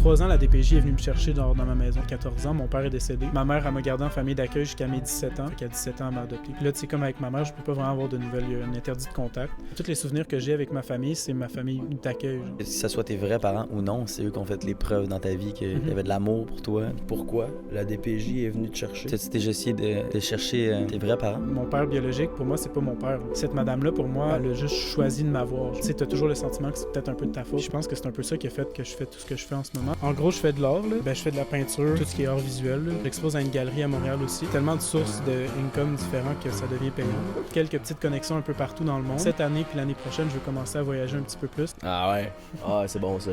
3 ans, la DPJ est venue me chercher dans ma maison. 14 ans, mon père est décédé. Ma mère, elle m'a gardé en famille d'accueil jusqu'à mes 17 ans. Fait qu'à 17 ans, elle m'a adopté. Puis là, tu sais, comme avec ma mère, je peux pas vraiment avoir de nouvelles. Il y a un interdit de contact. Tous les souvenirs que j'ai avec ma famille, c'est ma famille d'accueil. Que ça soit tes vrais parents ou non, c'est eux qui ont fait les preuves dans ta vie qu'il y avait de l'amour pour toi. Pourquoi la DPJ est venue te chercher? Tu t'es essayé de chercher tes vrais parents? Mon père biologique, pour moi, c'est pas mon père. Cette madame-là, pour moi, elle a juste choisi de m'avoir. Tu sais, t'as toujours le sentiment que c'est peut-être un peu de ta faute. Je pense que c'est un peu ça qui a fait que je fais tout ce que je fais en ce moment. En gros, je fais de l'art, là. Je fais de la peinture, tout ce qui est art visuel. Là. J'expose à une galerie à Montréal aussi. Tellement de sources de income différents que ça devient payant. Quelques petites connexions un peu partout dans le monde. Cette année puis l'année prochaine, je veux commencer à voyager un petit peu plus. Ah ouais? Ah, c'est bon ça.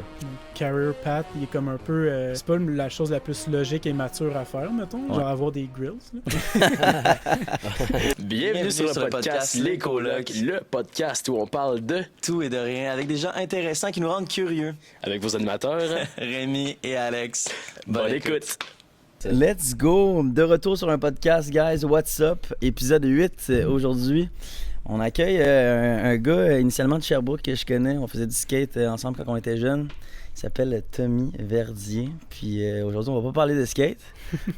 Career path, il est comme un peu... c'est pas la chose la plus logique et mature à faire, mettons. Genre avoir des grills, là. Bienvenue sur le podcast Les Colocs, le podcast où on parle de tout et de rien, avec des gens intéressants qui nous rendent curieux. avec vos animateurs. Rémi et Alex. Bonne écoute. Let's go! De retour sur un podcast, guys. What's up? Épisode 8 aujourd'hui. On accueille un gars initialement de Sherbrooke que je connais. On faisait du skate ensemble quand on était jeunes. Il s'appelle Tommy Verdier. Puis aujourd'hui, on va pas parler de skate,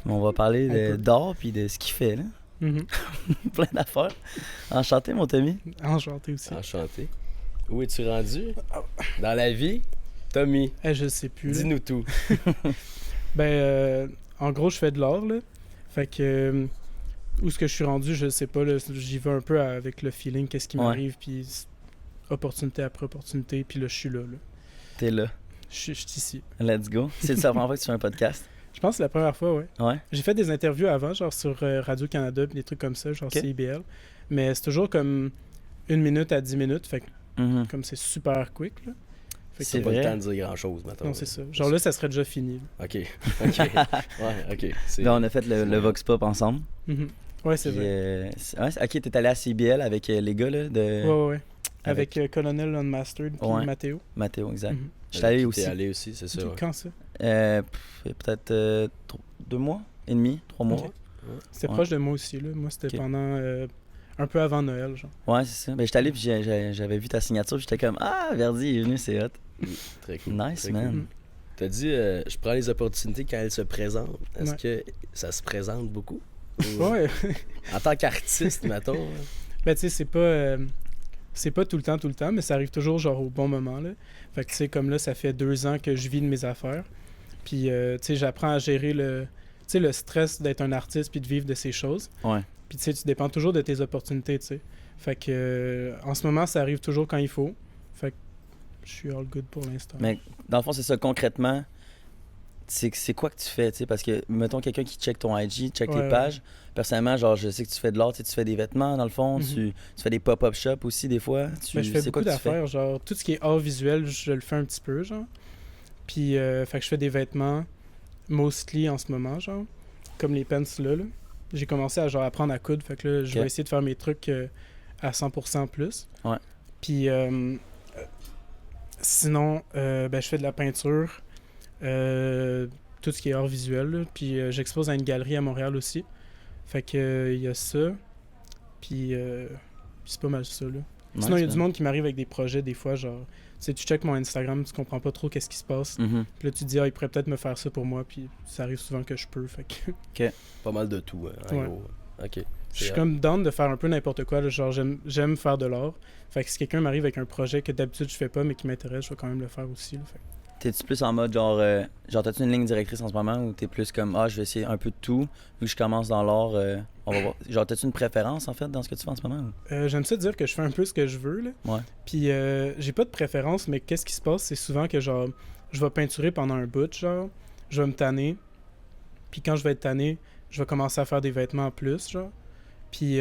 mais on va parler d'art puis de ce qu'il fait, là. Mm-hmm. Plein d'affaires. Enchanté, mon Tommy. Enchanté aussi. Enchanté. Où es-tu rendu? Dans la vie? Tommy, Je sais plus. Là. dis-nous tout. En gros, je fais de l'art, là. Fait que... où est-ce que je suis rendu, je sais pas, là. J'y vais un peu avec le feeling, qu'est-ce qui m'arrive, puis opportunité après opportunité, puis là, je suis là. T'es là. Je suis ici. Let's go. C'est la première fois que tu fais un podcast? Je pense que c'est la première fois, ouais. Ouais. J'ai fait des interviews avant, genre sur Radio-Canada, puis des trucs comme ça, genre CIBL. Mais c'est toujours comme 1 minute à 10 minutes, fait que comme c'est super quick, là. C'est pas le temps de dire grand-chose, maintenant. Non, c'est ça. Genre là, ça serait déjà fini. Là. OK. Ouais, OK. Là, on a fait le Vox Pop ensemble. Mm-hmm. Ouais, c'est Puis, vrai. OK, t'es allé à CBL avec les gars, là, de... Ouais. Avec Colonel Unmastered puis Mathéo. Mathéo, exact. Mm-hmm. J'étais allé aussi. T'es allé aussi, c'est ça. Okay. Ouais. Quand ça? Peut-être 2 mois et demi, 3 mois. Okay. C'était proche de moi aussi, là. Moi, c'était pendant... un peu avant Noël, genre. Ouais, c'est ça. Ben, j'étais allé puis j'avais vu ta signature, j'étais comme « Ah, Verdi est venu, c'est hot. » Très cool. Nice, très man. Cool. T'as dit, je prends les opportunités quand elles se présentent. Est-ce que ça se présente beaucoup? Ouais. En tant qu'artiste, mettons. Ben, tu sais, c'est pas tout le temps, mais ça arrive toujours, genre, au bon moment, là. Fait que, tu sais, comme là, ça fait 2 ans que je vis de mes affaires. Puis, tu sais, j'apprends à gérer le stress d'être un artiste puis de vivre de ces choses. Ouais. Puis, tu sais, tu dépends toujours de tes opportunités, tu sais. Fait que, en ce moment, ça arrive toujours quand il faut. Fait que, je suis all good pour l'instant. Mais, dans le fond, c'est ça, concrètement, c'est quoi que tu fais, tu sais, parce que, mettons, quelqu'un qui check ton IG, check les pages, personnellement, genre, je sais que tu fais de l'art, tu fais des vêtements, dans le fond, tu fais des pop-up shops aussi, des fois. Je fais beaucoup d'affaires, genre, tout ce qui est art visuel, je le fais un petit peu, genre. Puis, fait que je fais des vêtements, mostly en ce moment, genre, comme les pants là. J'ai commencé à, genre, apprendre à coudre, fait que là, je vais essayer de faire mes trucs à 100% plus. Ouais. Puis, sinon, je fais de la peinture, tout ce qui est art visuel, là. Puis j'expose à une galerie à Montréal aussi. Fait que il y a ça. Puis c'est pas mal ça, là. Nice, sinon, il y a du monde qui m'arrive avec des projets, des fois, genre... Tu sais, tu checkes mon Instagram, tu comprends pas trop qu'est-ce qui se passe. Puis là, tu te dis, il pourrait peut-être me faire ça pour moi, puis ça arrive souvent que je peux, fait que... OK. Pas mal de tout, en gros. OK. Je suis comme down de faire un peu n'importe quoi, là. Genre, j'aime faire de l'art. Fait que si quelqu'un m'arrive avec un projet que d'habitude je fais pas, mais qui m'intéresse, je vais quand même le faire aussi, là. Fait. T'es-tu plus en mode genre t'as-tu une ligne directrice en ce moment ou t'es plus comme je vais essayer un peu de tout, vu que je commence dans l'art, on va voir. Genre, t'as-tu une préférence en fait dans ce que tu fais en ce moment? J'aime ça dire que je fais un peu ce que je veux, là. Ouais. Puis j'ai pas de préférence, mais qu'est-ce qui se passe, c'est souvent que genre, je vais peinturer pendant un bout, genre, je vais me tanner. Puis quand je vais être tanné, je vais commencer à faire des vêtements en plus, genre. Puis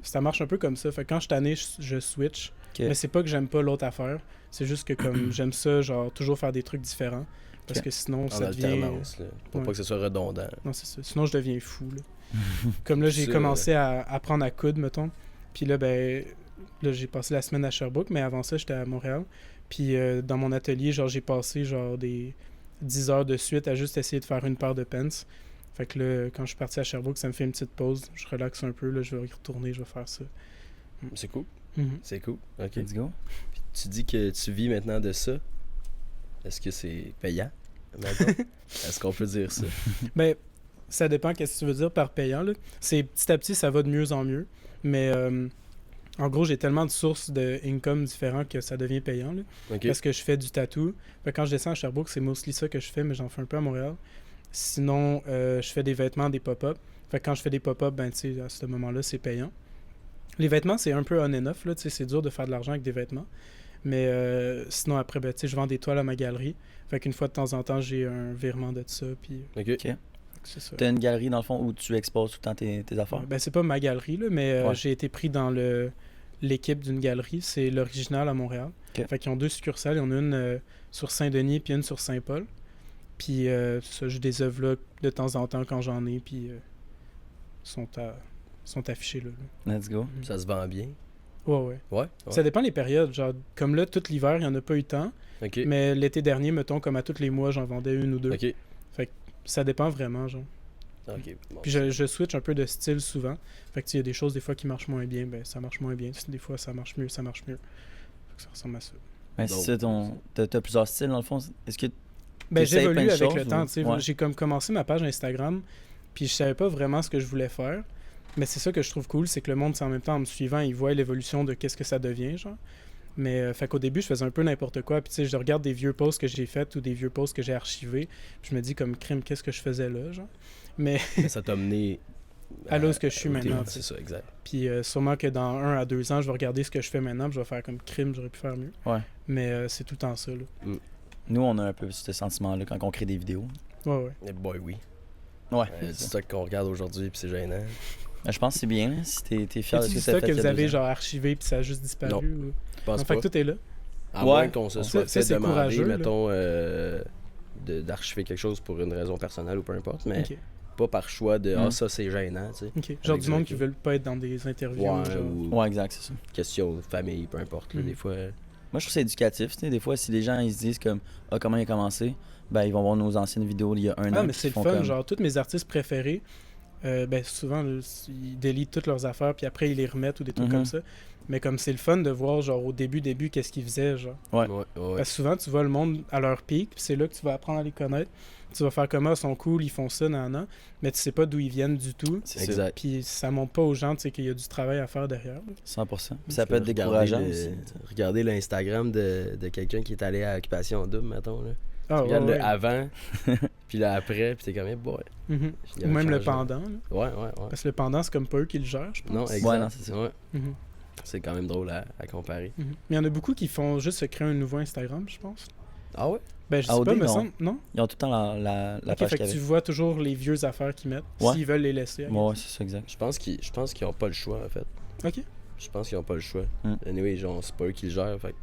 ça marche un peu comme ça. Fait que quand je suis tanné, je switch. Mais c'est pas que j'aime pas l'autre affaire. C'est juste que comme j'aime ça, genre toujours faire des trucs différents. Parce que sinon, ça devient... Là, pour pas que ce soit redondant. Non, c'est ça. Sinon, je deviens fou, là. Comme là, j'ai commencé à apprendre à coudre, mettons. Puis là, là, j'ai passé la semaine à Sherbrooke, mais avant ça, j'étais à Montréal. Puis dans mon atelier, genre, j'ai passé genre des 10 heures de suite à juste essayer de faire une paire de pants. Fait que là, quand je suis parti à Sherbrooke, ça me fait une petite pause. Je relaxe un peu, là, je vais y retourner, je vais faire ça. C'est cool. C'est cool. OK. Let's go. Puis tu dis que tu vis maintenant de ça. Est-ce que c'est payant? mettons. Est-ce qu'on peut dire ça? Ben, ça dépend qu'est-ce que tu veux dire par payant, là. C'est petit à petit, ça va de mieux en mieux. Mais en gros, j'ai tellement de sources de income différents que ça devient payant, là. OK. Parce que je fais du tattoo. Fait que quand je descends à Sherbrooke, c'est mostly ça que je fais, mais j'en fais un peu à Montréal. Sinon, je fais des vêtements, des pop-up. Fait que quand je fais des pop-up, ben, tu sais, à ce moment-là, c'est payant. Les vêtements, c'est un peu on and off, là. Tu sais, c'est dur de faire de l'argent avec des vêtements. Mais sinon, après, ben, tu sais, je vends des toiles à ma galerie. Fait qu'une fois de temps en temps, j'ai un virement de ça, puis OK. Ok. c'est ça. T'as une galerie, dans le fond, où tu exposes tout le temps tes affaires. Ben, c'est pas ma galerie, là, mais Ouais. j'ai été pris dans l'équipe d'une galerie. C'est l'original à Montréal. Ok. Fait qu'ils ont 2 succursales. Il y en a une sur Saint-Denis puis une sur Saint-Paul. Puis ça, j'ai des œuvres là de temps en temps quand j'en ai, puis sont affichées là. Let's go. Ça se vend bien. Ouais. Ouais. Ça dépend des périodes. Genre, comme là, tout l'hiver, il n'y en a pas eu tant. OK. Mais l'été dernier, mettons, comme à tous les mois, j'en vendais une ou deux. OK. Ça dépend vraiment, genre. OK. Bon. Puis je switch un peu de style souvent. Fait que il y a des choses des fois qui marchent moins bien, ben ça marche moins bien. Des fois ça marche mieux, ça marche mieux. Fait que ça ressemble à ça. Ben, c'est ça, t'as plusieurs styles, dans le fond. Est-ce que Ben T'essayes j'évolue plein de avec choses, le temps, ou- tu sais. ouais. J'ai comme commencé ma page Instagram, puis je savais pas vraiment ce que je voulais faire. Mais c'est ça que je trouve cool, c'est que le monde, en même temps, en me suivant, il voit l'évolution de qu'est-ce que ça devient, genre. Mais fait qu'au début, je faisais un peu n'importe quoi. Puis tu sais, je regarde des vieux posts que j'ai faits ou des vieux posts que j'ai archivés. Puis je me dis comme crime, qu'est-ce que je faisais là, genre. Mais Ça t'a mené à là où ce que je suis où maintenant, t'es. tu sais. C'est ça, exact. Puis sûrement que dans 1 à 2 ans, je vais regarder ce que je fais maintenant, puis je vais faire comme crime, j'aurais pu faire mieux. Ouais. Mais c'est tout le temps ça, là. nous, on a un peu ce sentiment-là quand on crée des vidéos? Ouais. Eh boy, oui. Ouais. C'est ça qu'on regarde aujourd'hui, puis c'est gênant. Ben, je pense que c'est bien, hein, si t'es fier de C'est ce que ça t'as fait. que il y a vous avez 2 ans. genre archivé, puis ça a juste disparu. Non. Ou... Je pense En pas. fait que tout est là. À Ouais. moins qu'on se soit Ça, fait c'est demander, courageux, là. mettons, d'archiver quelque chose pour une raison personnelle ou peu importe, mais Ok. pas par choix de « Mm. Ah, ça, c'est gênant », tu sais. Ok. Genre du monde qui Exact. veulent pas être dans des interviews. Ouais, genre. ou Ouais, exact, c'est ça. question de famille, peu importe. Là, Mm. des fois, Moi, je trouve que c'est éducatif. Tu sais, des fois, si les gens ils se disent comme ah, comment il a commencé, ben ils vont voir nos anciennes vidéos il y a un an. Ah, mais puis c'est ils le font fun. comme- Genre, tous mes artistes préférés, ben souvent, là, ils délitent toutes leurs affaires, puis après, ils les remettent ou des trucs Mhm. comme ça. Mais comme c'est le fun de voir, genre, au début, qu'est-ce qu'ils faisaient, genre. Ouais. ouais. Parce que souvent, tu vois le monde à leur pic, puis c'est là que tu vas apprendre à les connaître. Tu vas faire comment, ils sont cool, ils font ça, nan, mais tu sais pas d'où ils viennent du tout. C'est ça, Exact. Puis ça montre pas aux gens, tu sais, qu'il y a du travail à faire derrière. là. 100%. Puis ça peut être Regardez décourageant le- aussi. Regardez l'Instagram de quelqu'un qui est allé à Occupation Double, mettons. Là. Ah, Regarde ouais, le ouais. avant, puis le après, puis t'es comme, boy. Mhm. Il y a Ou un même le changement. pendant, là. Ouais. Parce que le pendant, c'est comme pas eux qui le gèrent, je pense. Non, exact. Ouais, non, c'est ça. Ouais. Mhm. C'est quand même drôle à comparer. Mhm. Mais il y en a beaucoup qui font juste se créer un nouveau Instagram, je pense. Ah ouais? Ben, je sais AOD, pas, me non. semble. Non? Ils ont tout le temps la Ok, page fait qu'il que y tu avait. vois toujours les vieux affaires qu'ils mettent, Ouais. s'ils veulent les laisser. I Ouais, c'est ça, exact. Je pense qu'ils ont pas le choix, en fait. guess. Ok. Je pense qu'ils ont pas le choix. Mm. Anyway, genre, c'est pas eux qui le gèrent, fait que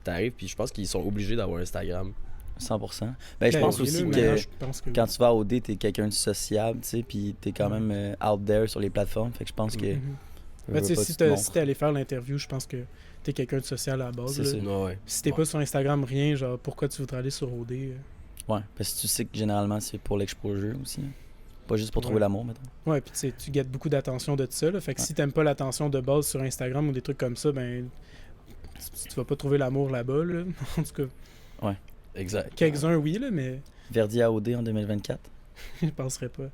t'arrives, puis je pense qu'ils sont obligés d'avoir Instagram. 100%. Ben, je Ben, pense oui, aussi là, que maintenant, je pense que quand tu vas à OD, t'es quelqu'un de sociable, tu sais, puis t'es quand Ouais. même out there sur les plateformes. Fait que je pense que. Mhm. veux, Ben, tu sais, pas, si tu te montres. t'es allé faire l'interview, je pense que t'es quelqu'un de social à la base. C'est là. ça. Ouais. Si t'es Ouais. pas sur Instagram, rien, genre, pourquoi tu voudrais aller sur OD? Ouais, parce que tu sais que généralement, c'est pour l'exposure aussi. hein. Pas juste pour trouver Ouais. l'amour, mettons. Ouais, puis tu sais, tu guettes beaucoup d'attention de ça. Là. Fait que Ouais. si t'aimes pas l'attention de base sur Instagram ou des trucs comme ça, ben, tu vas pas trouver l'amour là-bas. Là. En tout cas, Exact. quelques-uns, oui, là, mais Verdi à OD en 2024. je penserais pas.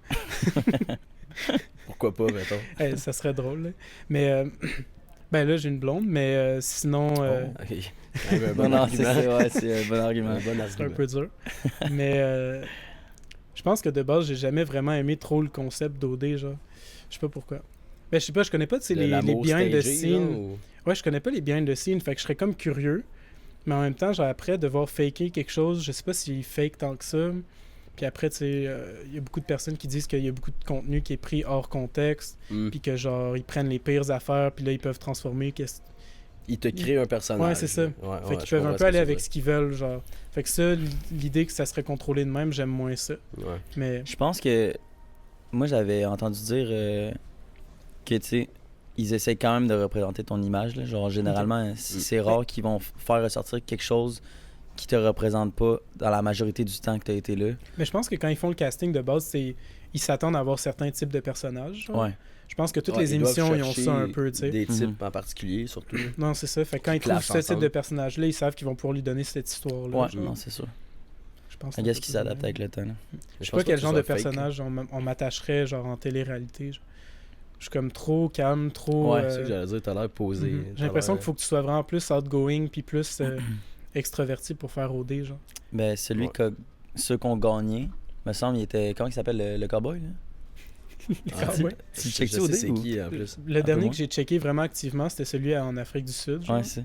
Pourquoi pas, mettons? Ça serait drôle. Là. Mais, ben là, j'ai une blonde, mais sinon, Ok. Quand même un bon Non, non, c'est argument. ça, ouais, c'est un bon argument. Un bon c'est un argument. peu dur. Mais je pense que de base, j'ai jamais vraiment aimé trop le concept d'OD, genre. Je sais pas pourquoi. Ben, je sais pas, je connais pas tu sais, De les l'amour behind the stagé, scenes. genre, ou- Ouais, je connais pas les behind the scenes, fait que je serais comme curieux. Mais en même temps, genre après, devoir faker quelque chose, je sais pas s'il fake tant que ça. Puis après, tu sais, il y a beaucoup de personnes qui disent qu'il y a beaucoup de contenu qui est pris hors contexte, Mm. puis que genre, ils prennent les pires affaires, puis là, ils peuvent transformer. Il te crée un personnage. Ouais, c'est ça. Ouais, Fait qu'ils peuvent un peu aller avec ce qu'ils veulent, genre. Fait que ça, l'idée que ça serait contrôlé de même, j'aime moins ça. Ouais. Mais, Je pense que. Moi, j'avais entendu dire que, tu sais, ils essaient quand même de représenter ton image. Là. Genre, généralement, c'est rare qu'ils vont faire ressortir quelque chose qui te représente pas dans la majorité du temps que tu as été là. mais je pense que quand ils font le casting de base, ils s'attendent à avoir certains types de personnages. genre. Ouais. Je pense que toutes Ouais, les ils doivent émissions, ils ont chercher ça un peu, tu sais. Des types Mhm. en particulier, surtout. Non, c'est ça. Fait que quand ils clashent trouvent ce type ensemble. de personnage-là, ils savent qu'ils vont pouvoir lui donner cette histoire-là. Ouais, genre. non, c'est sûr. pense. I guess qu'il s'adapte avec le temps. Là. Je sais pas quel genre de personnage on m'attacherait genre en télé-réalité. Je suis comme trop calme, trop... Ouais, C'est ça que j'allais dire, t'as l'air posé. J'ai l'impression qu'il faut que tu sois vraiment plus outgoing puis plus extraverti pour faire OD, genre. Ben, ceux qu'on gagnait, me semble, il était... Comment il s'appelle, le cowboy, là? Ouais. Tu Je checkes-tu sais au dé c'est ou... qui en plus. Le dernier moins. que j'ai checké vraiment activement, c'était celui en Afrique du Sud, genre. Ouais, c'est...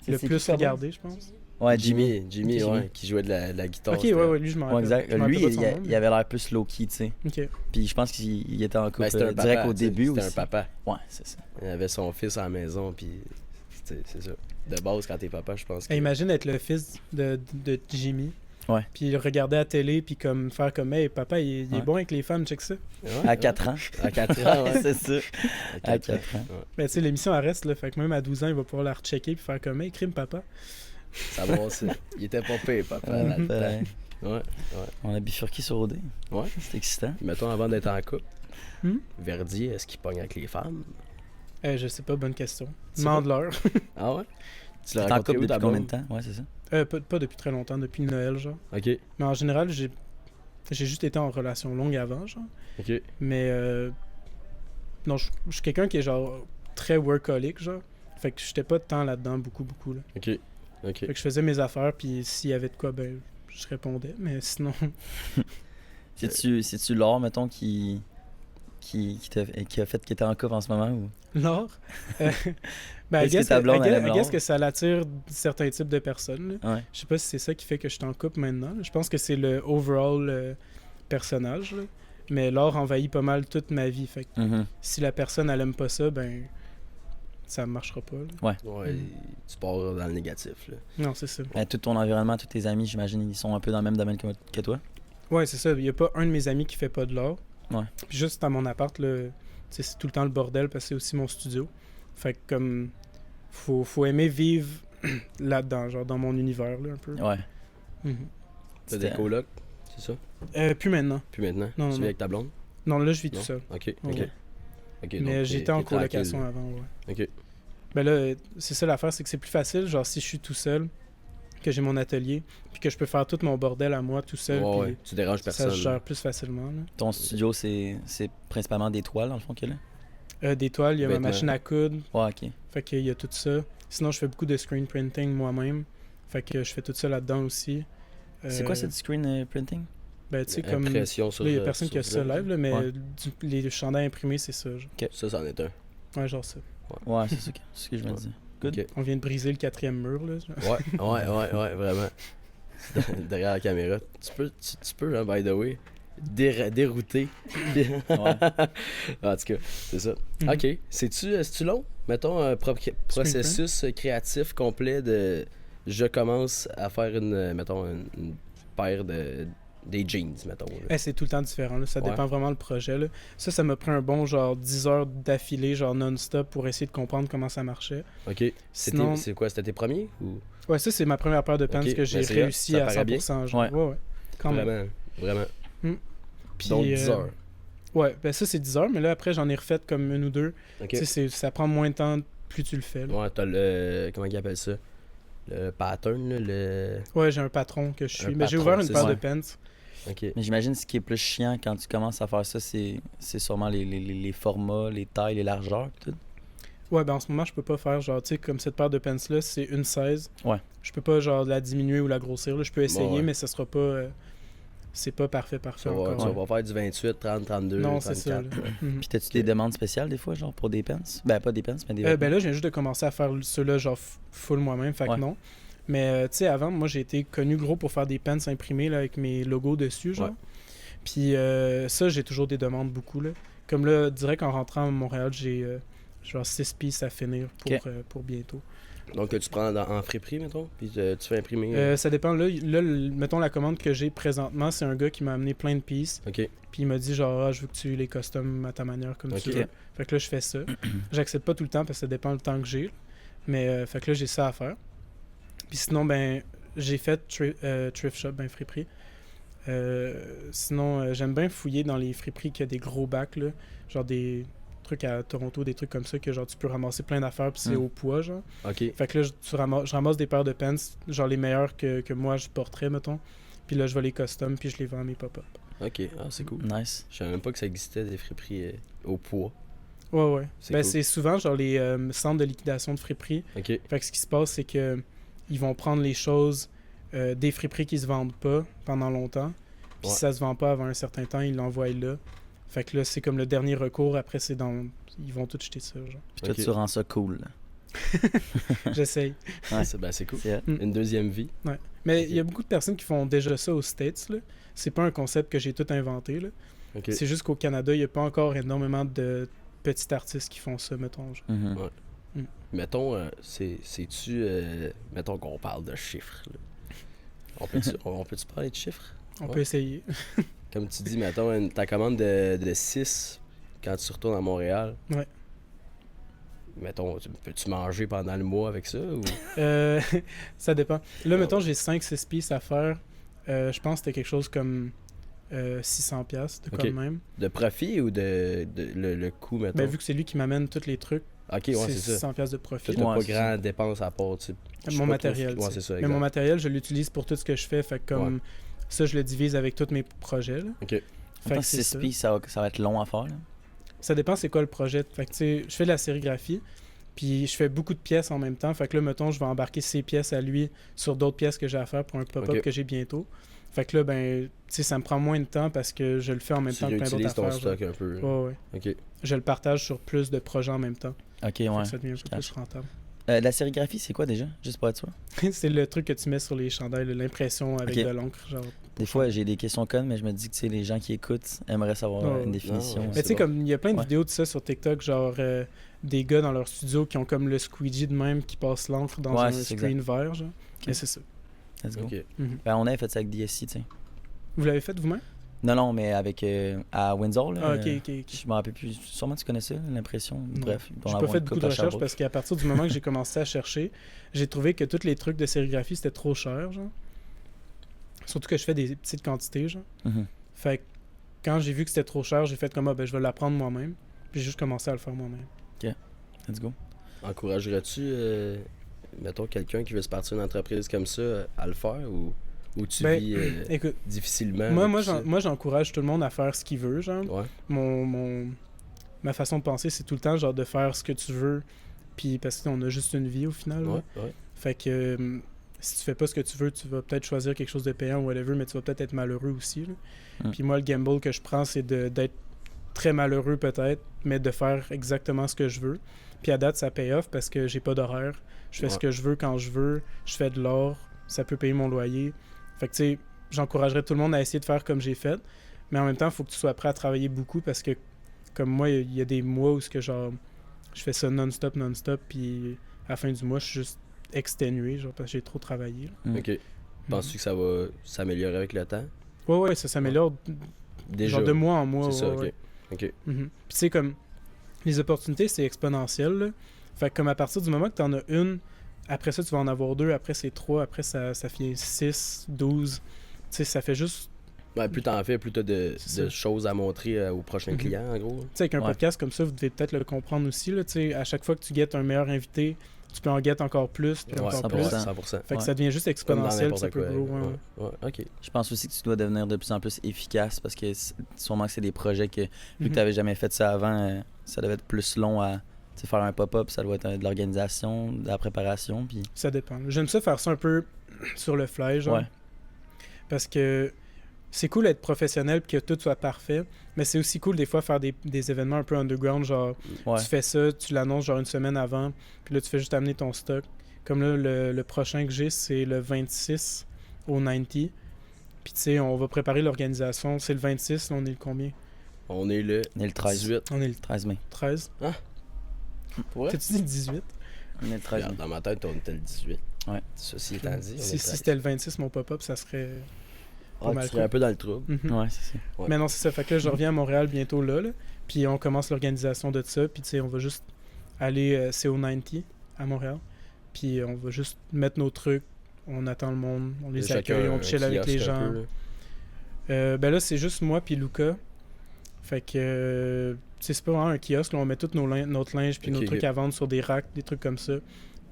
Le c'est plus qui, cowboy? regardé, je pense. Ouais, Jimmy, Jimmy. ouais, qui jouait de la guitare. Ok, c'était- ouais, lui, je m'en Ouais, rappelle. exact. Je m'en Lui, rappelle pas de son nom, il avait l'air plus low-key, tu sais. mais- Ok. Puis je pense qu'il était en couple Ben, c'était un direct papa, au tu sais, début c'était aussi. un papa. Ouais, c'est ça. Il avait son fils à la maison, puis c'est ça. De base, quand t'es papa, je pense que... Hey, imagine être le fils de Jimmy. Ouais. Puis regarder à la télé, puis comme faire comme, hey, papa, il est Ouais. bon avec les femmes, check ça. Ouais, À ouais. 4 ans. À 4 ans, ouais. C'est ça. À 4 ans. Ouais. Ben, tu sais, l'émission, elle reste, là. Fait que même à 12 ans, il va pouvoir la rechecker, puis faire comme, hey, crime, papa. Ça va, il était pas pire, papa. Ouais, dans le ben, temps. Ouais. on a bifurqué sur OD. Ouais. C'est excitant. Mettons, avant d'être en couple, Hmm? Verdier, est-ce qu'il pogne avec les femmes? Je sais pas, bonne question. C'est Demande-leur. Ah ouais? Tu T'es l'as en rencontré couple où, ta depuis combien de blonde? temps? Ouais, c'est ça. Pas depuis très longtemps, depuis Noël, genre. OK, Mais en général, j'ai juste été en relation longue avant, genre. OK. Mais non, je suis quelqu'un qui est genre très workaholic, genre. Fait que j'étais pas tant là-dedans, beaucoup, là. OK. OK. Fait que je faisais mes affaires, puis s'il y avait de quoi, ben, je répondais. Mais sinon, C'est-tu l'or, mettons, qui a fait que t'es en couple en ce moment? Ou... l'or, ben, I Est-ce que guess ta blonde, elle aime I guess l'or? que ça l'attire certains types de personnes, là. Ouais. Je sais pas si c'est ça qui fait que je suis en couple maintenant, là. Je pense que c'est le overall personnage, là. Mais l'or envahit pas mal toute ma vie. Fait que Mhm. si la personne, elle aime pas ça, ben, ça marchera pas, là. Ouais, tu pars dans le négatif, là. Non, c'est ça. Ben, tout ton environnement, tous tes amis, j'imagine, ils sont un peu dans le même domaine que toi. Ouais, c'est ça. Il y a pas un de mes amis qui fait pas de l'or. Ouais. Puis juste à mon appart, là, tu sais, c'est tout le temps le bordel parce que c'est aussi mon studio. Fait que comme faut aimer vivre là-dedans, genre dans mon univers là un peu. Ouais. Mhm. T'as des C'était- colocs, c'est ça? Plus maintenant. Puis maintenant, Non, tu non. vis avec ta blonde? Non, là je vis tout Non? seul. OK, OK. Ouais. OK, Mais donc, j'étais en t'es tranquille. colocation avant, ouais. OK. Ben là, c'est ça l'affaire, c'est que c'est plus facile, genre si je suis tout seul, que j'ai mon atelier, puis que je peux faire tout mon bordel à moi tout seul, Ouais, puis ouais. Tu déranges ça personne. se gère plus facilement. Là. Ton studio, c'est principalement des toiles, dans le fond, qu'il y a là? Des toiles, il y a ma Vêtements. machine à coudre, Ouais, ok. fait qu'il y a tout ça. Sinon, je fais beaucoup de screen printing moi-même, fait que je fais tout ça là-dedans aussi. C'est quoi, c'est du screen printing? Ben, tu sais, comme. Là, Impression sur il y a personne qui a ça live, là, mais Ouais. les chandails imprimés, c'est ça. Genre. Ça, c'en est un. Ouais, genre ça. Ouais, c'est ce que je me Ouais. dis. Good. OK. On vient de briser le 4e mur, là. genre. Ouais, vraiment. Derrière la caméra. Tu peux, hein, by the way, dérouter. Ouais. En tout cas, c'est ça. Mhm. OK. C'est-tu long? Mettons un processus créatif complet de... Je commence à faire mettons, une paire des jeans, mettons. là. Eh, c'est tout le temps différent, là. Ça Ouais. dépend vraiment le projet, là. Ça m'a pris un bon, genre, 10 heures d'affilée, genre non-stop, pour essayer de comprendre comment ça marchait. OK. Sinon- C'est quoi? C'était tes premiers? Ou... Ouais, ça, c'est ma première paire de pants Ok, que j'ai ben, c'est réussi là, à ça paraît bien. 100%. Genre. Ouais. Ouais. Quand même. Vraiment, vraiment. Puis, Donc 10 heures. Ouais, ben ça, c'est 10 heures, mais là, après, j'en ai refait comme une ou deux. OK. Tu sais, ça prend moins de temps plus tu le fais, là. Ouais, t'as le... Comment ils appellent ça? Le pattern, là, le... Ouais, j'ai un patron que je suis. Un Mais j'ai patron, ouvert une c'est paire ça. de pants. OK. Mais j'imagine ce qui est plus chiant quand tu commences à faire ça, c'est sûrement les formats, les tailles, les largeurs, pis tout. Ouais, ben en ce moment, je peux pas faire, genre, tu sais, comme cette paire de pants-là, c'est une 16. Ouais. Je peux pas, genre, la diminuer ou la grossir, là. Je peux essayer, ouais. mais ça sera pas... c'est pas parfait Tu encore. vas faire du 28, 30, 32, Non, 34. c'est ça. là. Mhm. Puis t'as-tu des demandes spéciales des fois, genre pour des pants? Ben pas des pants, mais des Ben là, je viens juste de commencer à faire ceux-là, genre, full moi-même, fait que Ouais. non. Mais, tu sais, avant, moi, j'ai été connu gros pour faire des pants imprimés, là, avec mes logos dessus, genre. Ouais. Puis ça, j'ai toujours des demandes beaucoup, là. Comme là, direct en rentrant à Montréal, j'ai genre 6 pistes à finir pour bientôt. Donc, tu prends en friperie, mettons, puis tu fais imprimer. Ça dépend. Là, mettons, la commande que j'ai présentement, c'est un gars qui m'a amené plein de pistes. OK. Puis il m'a dit, genre, je veux que tu les customes à ta manière, comme tu Ok. veux. Fait que là, je fais ça. J'accepte pas tout le temps parce que ça dépend du temps que j'ai. Mais, fait que là, j'ai ça à faire. Puis sinon, ben, j'ai fait thrift shop, ben, friperie. Sinon, j'aime bien fouiller dans les friperies qui a des gros bacs, là. Genre des trucs à Toronto, des trucs comme ça, que genre tu peux ramasser plein d'affaires, puis c'est au poids, genre. OK. Fait que là, je ramasse des paires de pants, genre les meilleurs que moi je porterais, mettons. Puis là, je vais les custom, puis je les vends à mes pop-up. Ok, c'est cool. Nice. Je savais même pas que ça existait des friperies au poids. Ouais. C'est Ben, cool. c'est souvent genre les centres de liquidation de friperie. Ok, Fait que ce qui se passe, c'est que ils vont prendre les choses des friperies qui se vendent pas pendant longtemps. Puis Ouais. si ça se vend pas avant un certain temps, ils l'envoient là. Fait que là, c'est comme le dernier recours. Après, c'est dans... Ils vont tout jeter ça, genre. Puis toi, Ok. tu rends ça cool. Là. J'essaye. Ouais. c'est cool. C'est Mm. Une deuxième vie. Ouais. Mais Ok. il y a beaucoup de personnes qui font déjà ça aux States, là. C'est pas un concept que j'ai tout inventé, là. Ok. C'est juste qu'au Canada, il n'y a pas encore énormément de petits artistes qui font ça, mettons. Genre. Mhm. Ouais. Mettons, c'est-tu. Mettons qu'on parle de chiffres. Là. On peut-tu parler de chiffres? On Ouais. peut essayer. Comme tu dis, mettons, ta commande de 6 quand tu retournes à Montréal. Ouais. Mettons, peux-tu manger pendant le mois avec ça? Ou... Ça dépend. Là, Ouais. mettons, j'ai 5-6 pièces à faire. Je pense que c'était quelque chose comme 600$, de Ok. quand même. De profit ou de le coût, mettons? Ben, vu que c'est lui qui m'amène tous les trucs, Ok, ouais, c'est c'est ça. 600$ de profit. Toi, t'as Ouais, pas c'est grand dépense à part, tu sais. Je suis Mon pas matériel. trop- Ouais, tu sais. c'est ça, Mais exact. mon matériel, je l'utilise pour tout ce que je fais. Fait que comme ça, je le divise avec tous mes projets. Là. Ok. Fait Attends, que c'est 6 ça. pieds, ça va être long à faire. Là. Ça dépend c'est quoi le projet. Fait que tu sais, je fais de la sérigraphie, puis je fais beaucoup de pièces en même temps. Fait que là, mettons, je vais embarquer ces pièces à lui sur d'autres pièces que j'ai à faire pour un pop-up Ok. que j'ai bientôt. Fait que là, ben, tu sais, ça me prend moins de temps parce que je le fais en même Tu temps que plein d'autres réutilises ton affaires. stock un peu. Ouais. Ok. Je le partage sur plus de projets en même temps. Ok, Fait ouais. que ça devient un peu cache. plus rentable. La sérigraphie, c'est quoi déjà? Juste pour être sûr. C'est le truc que tu mets sur les chandails, là, l'impression avec Ok. de l'encre. Genre. Des fois, j'ai des questions connes, mais je me dis que tu sais, les gens qui écoutent aimeraient savoir Ouais. une définition. Non, ouais. Mais tu sais, bon. comme il y a plein de Ouais. vidéos de ça sur TikTok, genre des gars dans leur studio qui ont comme le squeegee de même qui passe l'encre dans Ouais, un c'est screen vert. Genre. Mais c'est ça. Let's go. Ok. Mhm. Ben, on a fait ça avec DSC, tu sais. Vous l'avez fait vous-même? Non, mais avec à Windsor, là. Ah, ok. Je me rappelle plus. Sûrement tu connais ça, l'impression. Non. Bref, il doit en J'ai avoir pas fait une beaucoup couple de à recherches Sherbrooke. parce qu'à partir du moment que j'ai commencé à chercher, j'ai trouvé que tous les trucs de sérigraphie c'était trop cher, genre. Surtout que je fais des petites quantités, genre. Mhm. Fait que quand j'ai vu que c'était trop cher, j'ai fait comme ben je vais l'apprendre moi-même. Puis j'ai juste commencé à le faire moi-même. Let's go. Encouragerais-tu, mettons, quelqu'un qui veut se partir d'une entreprise comme ça à le faire ou tu Ben, vis Écoute, difficilement? moi avec ça? j'encourage tout le monde à faire ce qu'il veut, genre. Ouais. Ma façon de penser, c'est tout le temps genre de faire ce que tu veux. Puis parce qu'on a juste une vie au final. là. Ouais. Fait que si tu fais pas ce que tu veux, tu vas peut-être choisir quelque chose de payant ou whatever, mais tu vas peut-être être malheureux aussi. Là. Mm. Puis moi, le gamble que je prends, c'est d'être très malheureux peut-être, mais de faire exactement ce que je veux. Puis à date, ça paye off parce que j'ai pas d'horaire. Je fais ce Ouais. que je veux quand je veux. Je fais de l'or. Ça peut payer mon loyer. Fait que tu sais, j'encouragerais tout le monde à essayer de faire comme j'ai fait. Mais en même temps, il faut que tu sois prêt à travailler beaucoup parce que, comme moi, il y a des mois où genre, je fais ça non-stop, puis à la fin du mois, je suis juste exténué, genre, parce que j'ai trop travaillé. là. Mm. Ok. Penses-tu que ça va s'améliorer avec le temps? Ouais, ça s'améliore Déjà. genre de mois en mois. C'est ça, ouais. ok. Mhm. Puis tu sais, comme, les opportunités, c'est exponentiel, là. Fait que comme à partir du moment que tu en as une, après ça, tu vas en avoir deux, après c'est 3, après ça fait 6, 12. Tu sais, ça fait juste... Ouais, plus t'en fais, plus t'as de C'est ça. choses à montrer aux prochains Mhm. clients, en gros. Tu sais, avec un Ouais. podcast comme ça, vous devez peut-être le comprendre aussi, là. Tu sais, à chaque fois que tu guettes un meilleur invité, tu peux en guetter encore plus, puis Ouais, encore 100%. plus. 100%. Fait que Ouais. ça devient juste Comme dans exponentiel, puis ça n'importe peut quoi. grow, ouais. Ouais, ok. Je pense aussi que tu dois devenir de plus en plus efficace parce que sûrement que c'est des projets que, vu que Mhm. tu n'avais jamais fait ça avant, ça devait être plus long à tu sais, faire un pop-up. Ça doit être de l'organisation, de la préparation. Puis... Ça dépend. J'aime ça faire ça un peu sur le fly, genre. Ouais. Parce que c'est cool d'être professionnel puis que tout soit parfait, mais c'est aussi cool des fois faire des événements un peu underground, genre Ouais. tu fais ça, tu l'annonces genre une semaine avant, puis là tu fais juste amener ton stock. Comme là, le prochain que j'ai, c'est le 26 au 90. Puis tu sais, on va préparer l'organisation. C'est le 26, là, on est le combien? On est le On est le 13. 18. On est le 13 mai. 13. Ouais. T'as-tu dit le 18? On est le 13 mai. Regarde, dans ma tête, on était le 18. Ouais. Ceci étant dit, on est Si le 13. c'était le 26, mon pop-up, ça serait pas Ah, mal tu serais un peu dans le trouble. Mhm. Ouais, c'est ça. Ouais. Mais non, c'est ça. Fait que là, je reviens à Montréal bientôt là. Puis on commence l'organisation de ça. Puis tu sais, on va juste aller, c'est au 90 à Montréal. Puis on va juste mettre nos trucs. On attend le monde. On les Chacun accueille. un On chill avec les kiosque un gens. peu, là. Ben là, c'est juste moi puis Luca. Fait que c'est pas vraiment un kiosque. Là, on met tout notre linge puis nos Ok, trucs ok. à vendre sur des racks, des trucs comme ça.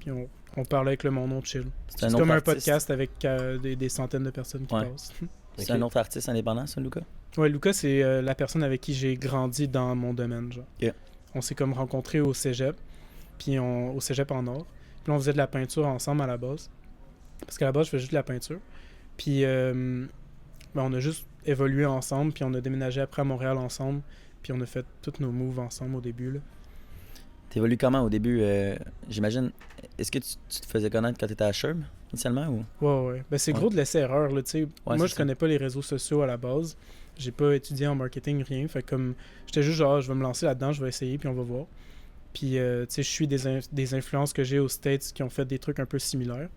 Puis on parle avec le monde, on chill. C'est C'est un comme autre un artiste. podcast avec des centaines de personnes qui Ouais. passent. C'est Ok. un autre artiste indépendant, ça, Lucas? Ouais, Lucas, c'est la personne avec qui j'ai grandi dans mon domaine, genre. Ok. On s'est comme rencontrés au cégep, puis au cégep en or. Puis là, on faisait de la peinture ensemble à la base. Parce qu'à la base, je faisais juste de la peinture. Puis on a juste évolué ensemble, puis on a déménagé après à Montréal ensemble, puis on a fait tous nos moves ensemble au début, là. T'évolues comment au début? J'imagine, est-ce que tu te faisais connaître quand t'étais à Sherm, initialement? Ou... Ouais. Ben, c'est Ouais. gros de laisser erreur, là, tu sais. Ouais, Moi, c'est je ça. connais pas les réseaux sociaux à la base. J'ai pas étudié en marketing, rien. Fait comme, j'étais juste genre, je vais me lancer là-dedans, je vais essayer, puis on va voir. Puis, tu sais, je suis des influences que j'ai aux States qui ont fait des trucs un peu similaires.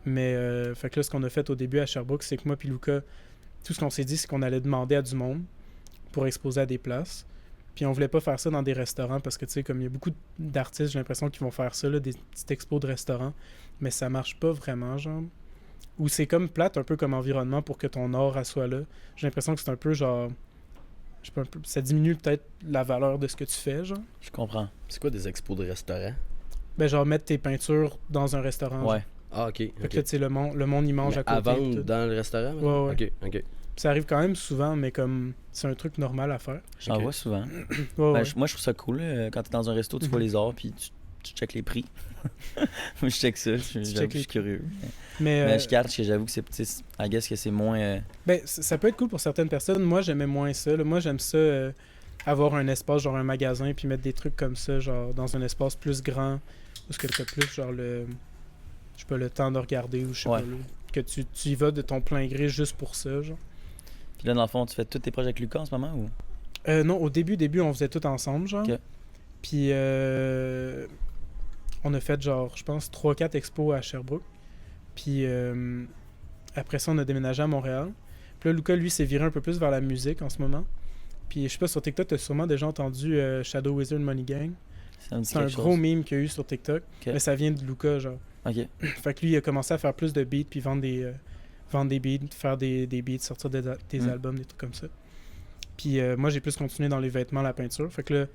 Mais, fait que là, ce qu'on a fait au début à Sherbrooke, c'est que moi puis Lucas, tout ce qu'on s'est dit, c'est qu'on allait demander à du monde pour exposer à des places. Puis on voulait pas faire ça dans des restaurants parce que, tu sais, comme il y a beaucoup d'artistes, j'ai l'impression qu'ils vont faire ça, là, des petites expos de restaurants. Mais ça marche pas vraiment, genre. Ou c'est comme plate, un peu comme environnement pour que ton art soit là. J'ai l'impression que c'est un peu genre... Je sais pas, ça diminue peut-être la valeur de ce que tu fais, genre. Je comprends. C'est quoi des expos de restaurants? Ben genre mettre tes peintures dans un restaurant. genre. Ouais. Ah, ok. Fait ok. que là, tu sais, le monde y mange Mais à côté. à puis vendre tout. dans le restaurant? mettons? Ouais. Ok. Ça arrive quand même souvent, mais comme c'est un truc normal à faire. J'en Ok. vois souvent. Ouais, Ben, ouais. moi, je trouve ça cool. Quand t'es dans un resto, tu vois Mhm. les arts, puis tu checkes les prix. Moi, je check ça. J'avoue checkes que je les suis curieux. Mais, Mais je garde que j'avoue que c'est petit. I guess que c'est moins. ben, ça peut être cool pour certaines personnes. Moi, j'aimais moins ça. Là. Moi, j'aime ça avoir un espace, genre un magasin, puis mettre des trucs comme ça, genre dans un espace plus grand, où ce que t'as plus, genre je sais pas, le temps de regarder, ou je sais Ouais. pas, là, que tu y vas de ton plein gré juste pour ça, genre. Puis là, dans le fond, tu fais tous tes projets avec Lucas en ce moment ou? Non, au début, on faisait tout ensemble, genre. Ok. Puis on a fait, genre, je pense, 3-4 expos à Sherbrooke. Puis après ça, on a déménagé à Montréal. Puis là, Lucas, lui, s'est viré un peu plus vers la musique en ce moment. Puis je sais pas, sur TikTok, t'as sûrement déjà entendu Shadow Wizard Money Gang. Ça me dit C'est un quelque gros chose. meme qu'il y a eu sur TikTok. Mais ça vient de Lucas, genre. Ok. Fait que lui, il a commencé à faire plus de beats, puis vendre des beats, faire des beats, sortir des Mm. albums, des trucs comme ça. Puis moi, j'ai plus continué dans les vêtements, la peinture. Fait que là,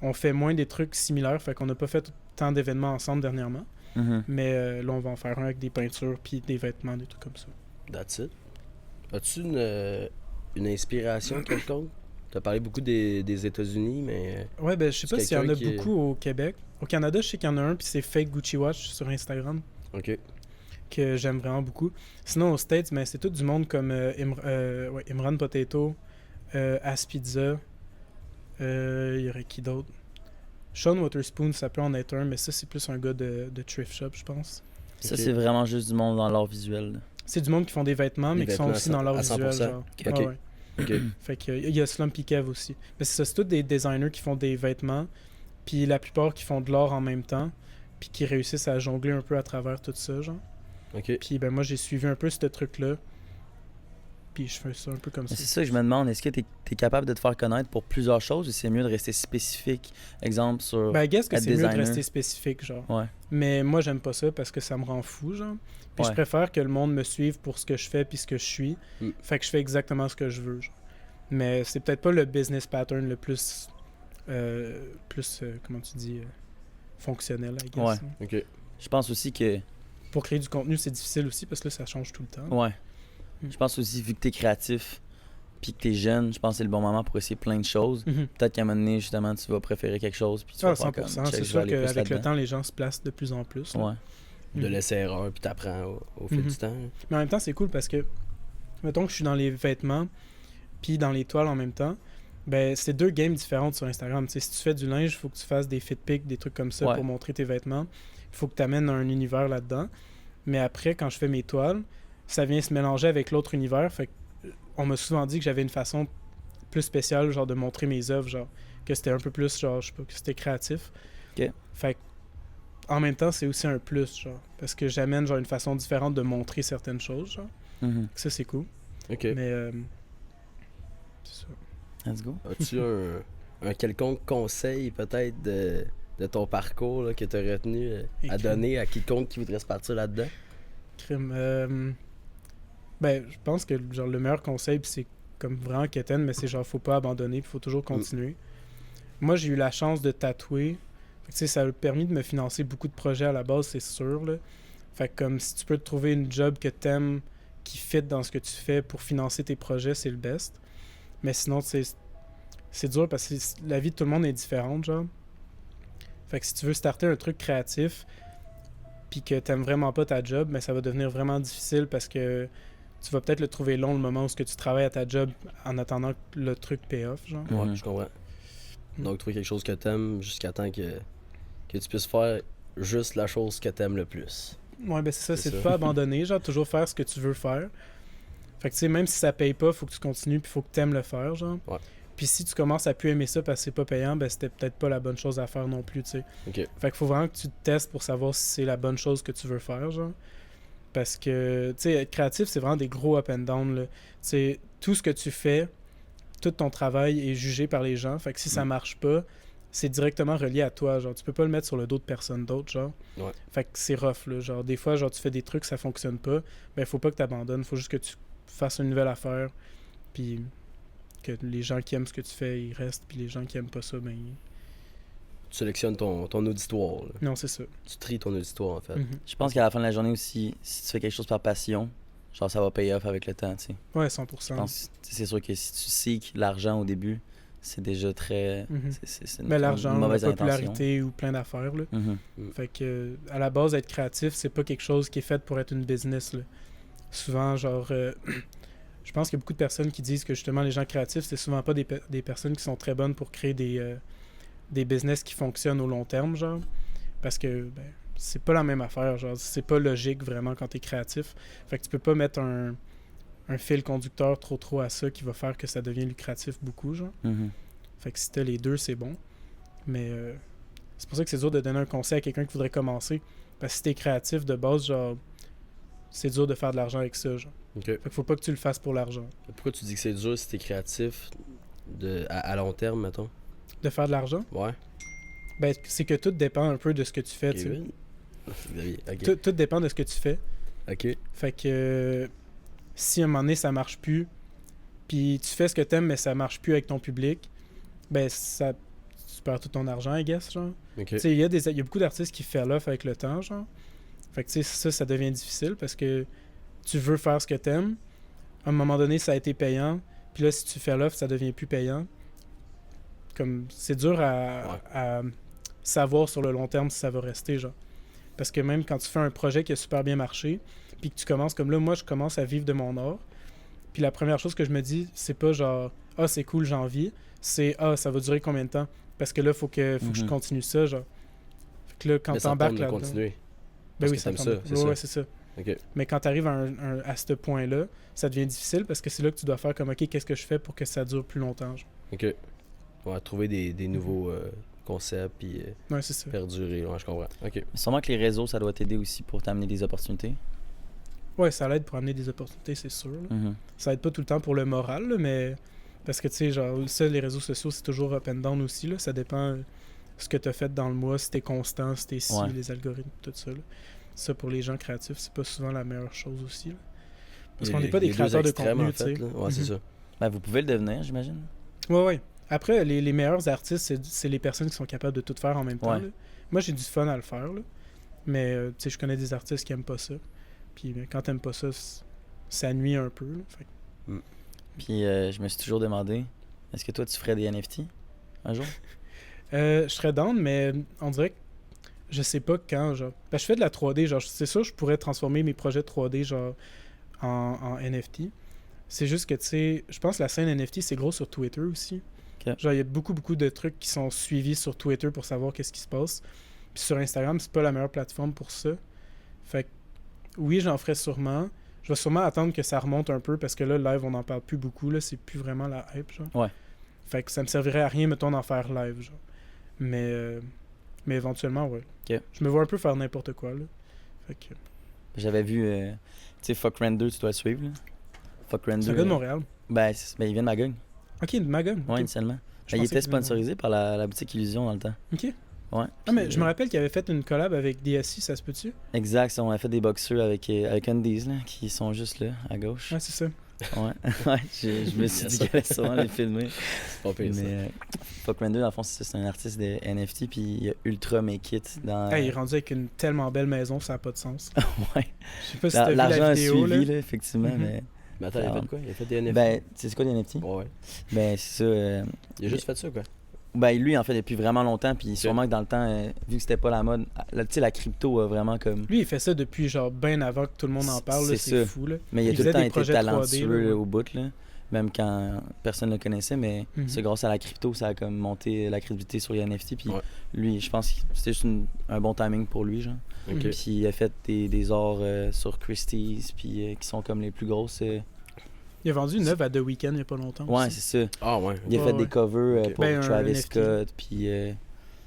on fait moins des trucs similaires. Fait qu'on n'a pas fait tant d'événements ensemble dernièrement. Mhm. Mais là, on va en faire un avec des peintures, puis des vêtements, des trucs comme ça. That's it. As-tu une inspiration quelconque? T'as parlé beaucoup des États-Unis, mais... Ouais, ben je sais C'est pas s'il y en a quelqu'un qui est- beaucoup au Québec. Au Canada, je sais qu'il y en a un, puis c'est Fake Gucci Watch sur Instagram, Ok. que j'aime vraiment beaucoup. Sinon, aux States, ben, c'est tout du monde comme Imran Potato, Aspizza, il y aurait qui d'autre? Sean Waterspoon, ça peut en être un, mais ça, c'est plus un gars de thrift shop, je pense. Ça, Ok. c'est vraiment juste du monde dans l'art visuel. là. C'est du monde qui font des vêtements, Des mais qui sont vêtements aussi dans leur à visuel, 100%. genre. Ok. Ah ouais. Ok. Fait que, il y a Slumpy Kev aussi. Mais c'est ça, c'est tous des designers qui font des vêtements, puis la plupart qui font de l'art en même temps, puis qui réussissent à jongler un peu à travers tout ça, genre. Ok. Puis ben moi, j'ai suivi un peu ce truc-là, puis je fais ça un peu comme Mais ça. c'est ça que je me demande. Est-ce que tu es capable de te faire connaître pour plusieurs choses ou c'est mieux de rester spécifique? Exemple sur. Ben, I guess que être c'est mieux de designer. rester spécifique, genre. Ouais. Mais moi, j'aime pas ça parce que ça me rend fou, genre. Puis je Ouais. préfère que le monde me suive pour ce que je fais puis ce que je suis. Mm. Fait que je fais exactement ce que je veux, genre. Mais c'est peut-être pas le business pattern le plus... comment tu dis... fonctionnel, I guess. Ouais. hein. Ok. Je pense aussi que. Pour créer du contenu, c'est difficile aussi parce que là, ça change tout le temps. Ouais. Mm. Je pense aussi, vu que tu es créatif puis que tu es jeune, je pense que c'est le bon moment pour essayer plein de choses. Mhm. Peut-être qu'à un moment donné, justement, tu vas préférer quelque chose puis tu Ah, vas faire comme, 100%. check, C'est je vais sûr aller plus qu'avec le là-dedans. temps, les gens se placent de plus en plus. là. Ouais. De Mhm. laisser erreur, puis t'apprends au fil Mhm. du temps. Mais en même temps, c'est cool parce que, mettons que je suis dans les vêtements puis dans les toiles en même temps, ben c'est deux games différentes sur Instagram. Tu sais, si tu fais du linge, il faut que tu fasses des fit pics, des trucs comme ça Ouais. pour montrer tes vêtements. Il faut que tu amènes un univers là-dedans. Mais après, quand je fais mes toiles, ça vient se mélanger avec l'autre univers. Fait que, on m'a souvent dit que j'avais une façon plus spéciale, genre de montrer mes œuvres, genre que c'était un peu plus, genre, je sais pas, que c'était créatif. Ok. Fait que, en même temps, c'est aussi un plus, genre, parce que j'amène genre une façon différente de montrer certaines choses, genre. Mhm. Ça, c'est cool. Ok. Mais c'est ça. Let's go. As-tu un quelconque conseil, peut-être, de ton parcours là, que tu as retenu à Écrit. donner à quiconque qui voudrait se partir là-dedans? Crime. Ben, je pense que genre le meilleur conseil, pis c'est comme vraiment quétaine, mais c'est genre faut pas abandonner, puis faut toujours continuer. Moi, j'ai eu la chance de tatouer. Fait que, tu sais, ça a permis de me financer beaucoup de projets à la base, c'est sûr, là. Fait que comme si tu peux te trouver une job que t'aimes, qui fit dans ce que tu fais pour financer tes projets, c'est le best. Mais sinon, c'est dur parce que la vie de tout le monde est différente, genre. Fait que si tu veux starter un truc créatif, puis que t'aimes vraiment pas ta job, mais ça va devenir vraiment difficile parce que tu vas peut-être le trouver long le moment où ce que tu travailles à ta job en attendant que le truc pay off, genre. Ouais, je comprends. Donc, trouver quelque chose que t'aimes jusqu'à temps que tu puisses faire juste la chose que t'aimes le plus. Ouais, ben c'est ça, C'est c'est de ça. pas abandonner, genre toujours faire ce que tu veux faire. Fait que tu sais, même si ça paye pas, faut que tu continues puis faut que t'aimes le faire, genre. Ouais. Puis si tu commences à plus aimer ça parce que c'est pas payant, ben c'était peut-être pas la bonne chose à faire non plus, tu sais. Ok. Fait qu'il faut vraiment que tu te testes pour savoir si c'est la bonne chose que tu veux faire, genre. Parce que, tu sais, être créatif, c'est vraiment des gros up and down, là. Tu sais, tout ce que tu fais, tout ton travail est jugé par les gens. Fait que si ça marche pas, c'est directement relié à toi, genre. Tu peux pas le mettre sur le dos de personne d'autre, genre. Ouais. Fait que c'est rough, là. Genre, des fois, genre, tu fais des trucs, ça fonctionne pas. Ben, faut pas que t'abandonnes. Faut juste que tu fasses une nouvelle affaire. Puis que les gens qui aiment ce que tu fais, ils restent. Puis les gens qui aiment pas ça, ben... Tu sélectionnes ton auditoire. Là. Non, c'est ça. Tu tries ton auditoire, en fait. Mhm. Je pense qu'à la fin de la journée aussi, si tu fais quelque chose par passion, genre ça va payer off avec le temps, tu sais. Ouais, Je 100%. pense, c'est sûr que si tu seeks l'argent au début, c'est déjà très... Mhm. C'est Mais l'argent, une la mauvaise popularité ou plein d'affaires, là. intention. Fait que, à la base, être créatif, c'est pas quelque chose qui est fait pour être une business, là. Souvent, genre... je pense qu'il y a beaucoup de personnes qui disent que, justement, les gens créatifs, c'est souvent pas des personnes qui sont très bonnes pour créer des business qui fonctionnent au long terme, genre. Parce que, ben, c'est pas la même affaire, genre. C'est pas logique, vraiment, quand t'es créatif. Fait que tu peux pas mettre un fil conducteur trop à ça qui va faire que ça devient lucratif beaucoup, genre. Mhm. Fait que si t'as les deux, c'est bon. Mais c'est pour ça que c'est dur de donner un conseil à quelqu'un qui voudrait commencer. Parce que si t'es créatif de base, genre, c'est dur de faire de l'argent avec ça, genre. Ok. Fait qu'il faut pas que tu le fasses pour l'argent. Pourquoi tu dis que c'est dur si t'es créatif à long terme, mettons? De faire de l'argent, Ouais. ben, c'est que tout dépend un peu de ce que tu fais, tu sais. Kevin? Xavier, ok. Tout dépend de ce que tu fais. Ok. Fait que si à un moment donné ça marche plus, puis tu fais ce que t'aimes mais ça marche plus avec ton public, ben ça tu perds tout ton argent, I guess, genre. Ok. Tu sais, il y a beaucoup d'artistes qui font l'off avec le temps, genre. Fait que tu sais, ça devient difficile parce que tu veux faire ce que t'aimes. À un moment donné, ça a été payant. Puis là, si tu fais l'off, ça devient plus payant. Comme, c'est dur à savoir sur le long terme si ça va rester, genre. Parce que même quand tu fais un projet qui a super bien marché, puis que tu commences comme là, moi, je commence à vivre de mon art. Puis la première chose que je me dis, c'est pas genre, ah, c'est cool, j'ai envie. C'est, ah, ça va durer combien de temps? Parce que là, faut que je continue ça, genre. Fait que là, quand Mais ça te t'embarques tente de là-dedans... continuer. Ben Parce oui, que ça t'aimes me ça, tente. c'est Ouais, ça. ouais, c'est ça. Ok. Mais quand tu arrives à ce point-là, ça devient difficile parce que c'est là que tu dois faire comme, OK, qu'est-ce que je fais pour que ça dure plus longtemps? Genre. Ok. Ouais, trouver des nouveaux concepts puis Ouais, c'est ça. perdurer. Ouais, je comprends. Ok. Sûrement que les réseaux, ça doit t'aider aussi pour t'amener des opportunités. Ouais, ça l'aide pour amener des opportunités, c'est sûr. Là. Mhm. Ça aide pas tout le temps pour le moral, là, mais... Parce que, tu sais, genre, ça, les réseaux sociaux, c'est toujours up and down aussi, là. Ça dépend ce que tu as fait dans le mois, si t'es constant, si t'es Ouais. les algorithmes, tout ça, là. Ça, pour les gens créatifs, c'est pas souvent la meilleure chose aussi, là. Parce qu'on n'est pas des Les deux créateurs de extrêmes, contenu, en tu fait, sais. là. Ouais, c'est Mhm. ça. Ben, vous pouvez le devenir, j'imagine. Ouais. Après, les meilleurs artistes, c'est les personnes qui sont capables de tout faire en même temps. Ouais. Là. Moi, j'ai du fun à le faire, là. Mais, tu sais, je connais des artistes qui aiment pas ça. Puis, quand t'aimes pas ça, ça nuit un peu, là. Fait que- Puis je me suis toujours demandé, est-ce que toi, tu ferais des NFT un jour? je serais down, mais on dirait que je sais pas quand, genre. Ben, je fais de la 3D, genre, c'est sûr, je pourrais transformer mes projets 3D, genre, en NFT. C'est juste que, tu sais, je pense que la scène NFT, c'est gros sur Twitter aussi. Ok. Genre, il y a beaucoup de trucs qui sont suivis sur Twitter pour savoir qu'est-ce qui se passe. Puis sur Instagram, c'est pas la meilleure plateforme pour ça. Fait que, oui, j'en ferai sûrement. Je vais sûrement attendre que ça remonte un peu parce que là, live, on n'en parle plus beaucoup. Là, c'est plus vraiment la hype, genre. Ouais. Fait que ça me servirait à rien, mettons, d'en faire live, genre. Mais éventuellement, ouais. Ok. Je me vois un peu faire n'importe quoi, là. Fait que... J'avais vu, tu sais, Fuck Render, tu dois le suivre, là. Fuck Render. C'est un gars de Montréal. Ben, il vient de Magog. Ok, de Magog. Ouais, ok. initialement. Je Ben, il pensais était qu'il venait de sponsorisé par la boutique Illusion dans le temps. Ok. Ouais. Ah, mais Puis, je me rappelle qu'il avait fait une collab avec DSI, ça se peut-tu? Exact, on a fait des boxeurs avec Undies, là, qui sont juste là, à gauche. Ouais, c'est ça. Ouais, ouais, je me suis dit qu'elle allait sûrement les filmer. C'est pas pire, ça. Mais Fuck Render, dans le fond, c'est un artiste de NFT, puis il y a Ultra Make It dans. Hey, il est rendu avec une tellement belle maison, ça n'a pas de sens. Ouais. Je sais pas si t'as vu L'argent la a vidéo, suivi, là. là, effectivement, Mhm. mais. Mais attends, il a fait quoi? Il a fait des NFT? Ben, c'est quoi les NFT? Ouais. Ben, c'est ça. Il a juste fait ça, quoi. Ben, lui, en fait, depuis vraiment longtemps, puis sûrement que dans le temps, vu que c'était pas la mode, tu sais, la crypto a vraiment comme. Lui, il fait ça depuis genre bien avant que tout le monde en parle, là, C'est c'est ça. fou. Là. Mais il a tout faisait le temps des été projets 3D, talentueux là, là, ouais. au bout, là. Même quand personne ne le connaissait, mais Mhm. c'est grâce à la crypto, ça a comme monté la crédibilité sur les NFT. Puis Ouais. lui, je pense que c'était juste un bon timing pour lui, genre. Ok. Mhm. Puis il a fait des ors sur Christie's, puis qui sont comme les plus grosses. Il a vendu une œuvre à The Weeknd il y a pas longtemps. Ouais, aussi. c'est ça. Ah, ouais. Il a Ouais, fait ouais. des covers Ok. pour Ben, un Travis NFT. Scott, puis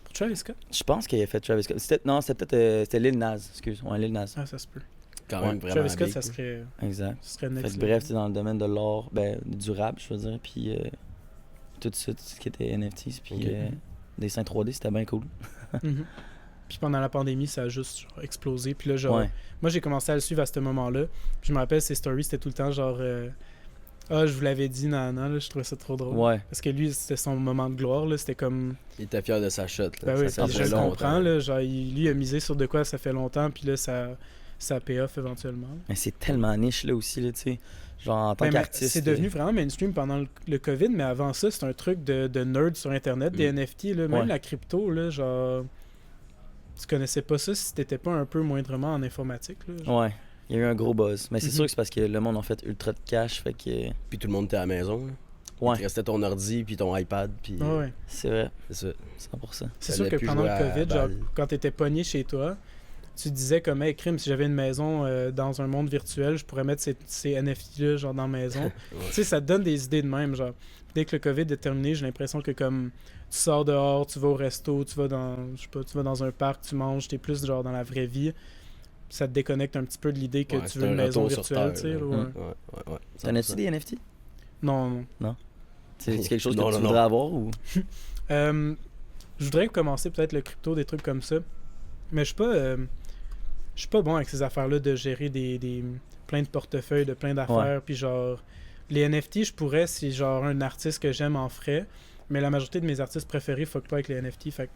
Pour Travis Scott? je pense qu'il a fait Travis Scott. C'était peut-être c'était Lil Nas, excuse. Ouais, Lil Nas. Ah, ça se peut. Quand Ouais. même vraiment Travis Scott, big, ça quoi. serait, Exact. ça serait Fait next que level. bref, c'est dans le domaine de l'art, ben, durable, je veux dire, puis tout ça, tout ce qui était NFTs, puis Ok. des dessins 3D, c'était bien cool. Mhm. Puis pendant la pandémie, ça a juste genre, explosé. Puis là, genre, Ouais. moi, j'ai commencé à le suivre à ce moment-là. Puis je me rappelle, ses stories, c'était tout le temps genre, ah, je vous l'avais dit, nan, nan, là, je trouvais ça trop drôle. Ouais. Parce que lui, c'était son moment de gloire, là. C'était comme. Il était fier de sa shot. Là. Ben oui, ça puis fait je le longtemps. comprends, là. Genre, lui, il a misé sur de quoi ça fait longtemps, puis là, ça paye off éventuellement. Mais c'est tellement niche, là, aussi, là, tu sais. Genre, en tant Ben, mais qu'artiste. c'est devenu vraiment mainstream pendant le COVID, mais avant ça, c'est un truc de nerd sur Internet, des NFT, là. Même Ouais. la crypto, là, genre. Tu connaissais pas ça si t'étais pas un peu moindrement en informatique, là. genre. Ouais. Il y a eu un gros buzz. Mais c'est Mhm. sûr que c'est parce que le monde a fait ultra de cash, fait que. Puis tout le monde était à la maison. Là. Il Ouais, te restait ton ordi, puis ton iPad, puis. Ah ouais. c'est vrai, C'est ça. 100%. C'est Fallait sûr que plus pendant jouer le à COVID, la genre, balle. quand t'étais pogné chez toi, tu disais comme, hey, crime, si j'avais une maison dans un monde virtuel, je pourrais mettre ces NFT-là, genre, dans la maison. Tu sais, ça te donne des idées de même, genre. Dès que le COVID est terminé, j'ai l'impression que comme tu sors dehors, tu vas au resto, tu vas dans, je sais pas, tu vas dans un parc, tu manges, t'es plus genre dans la vraie vie. Ça te déconnecte un petit peu de l'idée que Ouais, tu c'est veux une un maison retour sur virtuelle, Terre, tu sais. là. Ouais. Ouais. T'en as-tu des NFT? Non, non. C'est quelque chose que Non, tu non, voudrais non. avoir ou. Je voudrais commencer peut-être le crypto, des trucs comme ça. Mais je suis pas bon avec ces affaires-là de gérer des plein de portefeuilles, de plein d'affaires. Puis genre, les NFT, je pourrais si genre un artiste que j'aime en ferait. Mais la majorité de mes artistes préférés fuck pas avec les NFT. Fait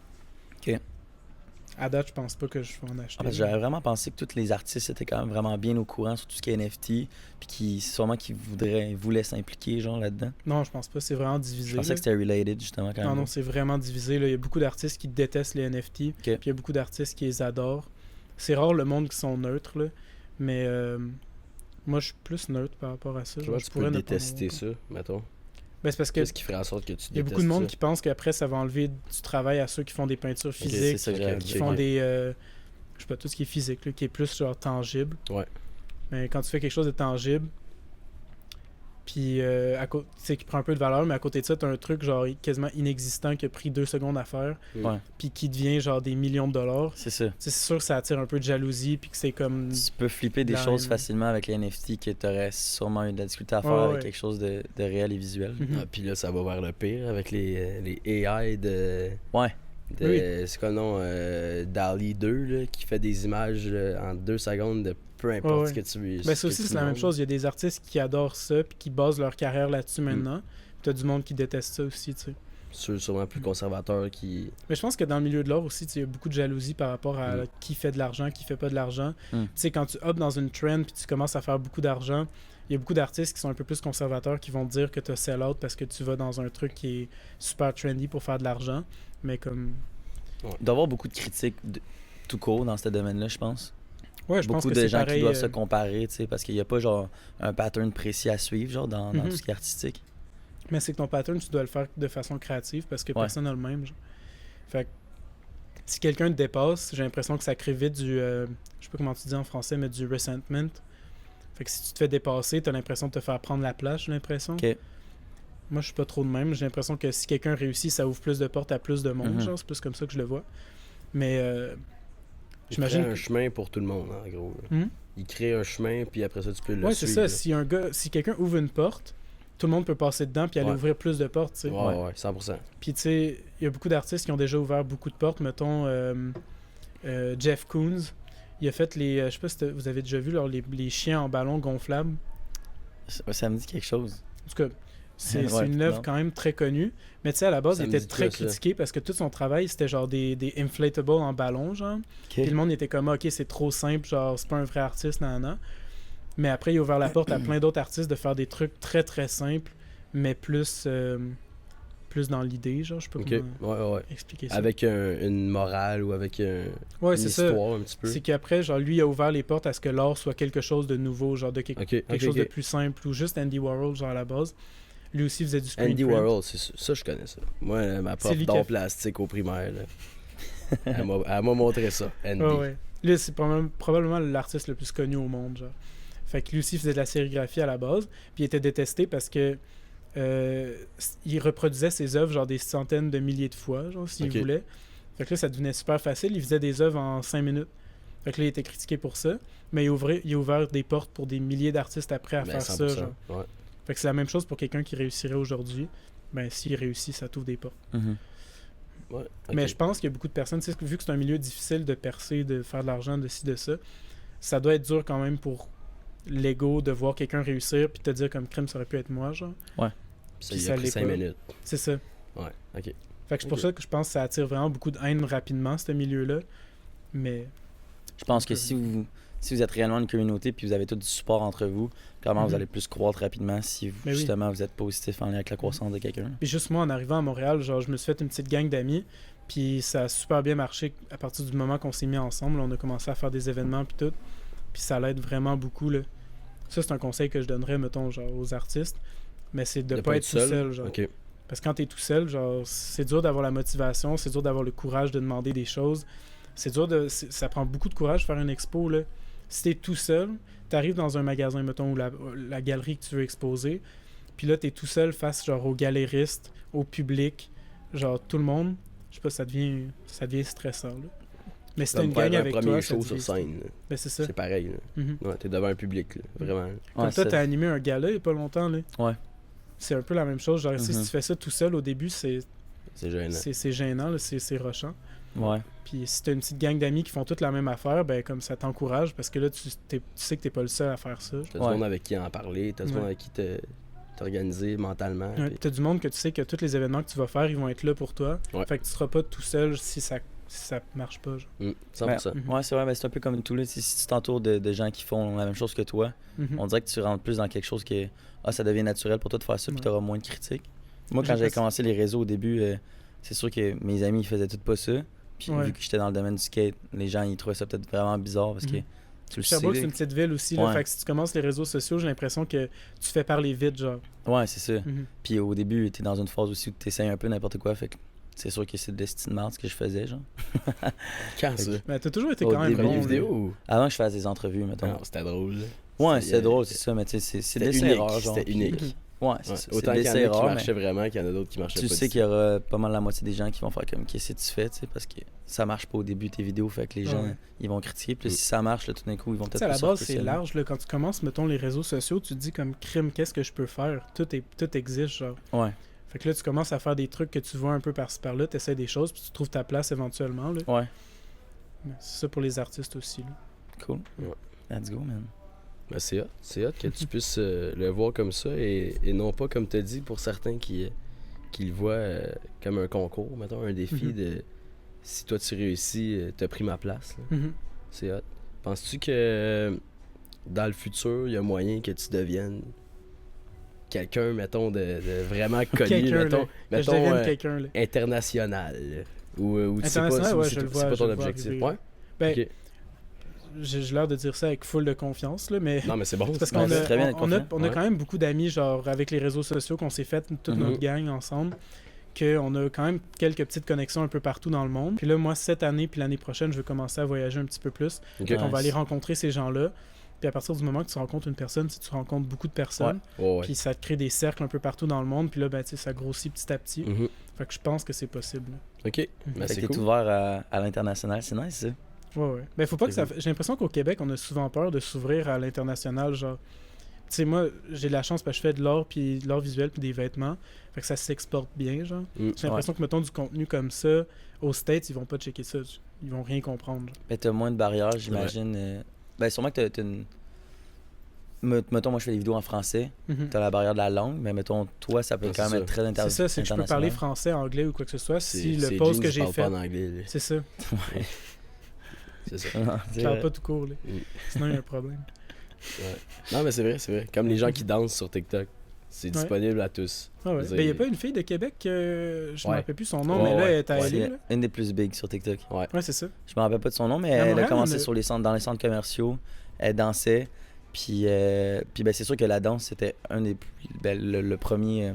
que, Ok. à date, je pense pas que je vais en acheter. Parce que j'aurais vraiment pensé que tous les artistes étaient quand même vraiment bien au courant sur tout ce qui est NFT, puis qui sûrement qu'ils voulaient s'impliquer genre là-dedans. Non, je pense pas. C'est vraiment divisé. Je pensais là. que c'était related justement quand Non, même. non, c'est vraiment divisé. Là. Il y a beaucoup d'artistes qui détestent les NFT. Puis il y a beaucoup d'artistes qui les adorent. C'est rare le monde qui sont neutres, là. Mais moi, je suis plus neutre par rapport à ça. Tu Genre, vois, je tu peux pourrais ne pas détester en ça, mettons. Ben, c'est parce que Qu'est-ce qui ferait en sorte que tu il y a beaucoup de monde qui pense qu'après, ça va enlever du travail à ceux qui font des peintures c'est physiques, ça que j'avais qui dit. font Ouais. des... je sais pas, tout ce qui est physique, là, qui est plus genre tangible. Ouais. Mais quand tu fais quelque chose de tangible, puis qui prend un peu de valeur, mais à côté de ça, t'as un truc genre quasiment inexistant qui a pris 2 secondes à faire, Ouais. puis qui devient genre des millions de dollars. C'est ça. Tu sais, c'est sûr que ça attire un peu de jalousie, puis que c'est comme... Tu peux flipper des La choses haine. facilement avec les NFT que tu aurais sûrement eu de la difficulté à faire Ouais, avec ouais. quelque chose de réel et visuel. Mhm. Ah, puis là, ça va vers le pire avec les AI de. Ouais. C'est quoi le nom DALL-E 2 là, qui fait des images en 2 secondes de peu importe Ouais, ce que tu veux. Ben, ça aussi, c'est la même chose. Il y a des artistes qui adorent ça, puis qui basent leur carrière là-dessus maintenant. Puis t'as du monde qui déteste ça aussi, tu sais. Ceux sûrement plus conservateurs qui. Mais je pense que dans le milieu de l'art aussi, tu sais, il y a beaucoup de jalousie par rapport à Mm. qui fait de l'argent, qui fait pas de l'argent. Mm. Tu sais, quand tu hop dans une trend puis tu commences à faire beaucoup d'argent, il y a beaucoup d'artistes qui sont un peu plus conservateurs qui vont te dire que tu as sell out parce que tu vas dans un truc qui est super trendy pour faire de l'argent. Mais comme. Il doit y avoir beaucoup de critiques tout court dans ce domaine-là, je pense. Ouais, je pense Beaucoup que de c'est gens pareil. qui doivent se comparer, tu sais, parce qu'il n'y a pas genre un pattern précis à suivre, genre dans Mhm. tout ce qui est artistique. Mais c'est que ton pattern, tu dois le faire de façon créative parce que Ouais. personne n'a le même. Genre. Fait que si quelqu'un te dépasse, j'ai l'impression que ça crée vite du. Je sais pas comment tu dis en français, mais du resentment. Fait que si tu te fais dépasser, t'as l'impression de te faire prendre la place, j'ai l'impression. Ok. Moi, je suis pas trop de même. J'ai l'impression que si quelqu'un réussit, ça ouvre plus de portes à plus de monde. Mhm. Genre, c'est plus comme ça que je le vois. Mais Il j'imagine crée un que- chemin pour tout le monde, en gros. là. Hmm? Il crée un chemin, puis après ça, tu peux le ouais, c'est suivre. ça. Si quelqu'un ouvre une porte, tout le monde peut passer dedans puis aller Ouais. ouvrir plus de portes, tu sais. Ouais, ouais, 100%. Puis tu sais, il y a beaucoup d'artistes qui ont déjà ouvert beaucoup de portes. Mettons, Jeff Koons, il a fait les... je sais pas si vous avez déjà vu les chiens en ballon gonflables. Ça me dit quelque chose. En tout cas, c'est Ouais, une œuvre non. quand même très connue. Mais tu sais, à la base, Ça il me était dit très quoi, ça? critiqué parce que tout son travail, c'était genre des inflatables en ballon, genre. Ok. Puis le monde était comme, ok, c'est trop simple, genre, c'est pas un vrai artiste, nan. Mais après, il a ouvert la porte à plein d'autres artistes de faire des trucs très très simples, mais plus dans l'idée, genre, je peux Ok, ouais. expliquer ça. Avec une morale ou avec une Ouais, c'est ça. histoire un petit peu. C'est qu'après, genre, lui, il a ouvert les portes à ce que l'art soit quelque chose de nouveau, genre, de quelque chose de plus simple, ou juste Andy Warhol, genre, à la base. Lui aussi faisait du screen Andy print. Warhol, c'est ça, je connais ça. Moi, ma prof C'est lui qui d'art a- plastique au primaire, là, elle m'a montré ça, Andy. Ouais. Lui, c'est probablement l'artiste le plus connu au monde, genre. Fait que lui aussi faisait de la sérigraphie à la base, puis il était détesté parce que il reproduisait ses œuvres genre des centaines de milliers de fois, genre, s'il Ok. voulait. Fait que là, ça devenait super facile. Il faisait des œuvres en 5 minutes. Fait que là, il était critiqué pour ça. Mais il a ouvert des portes pour des milliers d'artistes après à Ben, faire 100%, ça, genre. ouais. Fait que c'est la même chose pour quelqu'un qui réussirait aujourd'hui. Ben, s'il réussit, ça t'ouvre des portes. Mhm. Ouais, ok. Mais je pense qu'il y a beaucoup de personnes, tu sais, vu que c'est un milieu difficile de percer, de faire de l'argent, de ci, de ça doit être dur quand même pour l'ego de voir quelqu'un réussir puis te dire comme crime, ça aurait pu être moi, genre. Ça, puis il ça a pris l'est 5 pas. minutes. C'est ça. Ouais, ok. Fait que c'est pour Ok. ça que je pense que ça attire vraiment beaucoup de haine rapidement, ce milieu-là. Mais Je pense que si vous êtes réellement une communauté puis vous avez tout du support entre vous, clairement, Mhm. vous allez plus croître rapidement si Ben oui. justement vous êtes positif en lien avec la croissance de quelqu'un. puis juste moi, en arrivant à Montréal, genre, je me suis fait une petite gang d'amis. Puis ça a super bien marché à partir du moment qu'on s'est mis ensemble. On a commencé à faire des événements puis tout. Puis ça l'aide vraiment beaucoup, là. Ça, c'est un conseil que je donnerais, mettons, genre, aux artistes. Mais c'est de pas être tout seul, genre. Ok. Parce que quand t'es tout seul, genre, c'est dur d'avoir la motivation, c'est dur d'avoir le courage de demander des choses. Ça prend beaucoup de courage de faire une expo, là. Si t'es tout seul, t'arrives dans un magasin, mettons, ou la galerie que tu veux exposer, puis là, t'es tout seul face, genre, aux galéristes, au public, genre, tout le monde. Je sais pas, ça devient stressant, là. Mais si t'as Comme une faire gang un avec premier toi, show ça sur devient- scène, là. Ben, c'est ça. C'est pareil, là. Mhm. Ouais, t'es devant un public, là, vraiment. Comme Ouais, toi, ça- t'as animé un gala il y a pas longtemps, là. Ouais. C'est un peu la même chose. Genre, si Mhm. tu fais ça tout seul au début, C'est gênant. c'est gênant, là, c'est rushant. Ouais. Puis si t'as une petite gang d'amis qui font toutes la même affaire, ben comme ça t'encourage parce que là, tu sais que t'es pas le seul à faire ça. T'as Ouais. du monde avec qui en parler, t'as du Ouais. monde avec qui t'organiser mentalement. Ouais, puis- t'as du monde que tu sais que tous les événements que tu vas faire, ils vont être là pour toi. Ouais. Fait que tu seras pas tout seul si ça marche pas. Genre. 100%. Mhm. Ouais, c'est vrai, ben, c'est un peu comme tout là. Si tu t'entoures de gens qui font la même chose que toi, Mhm. on dirait que tu rentres plus dans quelque chose que ça devient naturel pour toi de faire ça, puis Ouais. tu auras moins de critiques. Moi, quand J'ai j'avais pas- commencé les réseaux au début, c'est sûr que mes amis ils faisaient tout pas ça. Puis Ouais. vu que j'étais dans le domaine du skate, les gens ils trouvaient ça peut-être vraiment bizarre parce que Mhm. tu le sais. Sherbrooke, c'est là. une petite ville aussi. Là, Ouais. fait que si tu commences les réseaux sociaux, j'ai l'impression que tu fais parler vite, genre. Ouais, c'est ça. Mhm. Puis au début, t'es dans une phase aussi où t'essayes un peu n'importe quoi, fait que c'est sûr que c'est de l'estime de merde ce que je faisais, genre. Quand ça? Mais t'as toujours été Au quand même début, bon. Première là. vidéo ou? Avant que je fasse des entrevues, mettons. Non, c'était drôle. là. Ouais, C'était- c'est drôle, c'est ça, mais tu sais, c'est C'était des unique, erreurs, genre. c'était puis- unique. Ouais, c'est Ouais. ça. Autant C'est qu'il y en des a qui erreurs, mais marchaient vraiment qu'il y en a d'autres qui marchaient tu pas. sais du qu'il y aura pas mal la moitié des gens qui vont faire comme qu'est-ce que tu fais, tu sais, parce que ça marche pas au début tes vidéos, fait que les gens, Ouais. ils vont critiquer, puis Mm. si ça marche, là, tout d'un coup, ils vont Tu peut-être sais, à la plus se base, c'est repositionner. large. Là, quand tu commences, mettons, les réseaux sociaux, tu te dis comme crime, qu'est-ce que je peux faire? Tout existe, genre. Ouais, Fait que là, tu commences à faire des trucs que tu vois un peu par-ci par-là, tu essaies des choses, puis tu trouves ta place éventuellement. Là. ouais, Mais c'est ça pour les artistes aussi. Là. cool. Ouais. Let's go, man. Ben, c'est hot que tu puisses le voir comme ça et non pas comme tu as dit pour certains qui le voient comme un concours, mettons, un défi Mhm. de si toi tu réussis, t'as pris ma place. là. Mhm. C'est hot. Penses-tu que dans le futur, il y a moyen que tu deviennes quelqu'un, mettons, de vraiment connu, Quelqu'un, mettons, là. Que je mettons devienne quelqu'un. Là. international? là? Ou tu sais pas International, ouais, si je le c'est vois, pas je ton le vois objectif. arriver. Ouais? Ben, Ok. j'ai l'air de dire ça avec full de confiance, là, mais Non, mais c'est bon. c'est parce c'est qu'on bon. c'est a, très bien d'être on a, confiant. on a Ouais. quand même beaucoup d'amis, genre, avec les réseaux sociaux qu'on s'est fait, toute Mhm. notre gang ensemble, qu'on a quand même quelques petites connexions un peu partout dans le monde. Puis là, moi, cette année, puis l'année prochaine, je veux commencer à voyager un petit peu plus. Ok. Fait qu'on va Nice. aller rencontrer ces gens-là. Puis à partir du moment que tu rencontres une personne, tu rencontres beaucoup de personnes. Ouais, ouais. Puis ça te crée des cercles un peu partout dans le monde. Puis là, ben, tu sais, ça grossit petit à petit. Mhm. Fait que je pense que c'est possible. Ok. Ben, Fait c'est que t'es cool. ouvert à l'international, c'est nice, ça. Ouais, ouais. Ben, faut pas que C'est ça. J'ai l'impression qu'au Québec, on a souvent peur de s'ouvrir à l'international. Genre, tu sais, moi, j'ai de la chance parce que je fais de l'art, puis de l'art visuel, puis des vêtements. Fait que ça s'exporte bien, genre. Mm. J'ai l'impression que, mettons, du contenu comme ça, aux States, ils vont pas checker ça. Ils vont rien comprendre. genre. Ben, t'as moins de barrières, j'imagine. Ben, sûrement que t'as une mettons, moi, je fais des vidéos en français. Mhm. T'as la barrière de la langue, mais mettons, toi, ça peut Ouais, quand c'est même être ça. très C'est international. ça, c'est que je peux parler français, anglais ou quoi que ce soit. Si le c'est post Jeans, que il j'ai parle fait. pas en anglais. Là. C'est ça. C'est ça. Je parle pas tout court, là. Mm. Sinon, il y a un problème. Ouais. Non, mais c'est vrai. Comme les gens qui dansent sur TikTok, c'est disponible à tous. Ah ouais. Je veux Ben, il n'y a dire, pas une fille de Québec, je me Ouais. rappelle plus son nom, Ouais, mais là, ouais. elle est à Ouais. LA, C'est là. une des plus big sur TikTok. Ouais, c'est ça. Je me rappelle pas de son nom, mais À elle a Montréal, commencé on a- sur dans les centres commerciaux. Elle dansait. Puis ben, c'est sûr que la danse, c'était un des plus... Ben, le premier...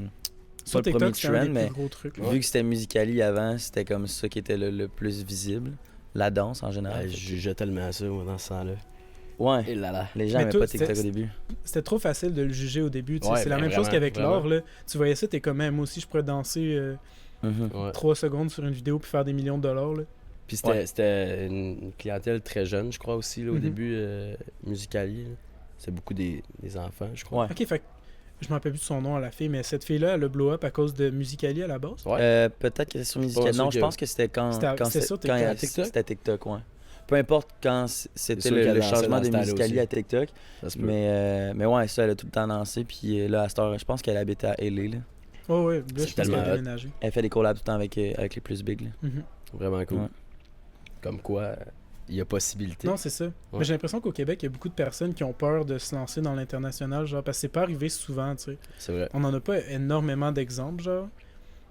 Sur pas le premier TikTok, c'est un trend, des mais plus gros trucs. là. Ouais. vu que c'était Musical.ly avant, c'était comme ça qui était le plus visible. La danse, en général. je jugeais tellement à ça, moi, dans ce temps-là. Ouais. Et là là. Les gens Mais n'aimaient toi, pas TikTok c'était- au début. C'était trop facile de le juger au début. tu sais. Ouais, C'est la ben, même chose vraiment, qu'avec vraiment. l'art. là. Tu voyais ça, t'es comme, moi aussi, je pourrais danser Mhm. Ouais. 3 secondes sur une vidéo puis faire des millions de dollars. Là. Puis c'était Ouais. c'était une clientèle très jeune, je crois aussi, là, au Mhm. début, Musical.ly. là. C'était beaucoup des enfants, je crois. Ouais. Ok, fait que je me rappelle plus de son nom à la fille, mais cette fille-là, elle a blow up à cause de Musical.ly à la base. Ouais. Peut-être que c'est sur pas Musical. sûr Non, je que- pense que c'était quand C'était sur quand TikTok. TikTok? c'était TikTok, ouais. Peu importe quand c'était sûr le qu'elle dansait changement dans de ce temps-là Musical.ly aussi. à TikTok. Ça se peut. Mais ouais, ça, elle a tout le temps dansé. Puis là, à cette heure, je pense qu'elle habite à LA. Là. Oh, ouais, là, C'est je pense qu'elle tellement a hot. déménagé. Elle fait des collabs tout le temps avec les plus big. Là. Mhm. Vraiment cool. Ouais. Comme quoi, il y a possibilité. Non, c'est ça. Mais j'ai l'impression qu'au Québec, il y a beaucoup de personnes qui ont peur de se lancer dans l'international, genre, parce que c'est pas arrivé souvent, tu sais. C'est vrai. On en a pas énormément d'exemples, genre.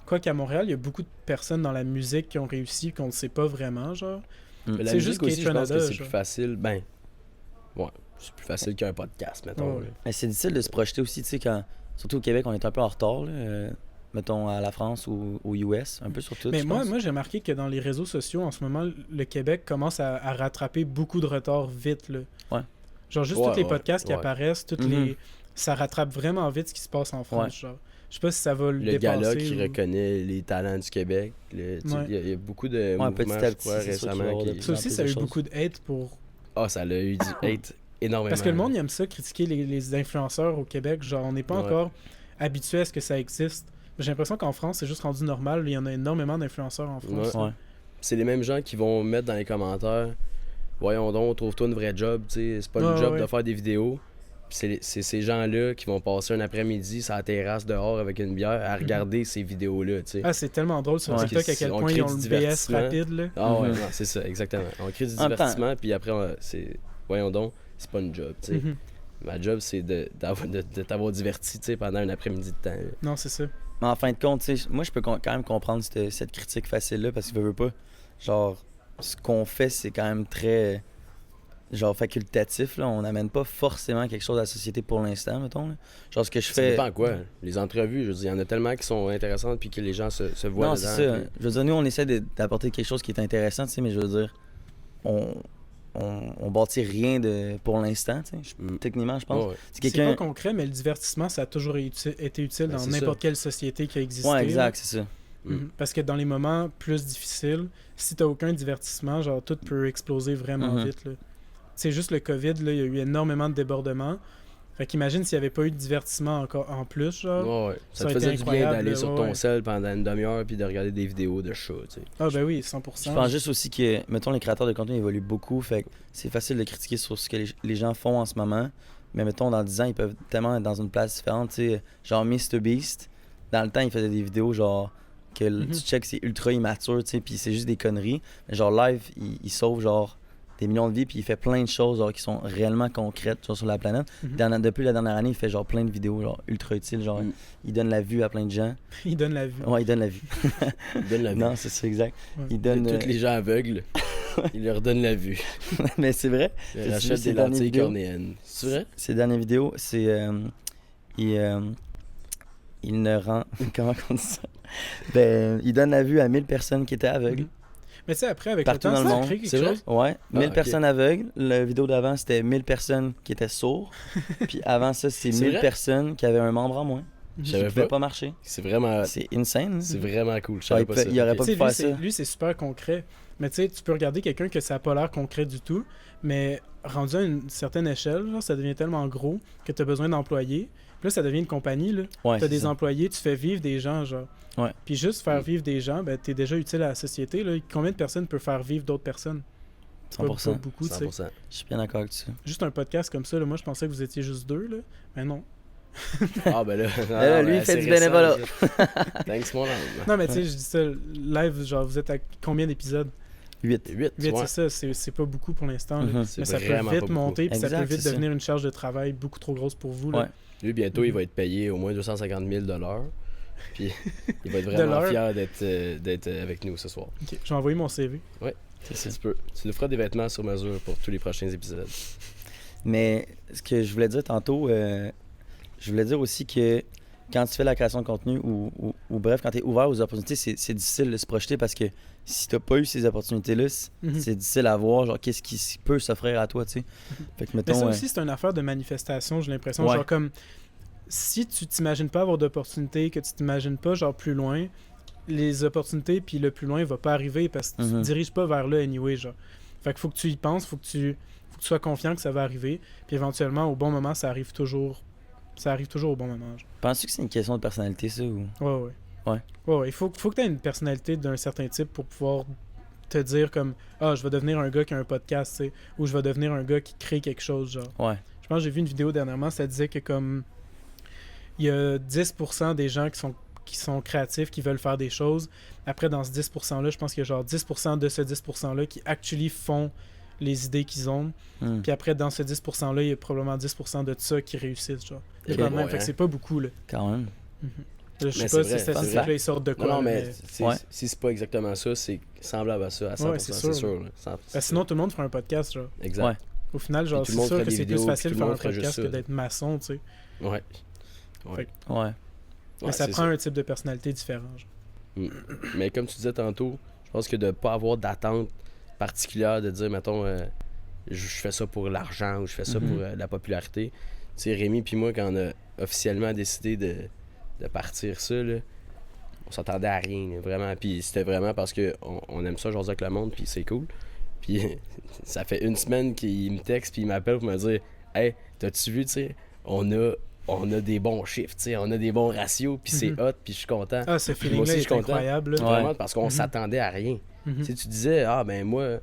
Quoi qu'à Montréal, il y a beaucoup de personnes dans la musique qui ont réussi, qu'on ne sait pas vraiment, genre. Mais la C'est musique juste aussi, je pense Kate que c'est Ranada, plus genre. facile. Ben, ouais, c'est plus facile qu'un podcast, mettons. Ouais. là. Mais c'est difficile de se projeter aussi, tu sais, quand. Surtout au Québec, on est un peu en retard, là, mettons à la France ou aux US, un peu sur tout. Mais je moi, pense. moi j'ai remarqué que dans les réseaux sociaux, en ce moment, le Québec commence à rattraper beaucoup de retard vite, là. Ouais. Genre, juste Ouais, tous les ouais, podcasts qui ouais. apparaissent, toutes Mhm. les... ça rattrape vraiment vite ce qui se passe en France, genre. Je sais pas si ça va le Le dépasser. gala qui ou- reconnaît les talents du Québec. Tu sais, Ouais. il y a beaucoup de Ouais, petit mouvements, à je petit, crois, c'est sûr qu'il va y récemment. avoir de Qui... plus Ça en aussi, plus ça a de eu choses. beaucoup de hate pour... Ah, ça a eu du hate énormément. Parce que le monde, il aime ça, critiquer les influenceurs au Québec. Genre, on n'est pas Ouais. encore habitué à ce que ça existe. J'ai l'impression qu'en France, c'est juste rendu normal. Il y en a énormément d'influenceurs en France. Ouais. C'est les mêmes gens qui vont mettre dans les commentaires voyons donc, trouve-toi une vraie job, tu sais, c'est pas Ah, une job ouais. de faire des vidéos. Puis c'est ces gens-là qui vont passer un après-midi sur la terrasse dehors avec une bière à regarder ces vidéos-là, tu sais. Ah, c'est tellement drôle sur Ouais. TikTok à quel On point crée ils ont du le BS divertissement. rapide, là. Ah ouais, Mhm. non, c'est ça, exactement. On crée du En même temps- divertissement, puis après, c'est... Voyons donc, c'est pas une job, tu sais. Mhm. Ma job, c'est de t'avoir diverti, tu sais, pendant un après-midi de temps. là. Non, c'est ça. Mais en fin de compte, tu sais, moi, je peux quand même comprendre cette critique facile-là parce qu'il veut pas. Genre, ce qu'on fait, c'est quand même très. Genre, facultatif, là. On n'amène pas forcément quelque chose à la société pour l'instant, mettons. Là. Genre, ce que je Ça fais. dépend quoi. Les entrevues, je veux dire, il y en a tellement qui sont intéressantes puis que les gens se voient Non, dedans. c'est ça. puis- Je veux dire, nous, on essaie d'apporter quelque chose qui est intéressant, tu sais, mais je veux dire, on bâtit rien pour l'instant, tu sais. Mm. Techniquement, je pense. Ouais, ouais. Si C'est quelqu'un. pas concret, mais le divertissement, ça a toujours été utile Ben, dans c'est n'importe ça. quelle société qui a existé. Ouais, là. exact, c'est ça. Mhm. Parce que dans les moments plus difficiles, si t'as aucun divertissement, genre tout peut exploser vraiment Mhm. vite. Là. C'est juste le COVID, là, il y a eu énormément de débordements. Fait qu'imagine s'il n'y avait pas eu de divertissement encore en plus, genre. Ouais, ouais. Ça Ça a te été faisait du bien incroyable, d'aller sur ouais, ton ouais. sel pendant une demi-heure puis de regarder des vidéos de chats, tu sais. Ah ben oui, 100%. Je pense juste aussi que, mettons, les créateurs de contenu évoluent beaucoup, fait que c'est facile de critiquer sur ce que les gens font en ce moment, mais mettons, dans 10 ans, ils peuvent tellement être dans une place différente, tu sais, genre MrBeast, dans le temps, il faisait des vidéos, genre, que Mhm. tu check, c'est ultra immature, tu sais, puis c'est juste des conneries, mais genre, live, il sauve, genre, des millions de vies, puis il fait plein de choses, genre, qui sont réellement concrètes, genre, sur la planète. Mhm. Depuis la dernière année, il fait, genre, plein de vidéos, genre, ultra utiles, genre, Mm. il donne la vue à plein de gens. Il donne la vue. Ouais, il donne la vue. Il donne la vue. Non, c'est ça, exact. Ouais. Il donne... Tous les gens aveugles, il leur donne la vue. mais c'est vrai. Il C'est rachète juste des ces dernières lentilles vidéos. cornéennes. C'est vrai? Ces dernières vidéos, c'est. Il ne rend. Comment on dit ça? Ben, il donne la vue à 1000 personnes qui étaient aveugles. Mhm. Mais tu sais, après, avec Partout le temps, dans le ça monde. crée quelque C'est vrai? chose. Ouais, 1000 ok. personnes aveugles. La vidéo d'avant, c'était 1000 personnes qui étaient sourds. Puis avant ça, c'est C'est 1000 vrai? personnes qui avaient un membre en moins. Je Qui savais ne pouvaient pas. pas marcher. C'est vraiment, C'est insane. c'est vraiment cool. Je Genre, savais il pas peut- ça. il aurait Ok. pas Tu sais, pu faire lui, ça. lui, c'est super concret. Mais tu sais, tu peux regarder quelqu'un que ça n'a pas l'air concret du tout, mais rendu à une certaine échelle, genre, ça devient tellement gros que tu as besoin d'employés. Puis là, ça devient une compagnie. Là. Ouais, Tu as c'est des ça. employés, tu fais vivre des gens, genre. Ouais. Puis juste faire vivre des gens, ben, tu es déjà utile à la société. Là. Combien de personnes peut faire vivre d'autres personnes? Pas 100%. beaucoup, tu sais. 100%. Je suis bien d'accord avec ça. Juste un podcast comme ça, là, moi, je pensais que vous étiez juste 2, là. Mais non. Ah, ben là. Là, lui, il fait du bénévolat. Thanks, mon âme. Non, mais tu sais, je dis ça, live, genre, vous êtes à combien d'épisodes? 8. 8, 8, ouais. c'est ça, c'est pas beaucoup pour l'instant. là. Mhm. C'est Mais ça peut vraiment vite pas monter, puis ça Exact, peut vite c'est ça. devenir une charge de travail beaucoup trop grosse pour vous. Là. Ouais. Lui, bientôt, il Mhm. va être payé au moins 250 000 $. Puis il va être De vraiment l'heure. fier d'être avec nous ce soir. Ok, je vais envoyer mon CV. C'est ça. Tu peux. Tu nous feras des vêtements sur mesure pour tous les prochains épisodes. Mais ce que je voulais dire tantôt, je voulais dire aussi que quand tu fais la création de contenu ou bref, quand tu es ouvert aux opportunités, c'est difficile de se projeter parce que si tu n'as pas eu ces opportunités-là, Mhm. c'est difficile à voir genre qu'est-ce qui peut s'offrir à toi, tu sais. Fait que Mais mettons, ça aussi, c'est une affaire de manifestation, j'ai l'impression. Ouais. Genre comme, si tu t'imagines pas avoir d'opportunités, que tu t'imagines pas genre plus loin, les opportunités puis le plus loin va pas arriver parce que tu te Mhm. diriges pas vers là anyway, genre. Fait qu'il faut que tu y penses, faut que tu sois confiant que ça va arriver, puis éventuellement, au bon moment, ça arrive toujours au bon moment. Genre. penses-tu que c'est une question de personnalité, ça, ou... Ouais. Ouais. Ouais. Il faut que tu aies une personnalité d'un certain type pour pouvoir te dire comme ah, je vais devenir un gars qui a un podcast, tu sais, ou je vais devenir un gars qui crée quelque chose, genre. Ouais. Je pense que j'ai vu une vidéo dernièrement, ça disait que comme il y a 10% des gens qui sont créatifs, qui veulent faire des choses. Après, dans ce 10%-là, je pense qu'il y a genre 10% de ce 10%-là qui actually font les idées qu'ils ont. Hmm. Puis après, dans ce 10%-là, il y a probablement 10% de ça qui réussissent, genre. Et Quand ouais, même, fait que hein. c'est pas beaucoup, là. Quand même. Je sais Mais pas c'est si vrai, ces c'est statistiques-là, vrai. ils sortent de quoi. Non, mais mais- Ouais. si c'est pas exactement ça, c'est semblable à ça, à 100%, Ouais, c'est c'est sûr. sûr. là. Sinon, tout le monde ferait un podcast, genre. Exact. Ouais. Au final, genre, Puis c'est tout le monde sûr ferait que des c'est plus vidéos, facile de puis tout faire le un monde ferait podcast juste que ça. d'être maçon, tu sais. Ouais. Fait que- Ouais. Mais Ouais, ça c'est prend un type de personnalité différent. genre. Mais comme tu disais tantôt, je pense que de pas avoir d'attente particulière, de dire, mettons, je fais ça pour l'argent ou je fais ça Mhm. pour la popularité. Tu sais, Rémi puis moi, quand on a officiellement décidé de partir ça, là, on s'attendait à rien, là, vraiment. Puis c'était vraiment parce que on aime ça, jaser avec le monde, puis c'est cool. Puis ça fait une semaine qu'il me texte, puis il m'appelle pour me dire « Hey, t'as-tu vu, tu sais, on a des bons chiffres, tu sais, on a des bons ratios, puis c'est Mhm. hot, puis je suis content. » Ah, ce Moi feeling-là aussi, je est suis content. incroyable. là. Ouais. Vraiment, parce qu'on Mhm. s'attendait à rien. Mhm. Tu sais, tu disais, ah ben moi,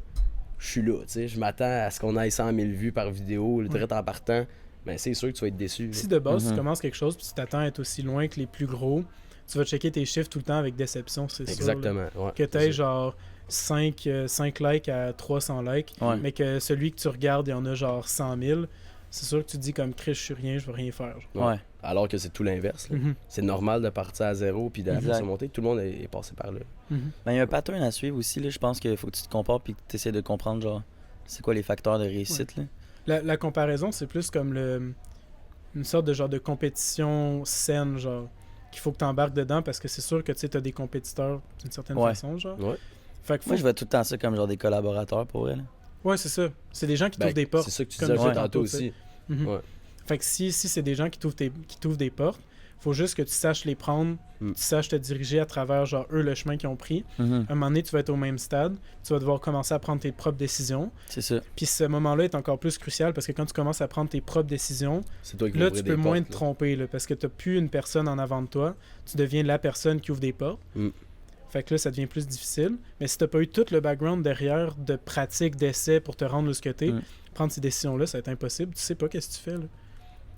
je suis là, tu sais, je m'attends à ce qu'on aille 100 000 vues par vidéo, le direct en partant. Ben c'est sûr que tu vas être déçu. là. Si de base, Mhm. tu commences quelque chose puis tu t'attends à être aussi loin que les plus gros, tu vas checker tes chiffres tout le temps avec déception, c'est sûr. là. Exactement, ouais. Que tu c'est aies ça. genre 5 likes à 300 likes, Ouais. mais que celui que tu regardes, il y en a genre 100 000, c'est sûr que tu te dis comme Chris, je suis rien, je veux rien faire. genre. Ouais. Alors que c'est tout l'inverse. là. Mhm. C'est normal de partir à zéro puis d'aller Exact. se monter. Tout le monde est passé par là. Mhm. Ben, il y a un pattern à suivre aussi, là. Je pense qu'il faut que tu te compares puis que tu essaies de comprendre, genre, c'est quoi les facteurs de réussite, là. La comparaison, c'est plus comme une sorte de genre de compétition saine, genre, qu'il faut que tu embarques dedans parce que c'est sûr que tu as des compétiteurs d'une certaine Ouais. façon, genre. Ouais. Fait que faut... Moi, je vois tout le temps ça comme genre des collaborateurs pour elle. Ouais, c'est ça. C'est des gens qui Ben, t'ouvrent des portes. c'est ça que tu comme disais je disais tantôt tantôt, aussi. Mhm. Ouais. Fait que si c'est des gens qui t'ouvrent des portes, faut juste que tu saches les prendre, Mm. tu saches te diriger à travers genre eux le chemin qu'ils ont pris. Mhm. À un moment donné, tu vas être au même stade, tu vas devoir commencer à prendre tes propres décisions. C'est ça. Puis ce moment-là est encore plus crucial parce que quand tu commences à prendre tes propres décisions, C'est toi qui vas là ouvrir tu peux des moins portes, te là. tromper là, parce que tu n'as plus une personne en avant de toi, tu deviens la personne qui ouvre des portes. Mm. Fait que là, ça devient plus difficile. Mais si tu n'as pas eu tout le background derrière de pratique, d'essai pour te rendre où ce que t'es, Mm. prendre ces décisions-là, ça va être impossible. Tu sais pas qu'est-ce que tu fais. Là.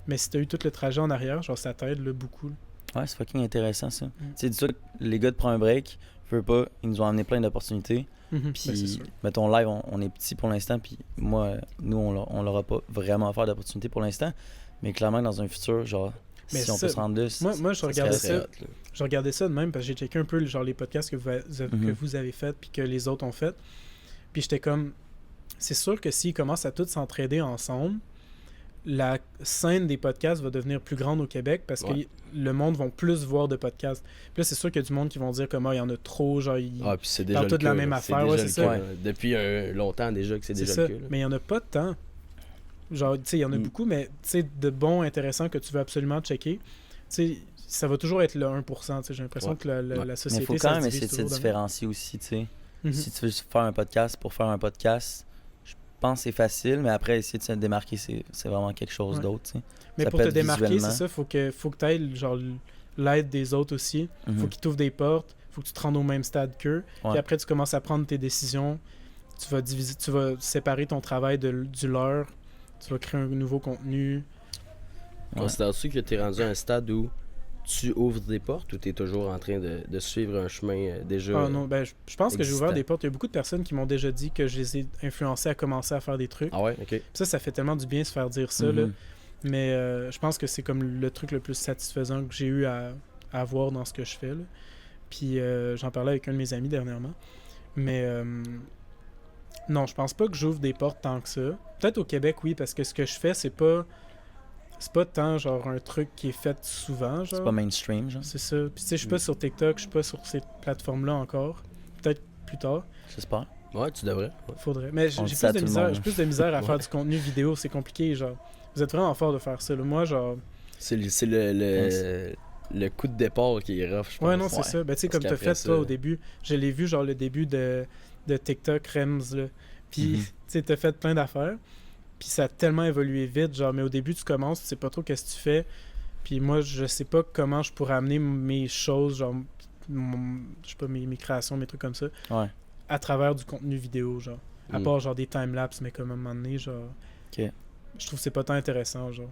Mais si tu as eu tout le trajet en arrière, genre ça t'aide là, beaucoup. là. Ouais, c'est fucking intéressant, ça. Tu sais, dis-toi que les gars de Prends un break, veux pas, ils nous ont amené plein d'opportunités. Mhm. Ben, c'est Puis, sûr. mettons, live, on est petit pour l'instant, puis moi, nous, on l'aura pas vraiment offert d'opportunités pour l'instant. Mais clairement, dans un futur, genre, Mais si on ça, peut se rendre là, Moi, je regardais serait ça. hot, là. Je regardais ça de même parce que j'ai checké un peu genre les podcasts que Mhm. vous avez fait puis que les autres ont fait. Puis j'étais comme c'est sûr que s'ils commencent à tous s'entraider ensemble, la scène des podcasts va devenir plus grande au Québec parce Ouais. que le monde va plus voir de podcasts. Puis là, c'est sûr qu'il y a du monde qui vont dire comment il y en a trop, genre Ah, puis c'est déjà parle le tout de la cas, même là. affaire, déjà ouais, le c'est cas, ça. là. Depuis longtemps déjà que c'est c'est déjà ça. le cas. là. Mais il y en a pas de temps. Genre, tu sais, il y en a Mm. beaucoup, mais tu sais, de bons, intéressants que tu veux absolument checker. Tu sais, ça va toujours être le 1%. Tu sais, j'ai l'impression Ouais. que la Ouais. la mais société il faut ça quand se même divise essayer de se toujours de même. différencier aussi, tu sais. Mhm. Si tu veux faire un podcast pour faire un podcast, je pense que c'est facile, mais après, essayer de se démarquer, c'est vraiment quelque chose Ouais. d'autre, tu sais. Mais Ça pour peut te être démarquer, c'est visuellement. ça, faut que tu aies genre l'aide des autres aussi. Faut Mhm. qu'ils t'ouvrent des portes, faut que tu te rendes au même stade qu'eux. Ouais. Puis après, tu commences à prendre tes décisions tu vas séparer ton travail du leur, tu vas créer un nouveau contenu. Ouais. Considères-tu que tu es rendu à un stade où tu ouvres des portes ou tu es toujours en train de suivre un chemin déjà Ah non, ben je pense que j'ai ouvert existant. des portes. Il y a beaucoup de personnes qui m'ont déjà dit que je les ai influencés à commencer à faire des trucs. Ah ouais, ok. Ça fait tellement du bien de se faire dire ça, là. Mhm. Mais je pense que c'est comme le truc le plus satisfaisant que j'ai eu à avoir dans ce que je fais, là. Puis j'en parlais avec un de mes amis dernièrement. Mais non, je pense pas que j'ouvre des portes tant que ça. Peut-être au Québec, oui, parce que ce que je fais, c'est pas tant genre un truc qui est fait souvent, genre. C'est pas mainstream, genre. C'est ça. Puis tu sais, je suis pas sur TikTok, je suis pas sur ces plateformes-là encore. Peut-être plus tard. J'espère. Ouais, tu devrais. Ouais. Faudrait. Mais j'ai On plus dit ça à de tout le misère, monde. j'ai plus de misère à Ouais. faire du contenu vidéo, c'est compliqué, genre. Vous êtes vraiment fort de faire ça, là. Moi, genre. C'est le coup de départ qui est rough, je pense. Ouais, non, c'est Ouais. ça. Ben, tu sais, Parce comme t'as qu'après fait, ça- toi, au début, je l'ai vu, genre, le début de TikTok Rems, là. Puis, Mhm. tu sais, t'as fait plein d'affaires. Puis, ça a tellement évolué vite, genre, mais au début, tu commences, tu sais pas trop qu'est-ce que tu fais. Puis, moi, je sais pas comment je pourrais amener mes choses, genre, je sais pas, mes créations, mes trucs comme ça, Ouais. à travers du contenu vidéo, genre. À Mm. part, genre, des timelapses, mais comme à un moment donné, genre. Ok. Je trouve que c'est pas tant intéressant, genre.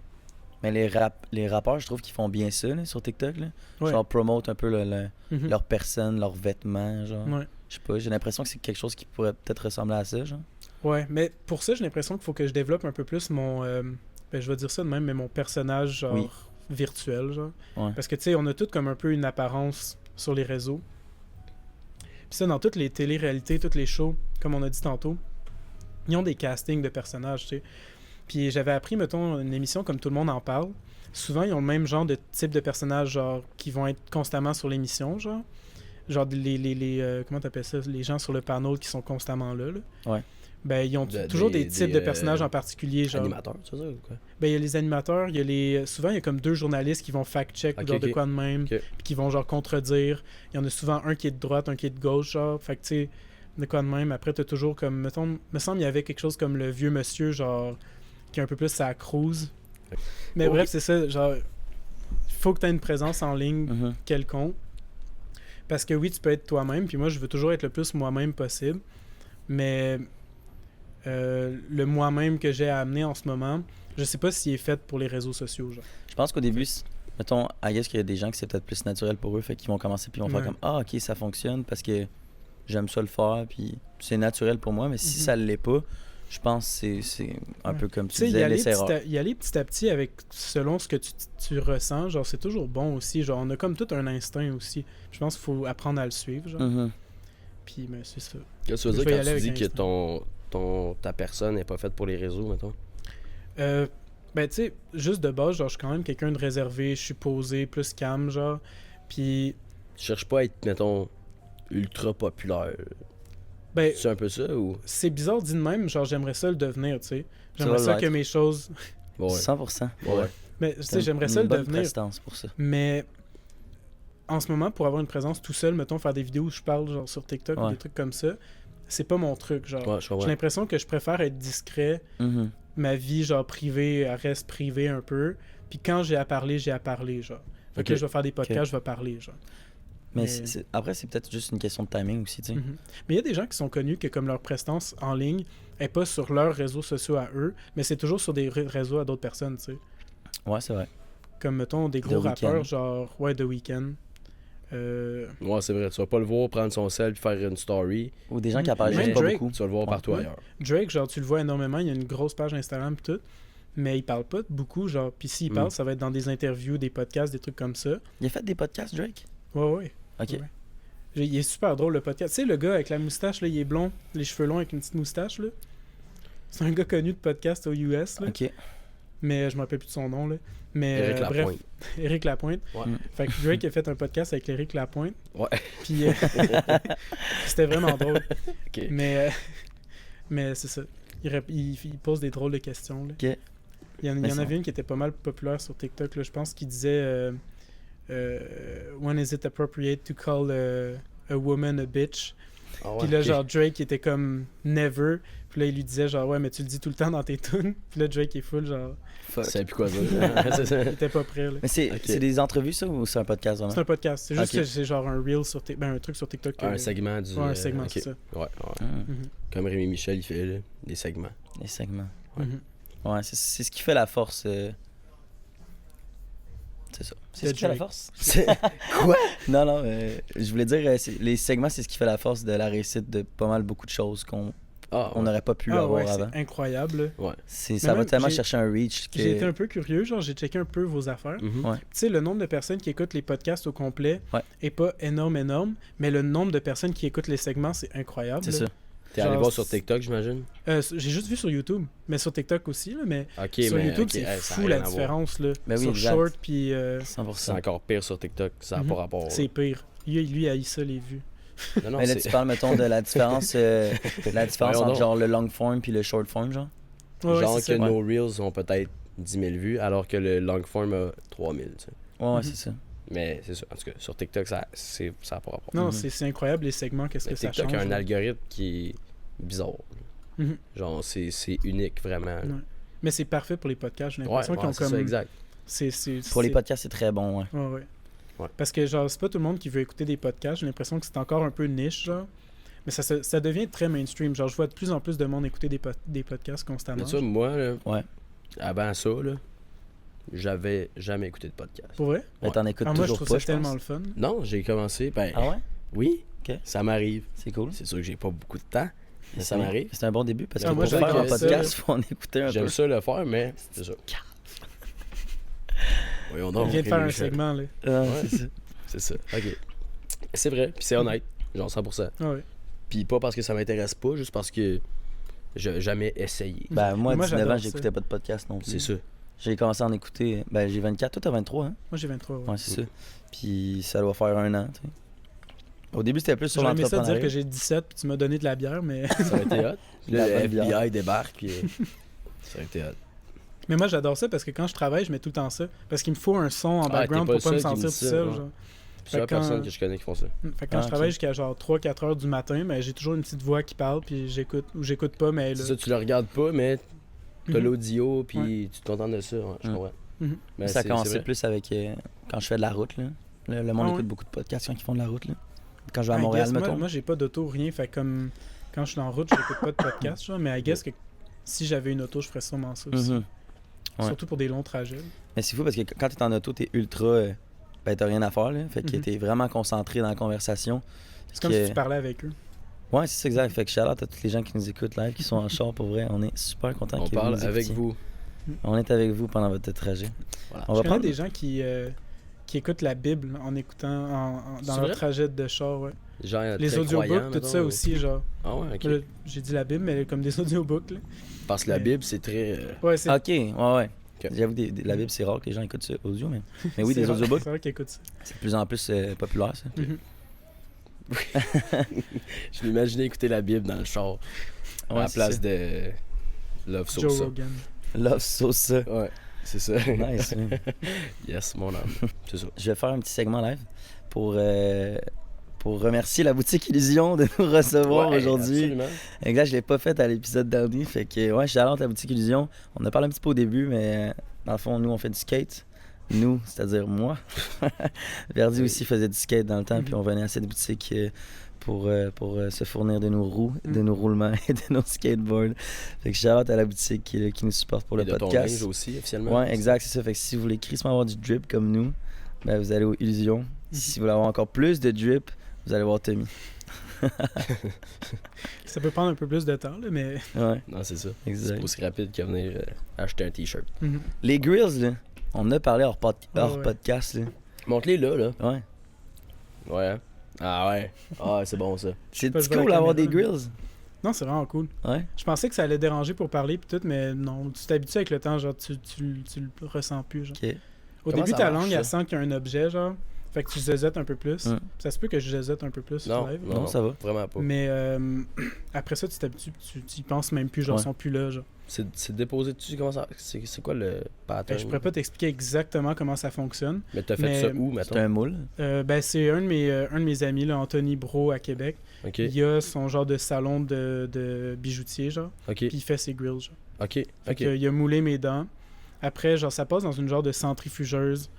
Mais les rappeurs, je trouve qu'ils font bien ça là, sur TikTok. Là. Ouais. Genre, promote un peu Mhm. leur personne, leurs vêtements. Genre. Ouais. Je sais pas, j'ai l'impression que c'est quelque chose qui pourrait peut-être ressembler à ça. Genre. Ouais, mais pour ça, j'ai l'impression qu'il faut que je développe un peu plus mon. Ben, je vais dire ça de même, mais mon personnage, genre, Oui. virtuel, genre. Ouais. Parce que, tu sais, on a tous comme un peu une apparence sur les réseaux. Puis ça, dans toutes les télé-réalités, tous les shows, comme on a dit tantôt, ils ont des castings de personnages, tu sais. Puis j'avais appris, mettons, une émission comme Tout le monde en parle. Souvent, ils ont le même genre de type de personnages, genre, qui vont être constamment sur l'émission, genre. Genre, comment t'appelles ça? Les gens sur le panneau qui sont constamment là, là. Ouais. Ben, ils ont toujours des types de personnages en particulier, genre. Animateur, tu veux dire, ou quoi? Ben, il y a les animateurs, il y a les... Souvent, il y a comme 2 journalistes qui vont fact-check ou Ok, genre de ok. quoi de même, Ok. puis qui vont genre contredire. Il y en a souvent un qui est de droite, un qui est de gauche, genre. Fait que, tu sais, de quoi de même. Après, t'as toujours comme... Mettons, me semble il y avait quelque chose comme le vieux monsieur, genre, qui est un peu plus sa cruise. Mais Ok. bref, c'est ça, genre... Faut que t'aies une présence en ligne Mhm. quelconque. Parce que oui, tu peux être toi-même, puis moi, je veux toujours être le plus moi-même possible. Mais le moi-même que j'ai à amener en ce moment, je sais pas s'il est fait pour les réseaux sociaux, genre. Je pense qu'au début, mettons, I guess qu'il y a des gens qui c'est peut-être plus naturel pour eux, fait qu'ils vont commencer puis ils vont Ouais. faire comme ah ok ça fonctionne parce que j'aime ça le faire puis c'est naturel pour moi, mais si Mhm. ça l'est pas, je pense que c'est un Ouais. peu comme Tu tu sais, disais l'essai-erreur. y aller petit à petit avec selon ce que tu ressens, genre, c'est toujours bon aussi. Genre, on a comme tout un instinct aussi. Je pense qu'il faut apprendre à le suivre, genre. Mhm. Puis, ben, c'est ça. Qu'est-ce que tu Je veux vais y dire aller quand tu avec dis que ta personne n'est pas faite pour les réseaux, mettons? Ben, tu sais, juste de base, genre, je suis quand même quelqu'un de réservé, je suis posé, plus calme, genre. Puis, Tu cherches pas à être, mettons, ultra populaire. ben, C'est un peu ça ou. c'est bizarre dit de même, genre, j'aimerais ça le devenir, tu sais. Ça J'aimerais va ça l'être. que mes choses. Ouais. 100%. Ouais. Mais, tu sais, j'aimerais Une ça le bonne devenir. prestance pour ça. Mais en ce moment, pour avoir une présence tout seul, mettons, faire des vidéos où je parle genre sur TikTok ou Ouais. des trucs comme ça, c'est pas mon truc, genre. Ouais, je comprends. J'ai l'impression que je préfère être discret, Mhm. ma vie, genre, privée, elle reste privée un peu. Puis quand j'ai à parler, j'ai à parler, genre. Fait que Ok. là, je vais faire des podcasts, je vais parler, genre. Mais Mais- après, c'est peut-être juste une question de timing aussi, tu sais. Mhm. Mais il y a des gens qui sont connus que comme leur prestance en ligne est pas sur leurs réseaux sociaux à eux, mais c'est toujours sur des réseaux à d'autres personnes, tu sais. Ouais, c'est vrai. Comme, mettons, des gros The rappeurs, Weeknd. genre, ouais, The Weeknd. Ouais, c'est vrai. Tu vas pas le voir prendre son sel et faire une story. Ou des gens qui Mhm. apparaissent Même juste pas Drake. beaucoup. Tu vas le voir Ouais. partout Ouais. ailleurs. Drake, genre, tu le vois énormément, il y a une grosse page Instagram pis tout, mais il parle pas beaucoup, genre, pis s'il parle, ça va être dans des interviews, des podcasts, des trucs comme ça. Il a fait des podcasts, Drake? Ouais, ouais. Ok. Ouais. Il est super drôle, le podcast. Tu sais, le gars avec la moustache, là, il est blond, les cheveux longs avec une petite moustache, là. C'est un gars connu de podcast aux US, là. Ok. Mais je me rappelle plus de son nom, là. Mais Éric bref, Lapointe. Éric Lapointe. Ouais. Mm. Fait que Drake a fait un podcast avec Éric Lapointe. Ouais. Puis c'était vraiment drôle. Ok. Mais c'est ça. Il pose des drôles de questions, là. Ok. Il y en Mais ça- avait une qui était pas mal populaire sur TikTok, là, je pense, qui disait When is it appropriate to call a woman a bitch? Ah ouais, Puis là, ok. genre, Drake était comme never. Puis là, il lui disait, genre, ouais, mais tu le dis tout le temps dans tes tunes. Puis là, Drake est full, genre, Fuck. Je savais plus quoi dire. C'est ça. il était pas prêt, là. Mais c'est Ok. c'est des entrevues, ça, ou c'est un podcast, vraiment? C'est un podcast. C'est juste Ok. que c'est genre un reel sur un truc sur TikTok. Un segment du. Ouais, un segment, ok. c'est ça. Ouais, ouais. Hmm, Mhm. Comme Rémi Michel, il fait là, des segments. les segments. Ouais. Mhm. Ouais, c'est ce qui fait la force. C'est ça. C'est De ce qui fait la Drake. force. Quoi? Non, non, je voulais dire, les segments, c'est ce qui fait la force de la réussite de pas mal beaucoup de choses qu'on Ah, on n'aurait pas pu Ah avoir ouais, avant. c'est incroyable. ouais. Ça va même, tellement j'ai- chercher un reach que... J'ai été un peu curieux, genre, j'ai checké un peu vos affaires. Mhm. Ouais. Tu sais, le nombre de personnes qui écoutent les podcasts au complet Ouais. est pas énorme, mais le nombre de personnes qui écoutent les segments, c'est incroyable. C'est là. ça. T'es allé Genre, voir sur TikTok, j'imagine? J'ai juste vu sur YouTube, mais sur TikTok aussi, là, mais Ok, sur mais YouTube, ok, c'est hey, ça a fou rien la à voir. différence, là. Ben oui, sur exact. Short, puis 100%. C'est encore pire sur TikTok, ça n'a Mhm. pas rapport. c'est pire. Lui haït ça, les vues. Non, non, Mais là, c'est- tu parles, mettons, de la différence, Voyons entre donc. genre le long form puis le short form, genre. Ouais, ouais, genre c'est que ça. nos Reels ont peut-être 10 000 vues, alors que le long form a 3 000, tu sais. Ouais, Mhm. c'est ça. Mais c'est ça. En tout cas, sur TikTok, ça n'a pas rapport. Non, Mhm. c'est incroyable les segments, qu'est-ce Mais que ça TikTok change. a un là. algorithme qui est bizarre. Mhm. Genre, c'est unique, vraiment. là. Ouais. Mais c'est parfait pour les podcasts, j'ai Ouais, l'impression ouais, qu'ils ont c'est comme... ça, exact. Pour les c'est- podcasts, c'est très bon, ouais. Ouais, ouais. Ouais. Parce que, genre, c'est pas tout le monde qui veut écouter des podcasts. J'ai l'impression que c'est encore un peu niche, genre. Mais ça devient très mainstream. Genre, je vois de plus en plus de monde écouter des podcasts constamment. Mais tu vois, moi, là, Ouais. avant ça, là, j'avais jamais écouté de podcast. Pour vrai? Mais t'en écoutes Ah, moi, je toujours trouve pas, ça je tellement pense. le fun. Non, j'ai commencé, ben, Ah ouais? oui, Ok. ça m'arrive. C'est cool. C'est sûr que j'ai pas beaucoup de temps, mais ça C'est- m'arrive. C'est un bon début parce Ah, que moi, pour faire j'adore un ça, podcast, là. faut en écouter un peu. J'aime ça le faire, mais c'est ça. Voyons donc. Il vient de faire Rémi un Michel. segment, là. Ah, Ouais. c'est ça. C'est ça, ok. C'est vrai, puis c'est honnête, genre 100%. Ah ouais. Puis pas parce que ça m'intéresse pas, juste parce que j'ai jamais essayé. Ben, moi, à Moi, 19 ans, j'adore j'écoutais ça. pas de podcast non plus. C'est ça. J'ai commencé à en écouter. Ben, j'ai 24. Toi, t'as 23, hein? Moi, j'ai 23. Ouais. Ouais, c'est ça. Puis ça doit faire un an, tu sais. Au début, c'était plus sur J'aurais aimé ça dire l'entrepreneuriat. que j'ai 17 puis tu m'as donné de la bière, mais... Ça aurait été hot. Puis là, La le bonne bière. FBI débarque, puis ça aurait été hot. mais moi, j'adore ça parce que quand je travaille, je mets tout le temps ça. Parce qu'il me faut un son en Ah, background t'es pas pour pas me le seul qui sentir me tout dit ça, seul, ouais. genre. Plusieurs quand- personnes que je connais qui font ça. Fait que quand Ah, je ok. travaille jusqu'à genre 3-4 heures du matin, ben, j'ai toujours une petite voix qui parle, puis j'écoute ou j'écoute pas, mais elle est C'est là. ça, tu le regardes pas, mais t'as Mhm. l'audio, puis Ouais. tu te contentes de ça. Ouais, je Mhm. comprends. Mhm. Mais Ça a c'est commencé vrai. plus avec quand je fais de la route, là. Le monde Ah écoute ouais? beaucoup de podcasts quand ils font de la route, là. Quand je vais à I Montréal, guess, mettons. moi j'ai pas d'auto, rien. Fait comme quand je suis en route, j'écoute pas de podcast, genre, mais I guess que si j'avais une auto, je ferais sûrement ça aussi. Mhm. Ouais. Surtout pour des longs trajets. Mais c'est fou parce que quand t'es en auto, t'es ultra. Ben, t'as rien à faire, là. Fait que Mhm. t'es vraiment concentré dans la conversation. C'est comme que- si tu parlais avec eux. Ouais, c'est ça, exact. Fait que shout-out à tous les gens qui nous écoutent live, qui sont en char, pour vrai. On est super contents On que parle vous nous avec écoutiez. vous. On est avec vous pendant votre trajet. Voilà. On Je va connais prendre des gens qui écoutent la Bible en écoutant dans C'est leur vrai? trajet de char, ouais. Genre, Les très audiobooks, croyants, tout mettons, ça ou- aussi, genre. Ah ouais, ok. Là, j'ai dit la Bible, mais comme des audiobooks, là. Parce que la Mais- Bible, c'est très. Ouais, c'est Ok, ouais. Ok. J'avoue, la Bible, c'est rare que les gens écoutent ça audio, mais oui, c'est des rare- audiobooks, C'est vrai qu'ils écoutent ça. c'est de plus en plus populaire, ça. Mhm. Je m'imaginais écouter la Bible dans le char. à Ouais, la c'est place ça. de Love Joe Sosa. Rogan. Love Sosa. Ouais, c'est ça. Nice. man. Yes, mon âme. C'est ça. Je vais faire un petit segment live pour remercier la boutique Illusion de nous recevoir Ouais, aujourd'hui. absolument. Exact, je l'ai pas fait à l'épisode dernier. Fait que ouais, je suis allé à la boutique Illusion. On a parlé un petit peu au début, mais dans le fond, nous, on fait du skate. Nous, c'est-à-dire moi. Verdi aussi faisait du skate dans le temps, puis on venait à cette boutique pour se fournir de nos roues, de nos roulements et de nos skateboards. Fait que je suis allé à la boutique qui nous supporte pour Et le de ton podcast. linge aussi, officiellement. Ouais, exact, c'est ça. Fait que si vous voulez crissement avoir du drip comme nous, ben vous allez au Illusion. Si vous voulez avoir encore plus de drip, vous allez voir Tommy. Ça peut prendre un peu plus de temps, là, mais. Ouais, Non, c'est ça. C'est exact. pas aussi rapide que venir acheter un t-shirt. Mhm. Les grills, là, on en a parlé hors ouais. podcast, là. Montre-les là, là. Ouais. Ouais. hein? Ah ouais. Ah, c'est bon ça. C'est pas, je vois cool la d'avoir des caméra, grills. Non, c'est vraiment cool. Ouais. Je pensais que ça allait déranger pour parler pis tout, mais non, tu t'habitues avec le temps, genre tu le ressens plus. Genre. Ok. Au Comment début, ça ta marche, langue, ça? elle sent qu'il y a un objet, genre. Fait que tu zézotes un peu plus. Mm. Ça se peut que je zézote un peu plus Non, sur live. Non, ça va. Vraiment pas. Mais après ça, tu t'habitues, tu y penses même plus, genre, Ouais. ils sont plus là, genre. C'est déposé dessus, comment ça... C'est quoi le pattern? Je pourrais pas t'expliquer exactement comment ça fonctionne. Mais t'as fait mais- ça où, mettons? C'est un moule. C'est un de mes amis, là, Anthony Bro, à Québec. Ok, Il a son genre de salon de bijoutier, genre. ok, Puis il fait ses grills, genre. ok, Fait ok. que, il a moulé mes dents. Après, genre, ça passe dans une genre de centrifugeuse.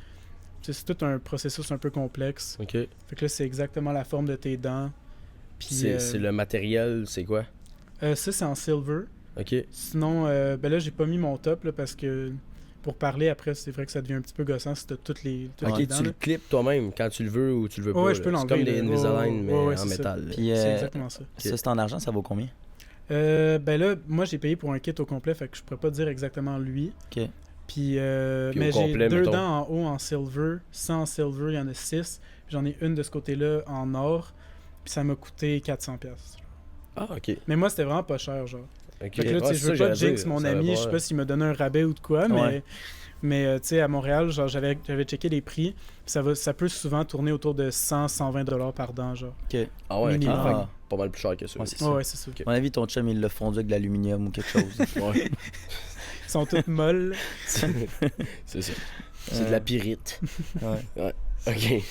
C'est tout un processus un peu complexe. Ok. Fait que là, c'est exactement la forme de tes dents. Puis, C'est le matériel, c'est quoi? ça, c'est en silver. Ok, Sinon, ben là, j'ai pas mis mon top, là, parce que pour parler, après, c'est vrai que ça devient un petit peu gossant si t'as toutes les ok, les dents, tu là. le clips toi-même quand tu le veux ou tu le veux pas. Ouais, là. je peux C'est comme l'enlever, des là. Invisalign, mais Ouais, en c'est ça. métal. là. Puis C'est exactement ça. ça, c'est en argent, ça vaut combien? Ben là, moi, j'ai payé pour un kit au complet, fait que je pourrais pas dire exactement lui. Ok. Puis, Puis mais au complet, j'ai deux mettons. dents en haut en silver, 100 en silver, il y en a 6. J'en ai une de ce côté-là en or, puis ça m'a coûté 400$. Ah, ok. Mais moi, c'était vraiment pas cher, genre. Ok. Fait que là, tu Ouais, sais, c'est je veux ça pas que j'allais jinx dire, mon ça va ami, pas- je sais pas s'il me donnait un rabais ou de quoi, Ouais. mais tu sais, à Montréal, genre, j'avais checké les prix, puis ça peut souvent tourner autour de 100-120$ par dent, genre. Ah ouais, ok. minimum. Fait que pas mal plus cher que ça. Ouais, c'est Ouais, ça. ouais, c'est ça. À mon avis, ton chum, il l'a fondu avec de l'aluminium ou quelque chose. Ouais, Ils sont toutes molles. c'est ça. C'est de la pyrite. Ouais. Ok.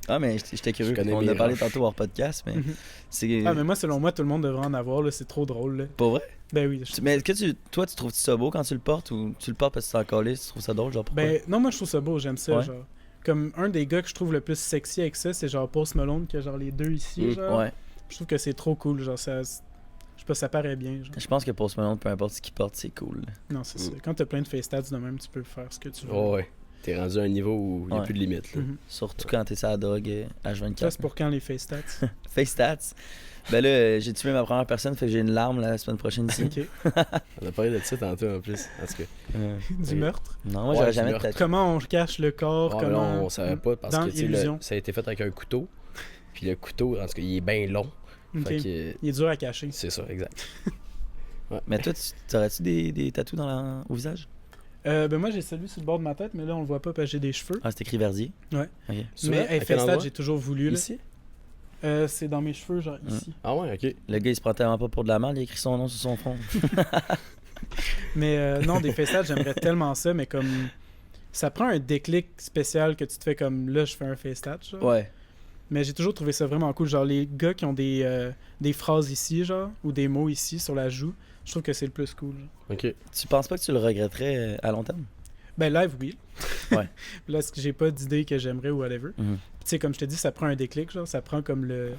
Ah, mais j'étais curieux. Je connais On en mes a parlé roches. tantôt hors podcast, mais Mhm. c'est. Ah, mais moi, selon moi, tout le monde devrait en avoir, là, c'est trop drôle, là. Pas vrai? Ben oui. Mais est-ce que toi, tu trouves ça beau quand tu le portes ou tu le portes parce que tu t'en collé, tu trouves ça drôle, genre pourquoi? Ben, non, moi, je trouve ça beau, j'aime ça, Ouais. genre. Comme un des gars que je trouve le plus sexy avec ça, c'est genre Post Malone, qui a genre les deux ici, genre. Ouais. Je trouve que c'est trop cool, genre, ça... Je sais pas, ça paraît bien, genre. Je pense que Post Malone, peu importe ce qu'il porte, c'est cool. Non, c'est ça. Quand t'as plein de face stats de même, tu peux faire ce que tu veux. Oh, ouais. T'es rendu à un niveau où il n'y a Ouais. plus de limite. Là. Mhm. Surtout quand t'es sur la drogue Ça, H24. c'est pour quand les face stats? Face stats. Ben là, j'ai tué ma première personne, fait que j'ai une larme la semaine prochaine ici. Ok. On a parlé de ça tantôt en plus. En tout cas. Du Oui. meurtre. Non, moi Ouais, j'aurais du jamais de meurtre. tatou. Comment on cache le corps, Ah, mais là, comment... on savait pas parce Dans que tu sais, Illusion. ça a été fait avec un couteau. Puis le couteau, en tout cas, il est bien long. Ok. Fait que Il est dur à cacher. c'est ça, exact. Mais toi, t'aurais-tu des tatous au visage? Ben moi, j'ai celui sur le bord de ma tête, mais là, on le voit pas parce que j'ai des cheveux. Ah, c'est écrit Verdier. Ouais. Ok. C'est Mais vrai? hey, À quel face stats, endroit? j'ai toujours voulu, là. Ici? C'est dans mes cheveux, genre ici. Ah ouais, ok. Le gars, il se prend tellement pas pour de la merde, il a écrit son nom sur son front. Mais non, des face stats, j'aimerais tellement ça, mais comme... Ça prend un déclic spécial que tu te fais comme, là, je fais un face stat, genre. Ouais. Mais j'ai toujours trouvé ça vraiment cool. Genre, les gars qui ont des phrases ici, genre, ou des mots ici sur la joue, je trouve que c'est le plus cool. Genre. Ok. Tu penses pas que tu le regretterais à long terme? Ben, live, oui. Ouais. Là, est-ce que j'ai pas d'idée que j'aimerais ou whatever. Mhm. Puis, tu sais, comme je te dis, ça prend un déclic, genre, ça prend comme le.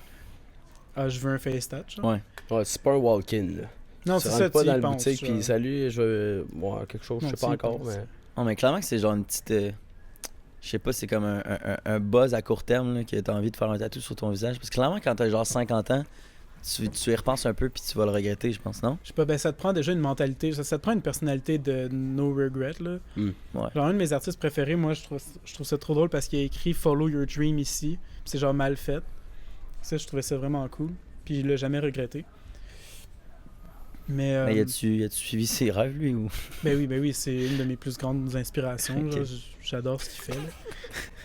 Ah, je veux un face stat, genre. Ouais. Ouais, c'est pas un walk-in. Là. Non, Tu c'est rentres ça, pas tu dans y le penses. boutique, genre. puis salut, je veux voir quelque chose, Non, je sais tu pas y encore, penses. mais. Non, mais clairement que c'est genre une petite. Je sais pas, c'est comme un buzz à court terme là, que t'as envie de faire un tatou sur ton visage. Parce que clairement, quand t'as genre 50 ans, tu y repenses un peu puis tu vas le regretter, je pense, non? Je sais pas, ben ça te prend déjà une mentalité, ça te prend une personnalité de no regret, là. Ouais. Genre, un de mes artistes préférés, moi, je trouve ça trop drôle parce qu'il a écrit Follow Your Dream ici, puis c'est genre mal fait. Ça, je trouvais ça vraiment cool, puis il l'a jamais regretté. Mais, Mais y a-tu suivi ses rêves, lui, ou? ben oui, c'est une de mes plus grandes inspirations, Ok. genre, j'adore ce qu'il fait, là.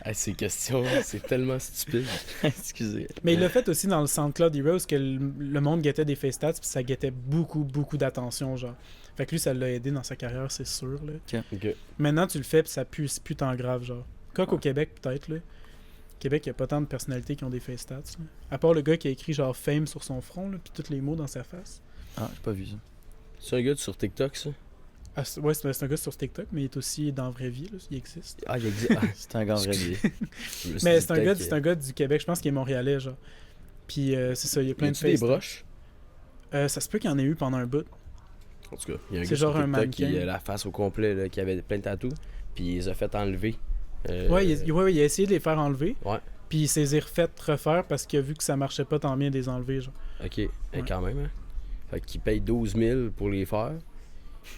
Ah, ces questions, c'est tellement stupide. Excusez. Mais il l'a fait aussi dans le SoundCloud Heroes, que le monde guettait des face stats, puis ça guettait beaucoup d'attention, genre. Fait que lui, ça l'a aidé dans sa carrière, c'est sûr, là. Ok. Maintenant, tu le fais, puis ça pue, c'est plus tant grave, genre. Quoi qu'au Québec, peut-être, là. Au Québec, il n'y a pas tant de personnalités qui ont des face stats, là. À part le gars qui a écrit, genre, Fame sur son front, là, puis tous les mots dans sa face. Ah, j'ai pas vu ça. C'est un gars sur TikTok, ça? Ah, ouais, c'est un gars sur TikTok, mais il est aussi dans la vraie vie, là. Il existe. Ah, il existe. Ah, C'est un gars vrai vie. je me suis Mais dit c'est un, peut-être c'est un gars du Québec, je pense qu'il est montréalais, genre. Puis c'est ça, il y a plein de Y a-tu des face broches? Ça se peut qu'il y en ait eu pendant un bout. En tout cas, il y a un C'est gars sur genre un TikTok qui mannequin. a la face au complet, là, qui avait plein de tatous, puis il les a fait enlever. Ouais, il a essayé de les faire enlever. Ouais. Puis il s'est refait refaire parce qu'il a vu que ça marchait pas tant bien de les enlever, genre. Ok, Ouais. quand même, hein. Fait qu'il paye 12 000 pour les faire.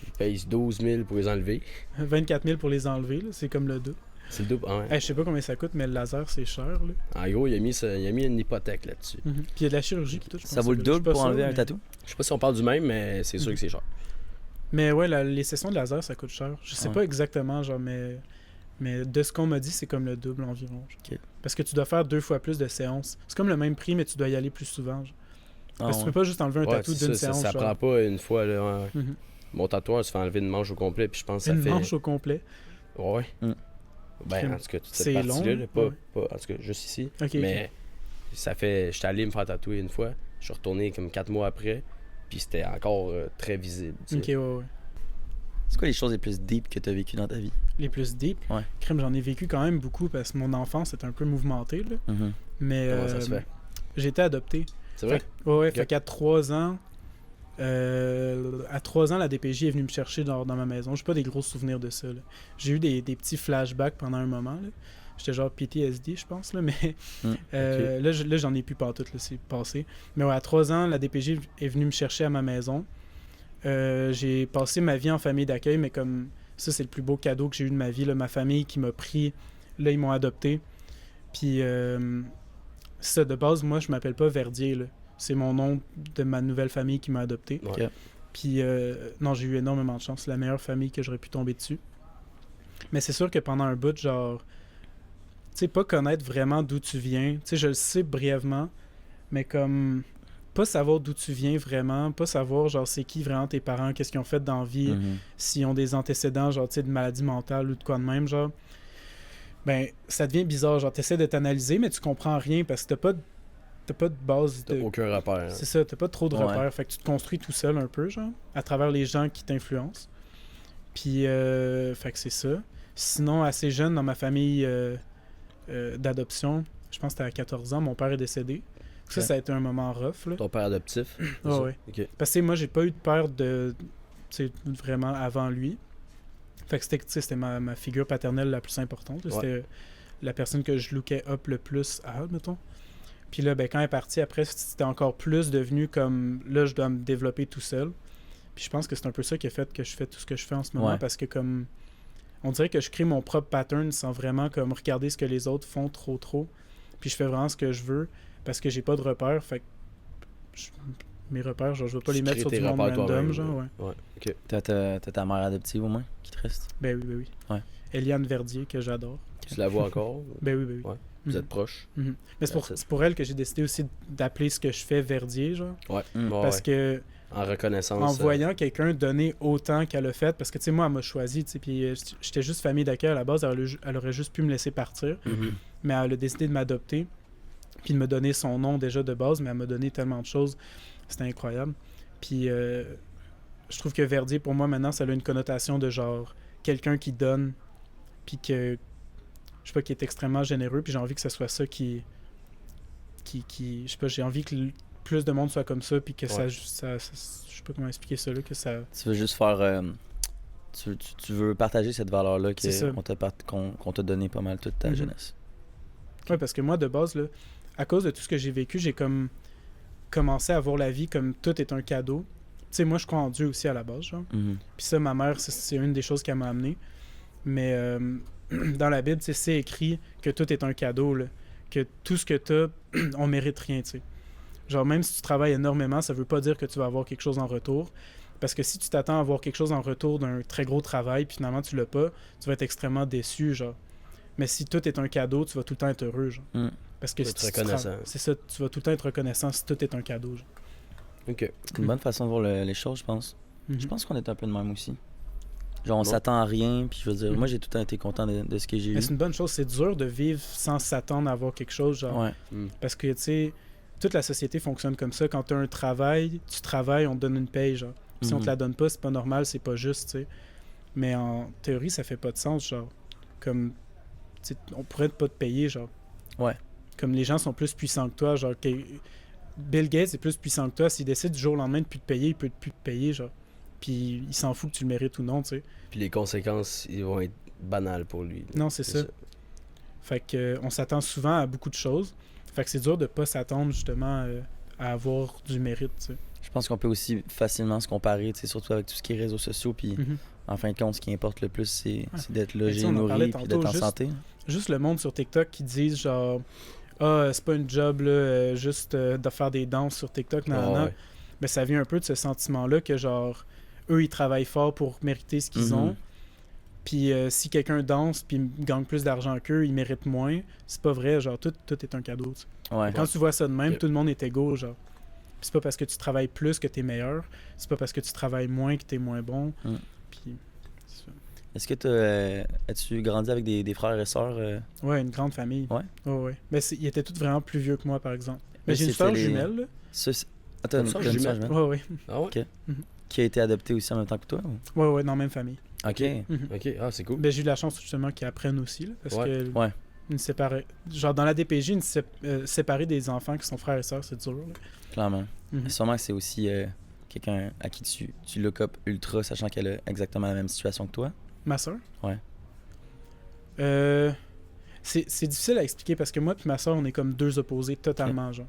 Il paye 12 000 pour les enlever. 24 000 pour les enlever, là, c'est comme le double. C'est le double. Ah ouais. Hey, je sais pas combien ça coûte, mais le laser, c'est cher, là. En gros, il a mis une hypothèque là-dessus. Puis il y a de la chirurgie pis tout, je pense. Ça vaut le Je suis double pas pour sûr, enlever un mais- tatou? Je sais pas si on parle du même, mais c'est sûr que c'est cher. Mais ouais, les sessions de laser, ça coûte cher. Je sais Ouais. pas exactement, genre, mais de ce qu'on m'a dit, c'est comme le double environ. genre. Ok. Parce que tu dois faire 2 fois plus de séances. C'est comme le même prix, mais tu dois y aller plus souvent. Genre. Ah, Parce que tu ouais. peux pas juste enlever un Ouais, tatou c'est d'une ça, séance. ça genre. prend pas une fois, là. Ouais. Mhm. Mon tatoueur se fait enlever une manche au complet, puis je pense que ça Une fait... manche au complet. Ouais. Mm. Ben, en tout cas, toute C'est cette partie-là, long, là, pas, ouais. pas, en tout cas, juste ici. Ok, Mais ça fait... J'étais allé me faire tatouer une fois. Je suis retourné comme 4 mois après, puis c'était encore très visible. tu sais. Ok, ouais. C'est quoi les choses les plus deep que tu as vécues dans ta vie? Les plus deep. Ouais. Crème, j'en ai vécu quand même beaucoup parce que mon enfance était un peu mouvementée, là. Mhm. Mais Comment ça se fait? j'ai été adopté. C'est vrai? Ouais, Ok. fait qu'à 3 ans, à 3 ans, la DPJ est venue me chercher dans ma maison. J'ai pas des gros souvenirs de ça, là. J'ai eu des petits flashbacks pendant un moment, là. J'étais genre PTSD, je pense, là, mais là, j'en ai plus pantoute, là, c'est passé. Mais ouais, à 3 ans, la DPJ est venue me chercher à ma maison. J'ai passé ma vie en famille d'accueil, mais comme ça, c'est le plus beau cadeau que j'ai eu de ma vie, là. Ma famille qui m'a pris, là, ils m'ont adopté. Puis, ça, de base, moi, je m'appelle pas Verdier, là. C'est mon nom de ma nouvelle famille qui m'a adopté. Ouais. Ok. Puis, non, j'ai eu énormément de chance. C'est la meilleure famille que j'aurais pu tomber dessus. Mais c'est sûr que pendant un bout, genre, tu sais, pas connaître vraiment d'où tu viens. Tu sais, je le sais brièvement, mais comme, pas savoir d'où tu viens vraiment, pas savoir, genre, c'est qui vraiment tes parents, qu'est-ce qu'ils ont fait dans la vie, Mhm. s'ils ont des antécédents, genre, tu sais, de maladie mentale ou de quoi de même, genre, ben, ça devient bizarre. Genre, t'essaies de t'analyser, mais tu comprends rien parce que t'as pas de base T'as de... aucun repère. C'est ça, t'as pas trop de Ouais. repères. Fait que tu te construis tout seul un peu, genre, à travers les gens qui t'influencent. Puis, fait que c'est ça. Sinon, assez jeune, dans ma famille d'adoption, je pense que c'était à 14 ans, mon père est décédé. Ça, Ok. ça a été un moment rough, là. Ton père adoptif? c'est Ah ça? ouais. Ok. Parce que moi, j'ai pas eu de père de... Tu sais, vraiment avant lui. Fait que c'était, tu sais, c'était ma figure paternelle la plus importante. Là. Ouais. C'était la personne que je lookais up le plus à, mettons. Puis là, ben, quand elle est partie, après, c'était encore plus devenu comme... Là, je dois me développer tout seul. Puis je pense que c'est un peu ça qui a fait que je fais tout ce que je fais en ce moment. Ouais. Parce que comme... On dirait que je crée mon propre pattern sans vraiment comme regarder ce que les autres font trop. Puis je fais vraiment ce que je veux parce que j'ai pas de repères. Fait que mes repères, genre, je vais pas Tu les mettre crées sur tes du monde repères random, toi-même, genre, ouais. Ouais, ok. T'as ta mère adoptive au moins qui te reste? Ben oui. Ouais. Eliane Verdier, que j'adore. Tu la vois encore? Ben oui. Ouais. Vous Mhm. êtes proches? Mhm. Mais c'est pour elle que j'ai décidé aussi d'appeler ce que je fais Verdier, genre. Ouais. Mm. Ouais, Parce ouais. que En reconnaissance. en voyant quelqu'un donner autant qu'elle a fait, parce que tu sais, moi, elle m'a choisi, tu sais, puis j'étais juste famille d'accueil à la base, elle aurait juste pu me laisser partir, Mhm. mais elle a décidé de m'adopter, puis de me donner son nom déjà de base, mais elle m'a donné tellement de choses, c'était incroyable. Puis je trouve que Verdier, pour moi, maintenant, ça a une connotation de genre quelqu'un qui donne, puis que, je sais pas, qui est extrêmement généreux, puis j'ai envie que ce soit ça qui je sais pas, j'ai envie que plus de monde soit comme ça, puis que ça, Ouais. je sais pas comment expliquer ça, là, que ça... Tu veux juste faire. Tu veux partager cette valeur-là C'est ça. qu'on t'a donné pas mal toute ta Mhm. jeunesse. Ouais, parce que moi, de base, là, à cause de tout ce que j'ai vécu, j'ai comme commencé à voir la vie comme tout est un cadeau. Tu sais, moi, je crois en Dieu aussi à la base, genre. Mhm. Puis ça, ma mère, c'est une des choses qui m'a amené. Mais dans la Bible, tu sais, c'est écrit que tout est un cadeau, là. Que tout ce que t'as, on mérite rien, tu sais. Genre, même si tu travailles énormément, ça veut pas dire que tu vas avoir quelque chose en retour. Parce que si tu t'attends à avoir quelque chose en retour d'un très gros travail, puis finalement tu l'as pas, tu vas être extrêmement déçu, genre. Mais si tout est un cadeau, tu vas tout le temps être heureux, genre. Mm. Parce que Tu vas si être tu reconnaissant. c'est ça, tu vas tout le temps être reconnaissant si tout est un cadeau, genre. Ok. C'est une bonne façon de voir les choses, je pense. Mhm. Je pense qu'on est un peu de même aussi. Genre, on Bon. s'attend à rien, puis je veux dire, Mhm. moi j'ai tout le temps été content de ce que j'ai eu. Mais c'est une bonne chose, c'est dur de vivre sans s'attendre à avoir quelque chose, genre. Ouais. Parce que, tu sais, toute la société fonctionne comme ça. Quand tu as un travail, tu travailles, on te donne une paye, genre. Si on te Mhm. la donne pas, c'est pas normal, c'est pas juste, tu sais. Mais en théorie, ça fait pas de sens, genre. Comme, tu sais, on pourrait pas te payer, genre. Ouais. Comme les gens sont plus puissants que toi, genre. Bill Gates est plus puissant que toi. S'il décide du jour au lendemain de plus te payer, il peut plus te payer, genre. Puis il s'en fout que tu le mérites ou non, tu sais. Puis les conséquences, ils vont être banales pour lui. Non, c'est ça. Fait que on s'attend souvent à beaucoup de choses. Fait que c'est dur de pas s'attendre justement à avoir du mérite, tu sais. Je pense qu'on peut aussi facilement se comparer, tu sais, surtout avec tout ce qui est réseaux sociaux. Puis Mhm. en fin de compte, ce qui importe le plus, c'est d'être tu logé, sais, on en parlait nourri, puis tantôt, d'être en juste- santé. Juste le monde sur TikTok qui disent genre ah c'est pas une job là, juste de faire des danses sur TikTok, nan, nan, nan. ouais. Mais ça vient un peu de ce sentiment-là que genre eux ils travaillent fort pour mériter ce qu'ils Mhm. ont. Puis si quelqu'un danse puis gagne plus d'argent qu'eux, il mérite moins. C'est pas vrai, genre tout est un cadeau. Tu sais. Ouais. Quand tu vois ça de même, Ok. tout le monde est égaux, genre. Puis c'est pas parce que tu travailles plus que t'es meilleur. C'est pas parce que tu travailles moins que t'es moins bon. Puis, c'est ça. Est-ce que as-tu grandi avec des frères et sœurs? Ouais, une grande famille. Ouais? Ouais. Mais ils étaient tous vraiment plus vieux que moi, par exemple. Mais j'ai une c'était sœur les- jumelle, là. T'as une Une sœur sœur jumelle? jumelle? Ouais. Ah ouais? Ok. Qui a été adoptée aussi en même temps que toi? Ou? Ouais, dans la même famille. Ok. Mhm. Ok, ah, c'est cool. Ben, j'ai eu la chance justement qu'ils apprennent aussi, là, parce Ouais. que Ouais. genre dans la DPJ, séparer des enfants qui sont frères et sœurs, c'est dur. Là. Clairement. Mhm. Sûrement que c'est aussi quelqu'un à qui tu look up ultra, sachant qu'elle a exactement la même situation que toi. Ma sœur? Ouais. C'est difficile à expliquer parce que moi et ma sœur, on est comme deux opposés totalement, genre.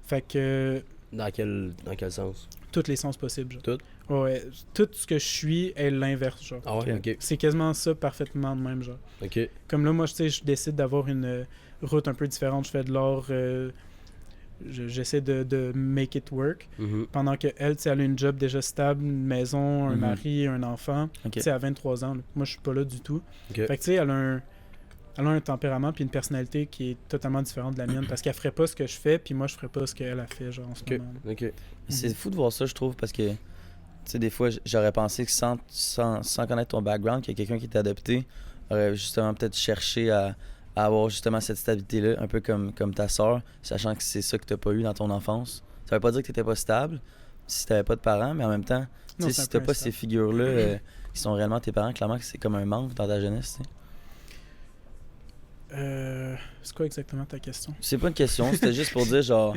Fait que Dans quel sens? tous les sens possibles, genre. Tout? Ouais, tout ce que je suis est l'inverse, genre. Ah ouais, ok. C'est quasiment ça parfaitement de même, genre. Ok. Comme là, moi, je décide d'avoir une route un peu différente. Je fais de l'art, j'essaie de make it work. Mhm. Pendant que elle, tu sais, elle a une job déjà stable, une maison, un Mhm. mari, un enfant. Ok. Tu sais, à 23 ans. Là. Moi, je suis pas là du tout. Ok. Fait que tu sais, elle a un tempérament puis une personnalité qui est totalement différente de la mienne parce qu'elle ferait pas ce que je fais puis moi je ferais pas ce qu'elle a fait genre en ce Ok. moment. là. Ok. C'est fou de voir ça, je trouve, parce que, tu sais, des fois, j'aurais pensé que sans connaître ton background, qu'il y a quelqu'un qui t'a adopté aurait justement peut-être cherché à avoir justement cette stabilité-là, un peu comme ta sœur, sachant que c'est ça que t'as pas eu dans ton enfance. Ça veut pas dire que t'étais pas stable si t'avais pas de parents, mais en même temps, tu Non, sais, c'est si un peu t'as pas instable. ces figures-là qui sont réellement tes parents, clairement que c'est comme un manque dans ta jeunesse, tu sais. C'est quoi exactement ta question? C'est pas une question, c'était juste pour dire, genre,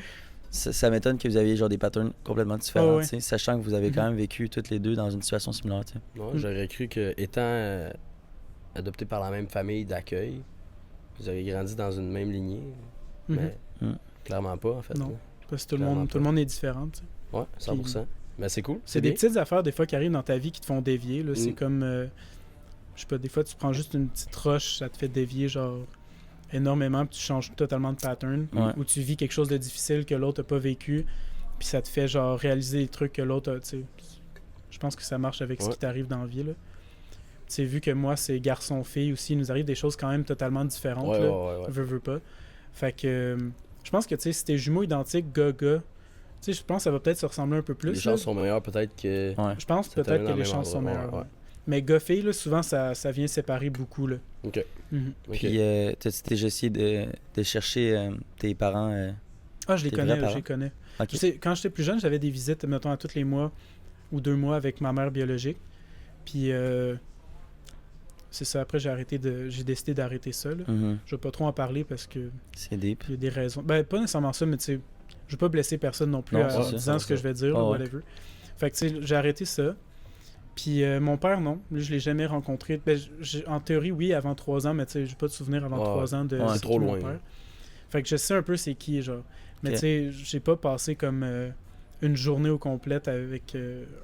ça m'étonne que vous aviez genre des patterns complètement différents, ouais. tu sais, sachant que vous avez quand même vécu toutes les deux dans une situation similaire, tu sais. Non, j'aurais cru que, étant adopté par la même famille d'accueil, vous auriez grandi dans une même lignée. Mais Mhm. clairement pas, en fait. Non. là. Parce que tout Clairement le monde est différent. tu sais. Ouais, 100%. Mais c'est cool. C'est des bien. petites affaires des fois qui arrivent dans ta vie qui te font dévier. Là. C'est Mm. comme, je sais pas, des fois tu prends juste une petite roche, ça te fait dévier genre énormément, puis tu changes totalement de pattern. Ouais. Ou tu vis quelque chose de difficile que l'autre a pas vécu, puis ça te fait genre réaliser des trucs que l'autre a, tu sais. Je pense que ça marche avec ce Ouais. qui t'arrive dans la vie. Là. Tu sais, vu que moi c'est garçon-fille aussi, il nous arrive des choses quand même totalement différentes. Ouais, là. ouais. Veux pas. Fait que je pense que tu sais, si t'es jumeaux identiques, gars, tu sais, je pense que ça va peut-être se ressembler un peu plus. Les là. chances sont meilleures peut-être que. Ouais. Je pense Ça peut-être t'amène que dans les le même chances sont endroit, meilleures. ouais. ouais. Mais gars-fille, là, souvent, ça vient séparer beaucoup. Là. Ok. Mhm. Ok. Puis, t'as-tu déjà essayé de chercher tes parents? Ah, je les Tes connais, vrais là, je parents? les connais. Ok. Tu sais, quand j'étais plus jeune, j'avais des visites, mettons, à tous les mois ou 2 mois avec ma mère biologique. Puis, c'est ça. Après, j'ai décidé d'arrêter ça. Là. Mhm. Je vais pas trop en parler parce que C'est deep. il y a des raisons. Ben, pas nécessairement ça, mais tu sais, je veux pas blesser personne non plus Non, en c'est ça, disant c'est ce que ça. je vais dire, Ah ou ouais. whatever. Fait que, tu sais, j'ai arrêté ça. Puis mon père, non. Lui, je l'ai jamais rencontré. Ben, en théorie, oui, avant 3 ans, mais tu sais, j'ai pas de souvenir avant Ouais. 3 ans de Ouais, c'est c'est trop qui, mon loin, père. là. Fait que je sais un peu c'est qui, genre. Mais Ok. tu sais, j'ai pas passé comme une journée au complète avec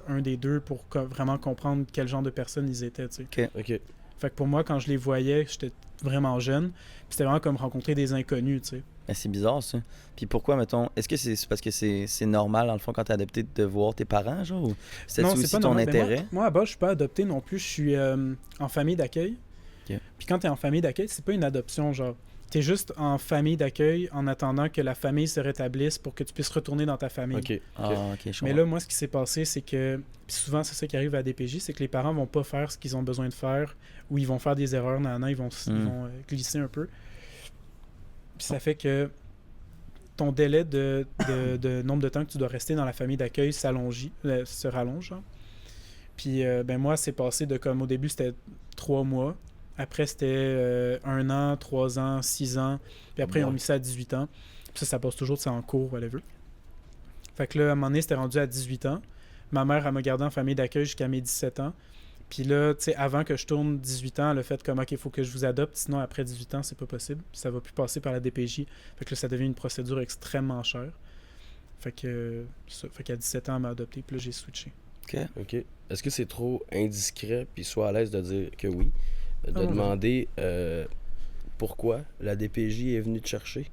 un des deux pour vraiment comprendre quel genre de personne ils étaient, tu sais. Ok. Fait que pour moi, quand je les voyais, j'étais vraiment jeune. Puis c'était vraiment comme rencontrer des inconnus, tu sais. Mais c'est bizarre, ça. Puis pourquoi, mettons, est-ce que c'est parce que c'est normal, dans le fond, quand t'es adopté, de voir tes parents, genre? Ou c'est-tu aussi ton normal. Ben, intérêt? moi, à base, je suis pas adopté non plus. Je suis en famille d'accueil. Ok. Puis quand t'es en famille d'accueil, c'est pas une adoption, genre. T'es juste en famille d'accueil en attendant que la famille se rétablisse pour que tu puisses retourner dans ta famille. Ok. Ah, ok, je Mais comprends. là, moi, ce qui s'est passé, c'est que, puis souvent, c'est ça qui arrive à la DPJ, c'est que les parents vont pas faire ce qu'ils ont besoin de faire, ou ils vont faire des erreurs, ils vont glisser un peu. Puis ça fait que ton délai de nombre de temps que tu dois rester dans la famille d'accueil se rallonge. Genre. Puis, ben moi, c'est passé de comme, au début, c'était 3 mois. Après, c'était 1 an, 3 ans, 6 ans. Puis après, ils ont Ouais. mis ça à 18 ans. Puis ça passe toujours, c'est en cours, whatever. Fait que là, à un moment donné, c'était rendu à 18 ans. Ma mère, elle m'a gardé en famille d'accueil jusqu'à mes 17 ans. Puis là, tu sais, avant que je tourne 18 ans, elle a fait comme, OK, il faut que je vous adopte, sinon après 18 ans, c'est pas possible. Ça va plus passer par la DPJ. Fait que là, ça devient une procédure extrêmement chère. Fait que, fait qu'à 17 ans, elle m'a adopté, puis là, j'ai switché. Ok. Est-ce que c'est trop indiscret, puis sois à l'aise de dire que oui, de Ah, ouais. demander pourquoi la DPJ est venue te chercher?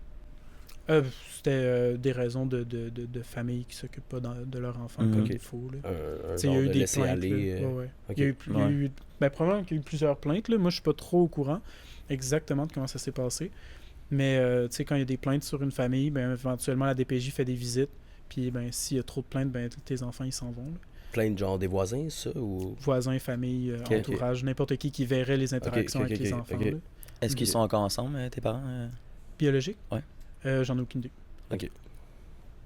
C'était des raisons de famille qui s'occupent pas de leur enfant comme Ok. il faut. Là. Un Tu sais, il y genre a eu de des laisser plaintes. aller. là. Ouais, ouais. ok. Il y a eu, Ouais. ben, probablement qu'il y a eu plusieurs plaintes. Là. Moi, je suis pas trop au courant exactement de comment ça s'est passé. Mais tu sais, quand il y a des plaintes sur une famille, ben, éventuellement, la DPJ fait des visites. Puis ben s'il y a trop de plaintes, ben tes enfants ils s'en vont. Là. Plein de genre des voisins, ça, ou... Voisins, famille, Ok. entourage, n'importe qui verrait les interactions ok, avec les ok, enfants. ok. Là. Est-ce qu'ils sont encore ensemble, tes parents? Biologique? Ouais. J'en ai aucune idée.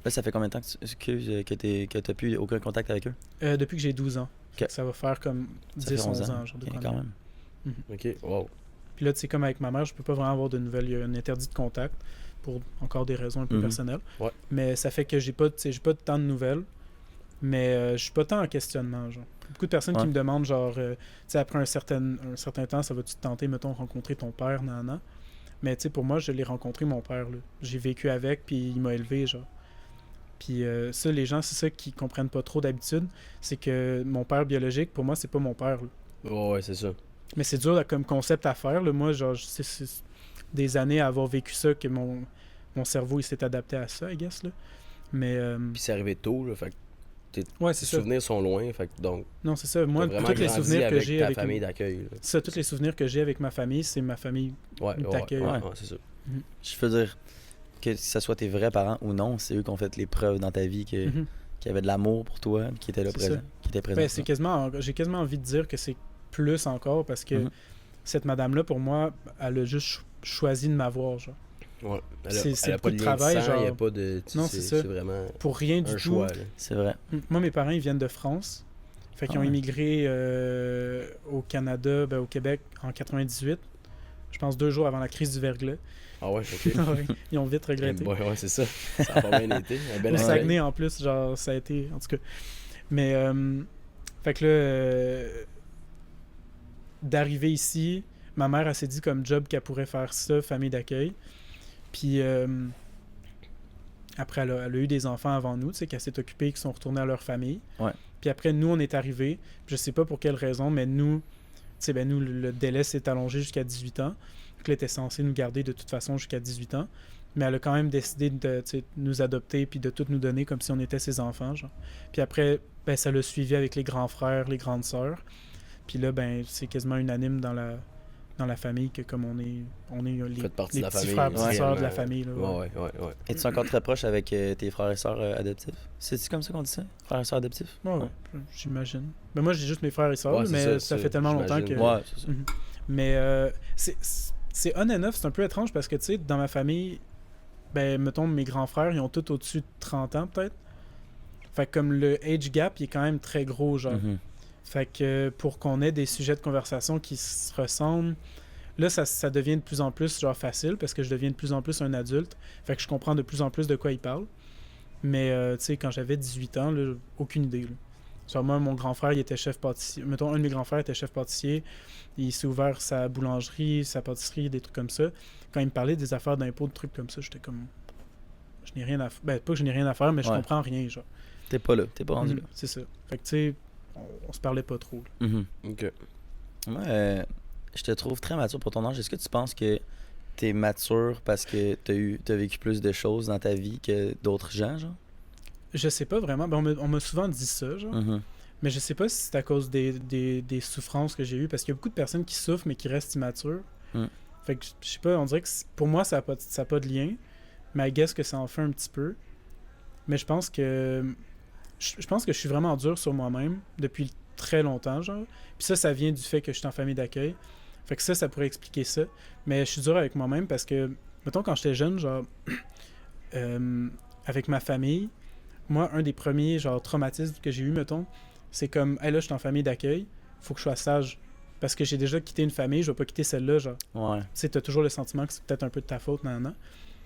Là, ça fait combien de temps que t'as plus aucun contact avec eux? Depuis que j'ai 12 ans. Fait Ok. que ça va faire comme Ça fait 10-11 ans. Genre, Ok, de quand contact. même. Ok, wow. Puis là, tu sais, comme avec ma mère, je peux pas vraiment avoir de nouvelles. Il y a un interdit de contact pour encore des raisons un peu Mhm. personnelles. Ouais. Mais ça fait que j'ai pas tant de nouvelles. Mais je suis pas tant en questionnement. Genre. Beaucoup de personnes Ouais. qui me demandent, genre, tu sais, après un certain temps, ça va-tu te tenter, mettons, rencontrer ton père, nanana. Mais tu sais, pour moi, je l'ai rencontré, mon père. Là. J'ai vécu avec, puis il m'a élevé, genre. Puis ça, les gens, c'est ça qu'ils comprennent pas trop d'habitude. C'est que mon père biologique, pour moi, c'est pas mon père. Là. Ouais, c'est ça. Mais c'est dur comme concept à faire. Là. Moi, genre, c'est des années à avoir vécu ça que mon cerveau il s'est adapté à ça, I guess. Là. Mais Puis c'est arrivé tôt, là, fait que ouais, tes c'est ça. souvenirs sont loin, fait que donc, Non, c'est ça. Moi, t'as vraiment tous les grandi souvenirs que avec j'ai ta avec famille d'accueil. Là. ça, tous les souvenirs que j'ai avec ma famille, c'est ma famille. Ouais, Ils ouais, t'accueillent. ouais, Ouais. ouais, c'est ça. Je veux dire, que ce soit tes vrais parents ou non, c'est eux qui ont fait les preuves dans ta vie qu'il Mhm. y avait de l'amour pour toi, qui était là C'est présent. ça. Qui était présent. Ben, c'est j'ai quasiment envie de dire que c'est plus encore parce que Mhm. cette madame-là, pour moi, elle a juste choisi de m'avoir. Genre. Ouais. C'est Elle a pas beaucoup de de lien travail, de sang, il y a genre. pas de... tu sais, Non, c'est ça. C'est vraiment Pour rien du un tout. choix, là. C'est vrai. Moi, mes parents, ils viennent de France. Fait qu'ils Ah ont ouais. immigré au Canada, au Québec, en 98. Je pense 2 jours avant la crise du verglas. Ah ouais, ok. Ouais, ils ont vite Eh regretté. boy, ouais, c'est ça. Ça a pas bien été. Un bel Au accueil. Saguenay, en plus, genre, ça a été... En tout cas. Mais, fait que là, d'arriver ici, ma mère, elle s'est dit comme job qu'elle pourrait faire ça, famille d'accueil. Puis, après, elle a eu des enfants avant nous, tu sais, qu'elle s'est occupée, qui sont retournés à leur famille. Ouais. Puis après, nous, on est arrivés. Je sais pas pour quelle raison, mais nous, tu sais, ben nous, le délai s'est allongé jusqu'à 18 ans. Donc, elle était censée nous garder de toute façon jusqu'à 18 ans. Mais elle a quand même décidé de tu sais, nous adopter puis de tout nous donner comme si on était ses enfants. Genre. Puis après, ben, ça l'a suivi avec les grands frères, les grandes sœurs. Puis là, ben, c'est quasiment unanime dans la famille que comme on est les, Faites partie les de la petits famille, frères, petites sœurs de la réellement. famille. Là, ouais. Ouais. Es-tu encore très proche avec tes frères et sœurs adoptifs? C'est-tu comme ça qu'on dit ça? Frères et sœurs adoptifs? Ouais, j'imagine. Mais moi, j'ai juste mes frères et sœurs, Ouais, là, c'est mais ça, ça ça, fait tellement longtemps que... j'imagine. Ouais, c'est ça. Mhm. Mais c'est on and off, c'est un peu étrange parce que, tu sais, dans ma famille, ben, mettons, mes grands frères, ils ont tous au-dessus de 30 ans, peut-être. Fait que comme le age gap, il est quand même très gros, genre. Mhm. Fait que pour qu'on ait des sujets de conversation qui se ressemblent, là, ça devient de plus en plus, genre, facile parce que je deviens de plus en plus un adulte. Fait que je comprends de plus en plus de quoi ils parlent. Mais, tu sais, quand j'avais 18 ans, là, aucune idée, là. Genre, moi, mon grand frère, il était chef pâtissier. Mettons, un de mes grands frères était chef pâtissier. Il s'est ouvert sa boulangerie, sa pâtisserie, des trucs comme ça. Quand il me parlait des affaires d'impôts, de trucs comme ça, j'étais comme... Je n'ai rien à faire. Ben, pas que je n'ai rien à faire, mais je Ouais. comprends rien, genre. T'es pas là, t'es pas rendu là. C'est ça. Fait que, tu sais, on se parlait pas trop. Là. Mhm. Ok. Moi, je te trouve très mature pour ton âge. Est-ce que tu penses que t'es mature parce que t'as vécu plus de choses dans ta vie que d'autres gens, genre? Je sais pas vraiment. Ben, on m'a souvent dit ça, genre. Mhm. Mais je sais pas si c'est à cause des souffrances que j'ai eues, parce qu'il y a beaucoup de personnes qui souffrent, mais qui restent immatures. Mm. Fait que, je sais pas, on dirait que pour moi, ça a pas de lien. Mais I guess que ça en fait un petit peu. Mais je pense que... Je pense que je suis vraiment dur sur moi-même depuis très longtemps, genre. Puis ça vient du fait que je suis en famille d'accueil. Fait que ça pourrait expliquer ça. Mais je suis dur avec moi-même parce que, mettons, quand j'étais jeune, genre, avec ma famille, moi, un des premiers, genre, traumatismes que j'ai eu, mettons, c'est comme, hey, là, je suis en famille d'accueil, faut que je sois sage. Parce que j'ai déjà quitté une famille, je vais pas quitter celle-là, genre. Ouais. Tu sais, t'as toujours le sentiment que c'est peut-être un peu de ta faute, nan.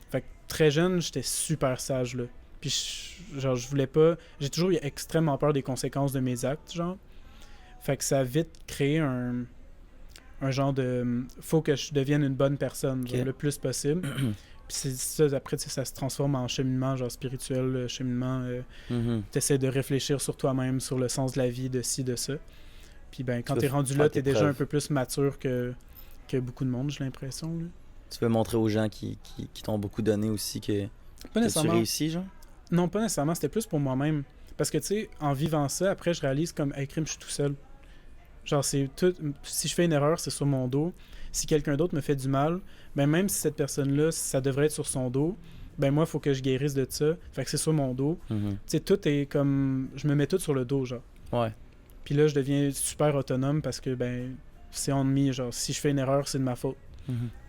Fait que très jeune, j'étais super sage, là. Puis, genre, je voulais pas... J'ai toujours eu extrêmement peur des conséquences de mes actes, genre. Fait que ça a vite créé un genre de... Faut que je devienne une bonne personne, genre, Ok. le plus possible. Puis c'est ça, après, tu sais, ça se transforme en cheminement, genre, spirituel, cheminement... Mhm. T'essaies de réfléchir sur toi-même, sur le sens de la vie, de ci, de ça. Puis, ben, quand Tu t'es veux rendu faire là, tes t'es déjà preuves. un peu plus mature que beaucoup de monde, j'ai l'impression, là. Tu veux montrer aux gens qui t'ont beaucoup donné aussi que Pas tu nécessairement... réussis, genre? Non, pas nécessairement. C'était plus pour moi-même. Parce que, tu sais, en vivant ça, après, je réalise comme, hey, crime, je suis tout seul. Genre, c'est tout... Si je fais une erreur, c'est sur mon dos. Si quelqu'un d'autre me fait du mal, ben même si cette personne-là, ça devrait être sur son dos, ben moi, il faut que je guérisse de ça. Fait que c'est sur mon dos. Tu sais, tout est comme... Je me mets tout sur le dos, genre. Ouais. Puis là, je deviens super autonome parce que, ben, c'est on me, genre, si je fais une erreur, c'est de ma faute.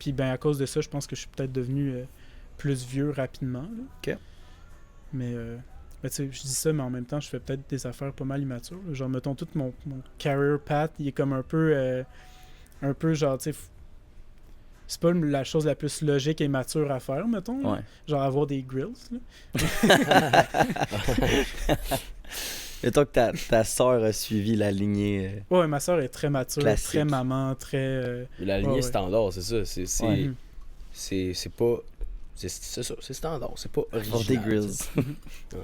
Puis, ben, à cause de ça, je pense que je suis peut-être devenu plus vieux rapidement, là. OK. Mais, ben, tu sais, je dis ça, mais en même temps, je fais peut-être des affaires pas mal immatures, là. Genre, mettons, tout mon career path, il est comme un peu genre, tu sais, c'est pas la chose la plus logique et mature à faire, mettons. Là. Ouais. Genre avoir des grills. Là. Mettons que ta sœur a suivi la lignée. Ouais, ma soeur est très mature, Classique. très maman, très... La lignée ouais. standard, c'est ça. C'est pas. C'est ça, c'est standard. C'est pas Pour original. des grills.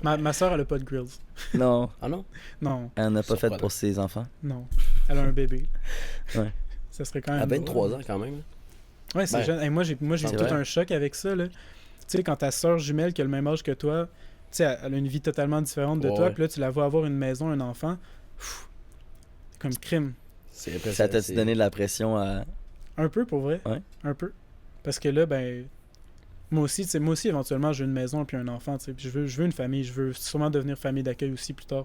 Ma soeur, elle a pas de grills. Non, Ah non? Non, elle n'a pas fait Surprenant. pour ses enfants. non. Elle a un bébé. Ouais. Ça serait quand même... À 23 drôle. ans quand même. Ouais, c'est Ben, jeune. Hey, moi, j'ai c'est tout vrai. un choc avec ça, là. Tu sais, quand ta soeur jumelle qui a le même âge que toi, tu sais, elle a une vie totalement différente de Ouais, toi, ouais. puis là, tu la vois avoir une maison, un enfant. Pfff, comme crime. C'est impressionnant. Ça t'a-tu donné de la pression à. Un peu, pour vrai. Ouais. Un peu. Parce que là, ben... Moi aussi, tu sais, éventuellement, j'ai une maison puis un enfant, tu sais. Puis je veux une famille. Je veux sûrement devenir famille d'accueil aussi plus tard.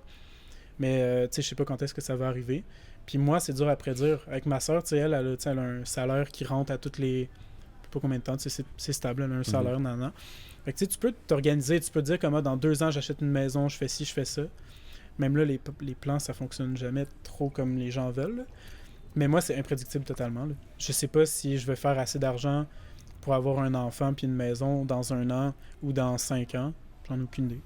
Mais, tu sais, je sais pas quand est-ce que ça va arriver. Puis moi, c'est dur à prédire. Avec ma soeur, tu sais, elle a un salaire qui rentre à toutes les... Je sais pas combien de temps, tu sais, c'est stable, elle a un salaire, nan. Fait que tu sais, tu peux t'organiser, tu peux te dire comme dans 2 ans, j'achète une maison, je fais ci, je fais ça. Même là, les plans, ça fonctionne jamais trop comme les gens veulent. Là. Mais moi, c'est imprédictible totalement. Là. Je sais pas si je vais faire assez d'argent pour avoir un enfant puis une maison dans 1 an ou dans 5 ans. J'en ai aucune idée.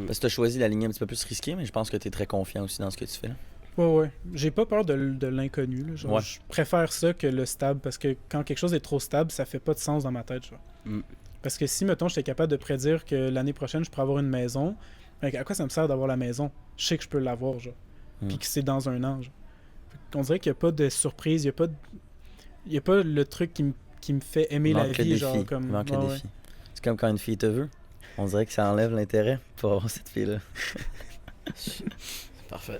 Parce que t'as choisi la lignée un petit peu plus risquée, mais je pense que t'es très confiant aussi dans ce que tu fais. Là. Ouais. J'ai pas peur de l'inconnu. Là. Genre, Ouais. je préfère ça que le stable parce que quand quelque chose est trop stable, ça fait pas de sens dans ma tête. Genre. Parce que si, mettons, j'étais capable de prédire que l'année prochaine, je pourrais avoir une maison, ben, à quoi ça me sert d'avoir la maison? Je sais que je peux l'avoir, genre. Puis que c'est dans 1 an, genre. On dirait qu'il n'y a pas de surprise, il n'y a pas le truc qui me fait aimer Il la manque le vie, défi. genre comme... Il manque le Ouais, défi. C'est comme quand une fille te veut. On dirait que ça enlève l'intérêt pour avoir cette fille-là. Parfait.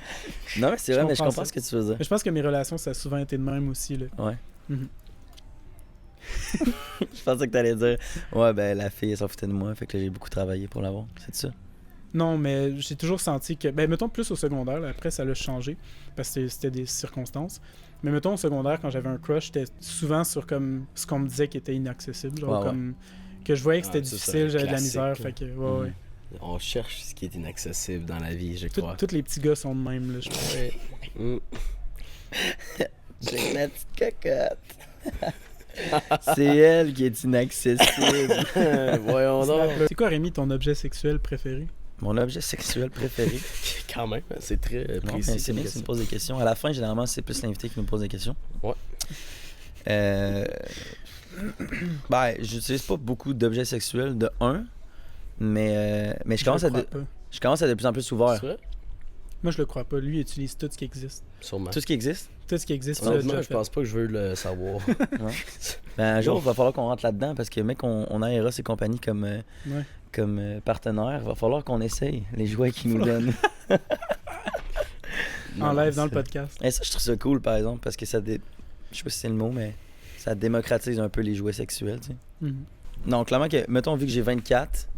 Non, mais c'est Je vrai, mais je comprends comprends ça. ce que tu veux dire. Mais je pense que mes relations, ça a souvent été de même aussi, là. Ouais. Mhm. Je pensais que t'allais dire ouais, ben la fille, elle s'en foutait de moi, fait que là, j'ai beaucoup travaillé pour l'avoir. C'est ça? Non, mais j'ai toujours senti que... Ben, mettons plus au secondaire, là, après, ça l'a changé, parce que c'était des circonstances. Mais mettons au secondaire, quand j'avais un crush, j'étais souvent sur comme ce qu'on me disait qui était inaccessible, genre Ouais, comme... Que je voyais que c'était Ah, ça, c'est difficile, un j'avais de la classique, misère, là. fait que... Ouais. On cherche ce qui est inaccessible dans la vie, je Tout- crois. tous les petits gars sont de même, là, je pense. J'ai la petite cocotte. C'est elle qui est inaccessible. Voyons donc. C'est quoi, Rémi, ton objet sexuel préféré? Mon objet sexuel préféré. Quand même, c'est très Non, précis. mais c'est bien comme que tu me question. poses des questions. À la fin, généralement, c'est plus l'invité qui nous pose des questions. Ouais. Ben, j'utilise pas beaucoup d'objets sexuels, de un, mais je commence, le à crois de, pas. je commence à de plus en plus C'est ouvert. vrai? Moi, je le crois pas. Lui, il utilise tout ce qui existe. Sûrement. Tout ce qui existe. Tout ce qui existe, tu Non, l'as moi, déjà je fait. pense pas que je veux le savoir. Ben, un jour, Non. il va falloir qu'on rentre là-dedans parce que, mec, on a Eros et compagnie comme, Ouais. comme partenaire. Il va falloir qu'on essaye les jouets qu'ils nous donnent. En live dans le c'est- podcast. Et ça, je trouve ça cool, par exemple, parce que ça je sais pas si c'est le mot, mais ça démocratise un peu les jouets sexuels, tu sais. Mhm. Non, clairement que, mettons, vu que j'ai 24,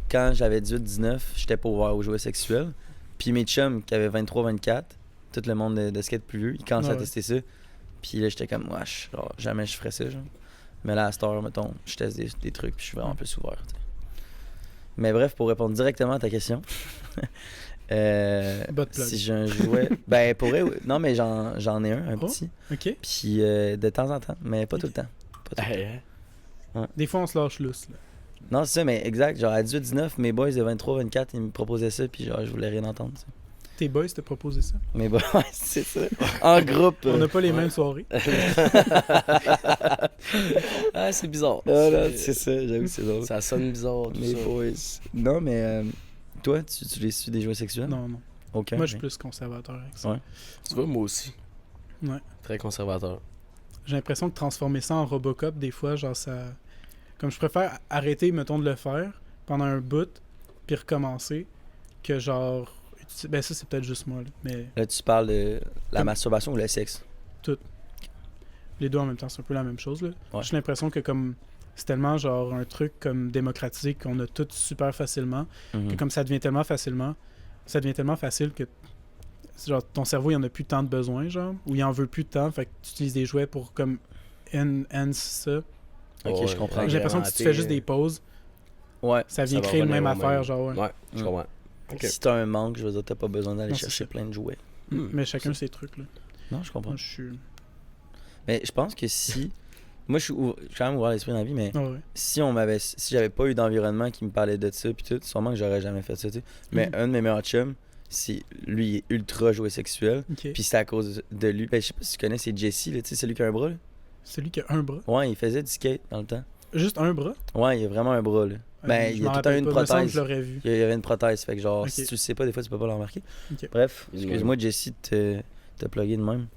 quand j'avais 18-19, j'étais pas ouvert aux jouets sexuels. Puis mes chums qui avaient 23-24, tout le monde de skate plus vieux, ils commençaient Ouais. à tester ça. Puis là, j'étais comme, wesh, genre, jamais je ferais ça, genre. Mais là, à cette heure, mettons, je teste des trucs, puis je suis vraiment plus ouvert, tu sais. Mais bref, pour répondre directement à ta question, Butt plug. si j'ai un jouet... ben, pour vrai, non, mais j'en ai un Oh. petit. OK? Puis de temps en temps, mais pas tout le temps. Pas tout le temps. Hey, hein? Des fois, on se lâche lousse, là. Non, c'est ça, mais exact. Genre, à 18-19, mes boys de 23-24, ils me proposaient ça, puis genre, je voulais rien entendre. tu sais. Tes boys te proposé ça? Mes boys, ouais, c'est ça. En groupe. On n'a pas les mêmes soirées. Ah, c'est bizarre. Ah, là, c'est ça, j'avoue que c'est drôle. Ça sonne bizarre, tout Mes ça. boys. Non, mais toi, tu utilises-tu des jouets sexuels? Non, non. Ok. Moi, je suis plus conservateur avec ça. Ouais. Tu vois, moi aussi. Ouais. Très conservateur. J'ai l'impression que transformer ça en Robocop, des fois, genre, ça... Comme je préfère arrêter, mettons, de le faire pendant un bout, puis recommencer, que genre... Ben ça, c'est peut-être juste moi, là. Mais Là, tu parles de la Comme- masturbation ou le sexe? les deux en même temps, c'est un peu la même chose, là. Ouais. J'ai l'impression que comme c'est tellement genre un truc comme démocratisé qu'on a tout super facilement, Mhm. que comme ça devient tellement facile que genre ton cerveau il en a plus tant de besoin, genre, ou il en veut plus de temps, fait que tu utilises des jouets pour comme enhance ça. Ok, je comprends. J'ai l'impression que si tu fais juste des pauses, Ouais. ça vient Ça va créer le même revenir au affaire, même. genre, ouais. Ouais, je Mm. comprends. Ok. Si t'as un manque, je veux dire, t'as pas besoin d'aller Non, c'est chercher ça. plein de jouets. Mais chacun ses trucs, là. Non, je comprends. Moi, je suis... Mais je pense que si. Moi, je suis quand même ouvert l'esprit dans la vie, mais Ah ouais. si j'avais pas eu d'environnement qui me parlait de ça, puis tout, sûrement que j'aurais jamais fait ça, tu sais. Mais Mhm. un de mes meilleurs chums, lui, il est ultra jouet sexuel. Ok. Puis c'est à cause de lui. Ben, je sais pas si tu connais, c'est Jesse, là, tu sais, celui qui a un bras, là. Celui qui a un bras. Ouais, il faisait du skate dans le temps. Juste un bras? Ouais, il a vraiment un bras, là. Ben, Je il m'en a tout le temps rappelle une pas, me semble que prothèse. je l'aurais vu. Il y avait une prothèse, fait que genre, Ok. si tu le sais pas, des fois, tu peux pas le remarquer. Ok. Bref, Il est excuse-moi, Jesse, de te plugger de même.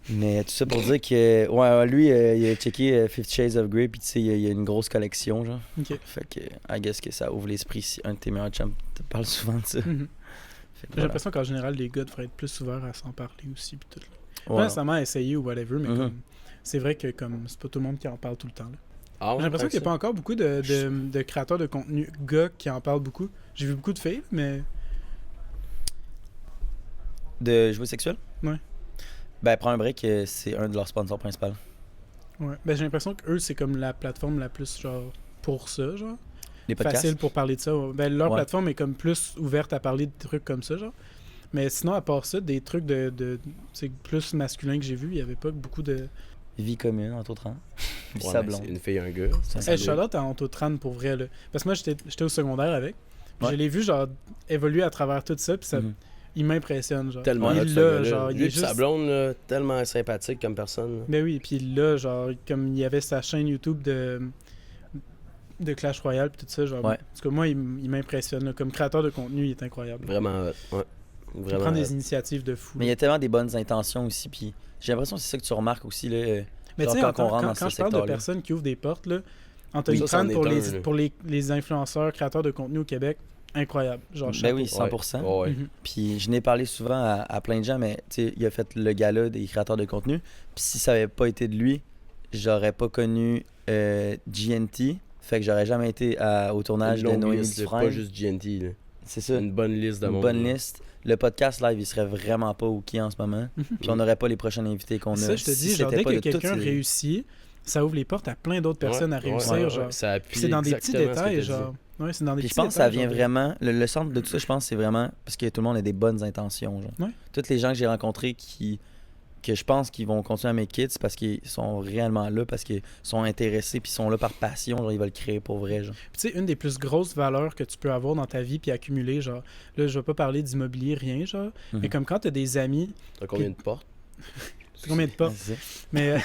Mais tout ça pour dire que, ouais, lui, il a checké 50 Shades of Grey, puis tu sais, il a une grosse collection, genre. Ok. Fait que, I guess que ça ouvre l'esprit si un de tes meilleurs chums te parle souvent de ça. Mhm. Fait que J'ai voilà. l'impression qu'en général, les gars devraient être plus ouverts à s'en parler aussi. Pis tout, là. Pas Ouais. nécessairement à essayer ou whatever, mais Mhm. comme, c'est vrai que comme c'est pas tout le monde qui en parle tout le temps. Là. Ah ouais, J'ai l'impression tant qu'il n'y a que pas encore beaucoup de créateurs de contenu gars qui en parlent beaucoup. J'ai vu beaucoup de filles, mais De jouer sexuel? Ouais. Ben, prends un break, c'est un de leurs sponsors principaux. ouais. Ben, j'ai l'impression que eux c'est comme la plateforme la plus genre pour ça, genre. Les podcasts? Facile pour parler de ça. Ouais. Ben, leur Ouais. plateforme est comme plus ouverte à parler de trucs comme ça, genre. Mais sinon, à part ça, des trucs de c'est plus masculin que j'ai vu, il y avait pas beaucoup de. Vie commune, entre autres. Hein? Vie Ouais, sablon. c'est une fille et un gars. Ça, Hey, shout-out à Antotran pour vrai, là. Parce que moi, j'étais au secondaire avec. Puis Ouais. je l'ai vu, genre, évoluer à travers tout ça, puis ça, Mhm. il m'impressionne, genre. Tellement il hot, est ce là, gars-là. genre, il Lui est et juste... sa blonde, là, tellement sympathique comme personne. là. Ben oui, puis là, genre, comme il y avait sa chaîne YouTube de Clash Royale, puis tout ça, genre. Ouais. En tout cas, moi, il m'impressionne, là. Comme créateur de contenu, il est incroyable. Vraiment hot. Ouais. Il Vraiment prend hot. des initiatives de fou. Mais il y a tellement des bonnes intentions aussi, puis j'ai l'impression que c'est ça que tu remarques aussi, là. Mais tu genre sais, quand on rentre dans quand ce je parle de secteur-là. personnes qui ouvrent des portes, là, Anthony Ça, c'en Tran est pour, un, les, là. pour les influenceurs, créateurs de contenu au Québec, incroyable. Genre, Ben chapeau. oui, 100%. Ouais. Ouais. Mhm. Puis je n'ai parlé souvent à plein de gens, mais tu sais, il a fait le gala des créateurs de contenu. Puis si ça avait pas été de lui, j'aurais pas connu GNT. Fait que j'aurais jamais été au tournage Une de longue Noémie liste, là, Dufresne. pas juste GNT. Là. C'est ça, Une bonne liste de une monde. bonne là. liste. Le podcast live, il serait vraiment pas OK en ce moment. Puis on n'aurait pas les prochains invités qu'on a. Ça, je te si dis, genre, c'était dès pas que de toutes quelqu'un ces- réussit, ça ouvre les portes à plein d'autres personnes Ouais, à réussir, ouais, ouais, genre. ouais. Ça Puis appuie c'est dans des petits exactement ce que détails, t'as genre. Ouais, c'est dans des Puis je petits pense que ça détails, vient genre. vraiment. Le centre de tout ça, je pense, c'est vraiment parce que tout le monde a des bonnes intentions. Genre. Ouais. Tous les gens que j'ai rencontrés que je pense qu'ils vont continuer à mes kids parce qu'ils sont réellement là, parce qu'ils sont intéressés, puis ils sont là par passion. Genre, ils veulent créer pour vrai. Genre. Puis tu sais, une des plus grosses valeurs que tu peux avoir dans ta vie puis accumuler, genre, là, je vais pas parler d'immobilier, rien, genre, mais Mhm. comme quand t'as des amis, T'as combien de portes? c'est combien de portes? C'est ça.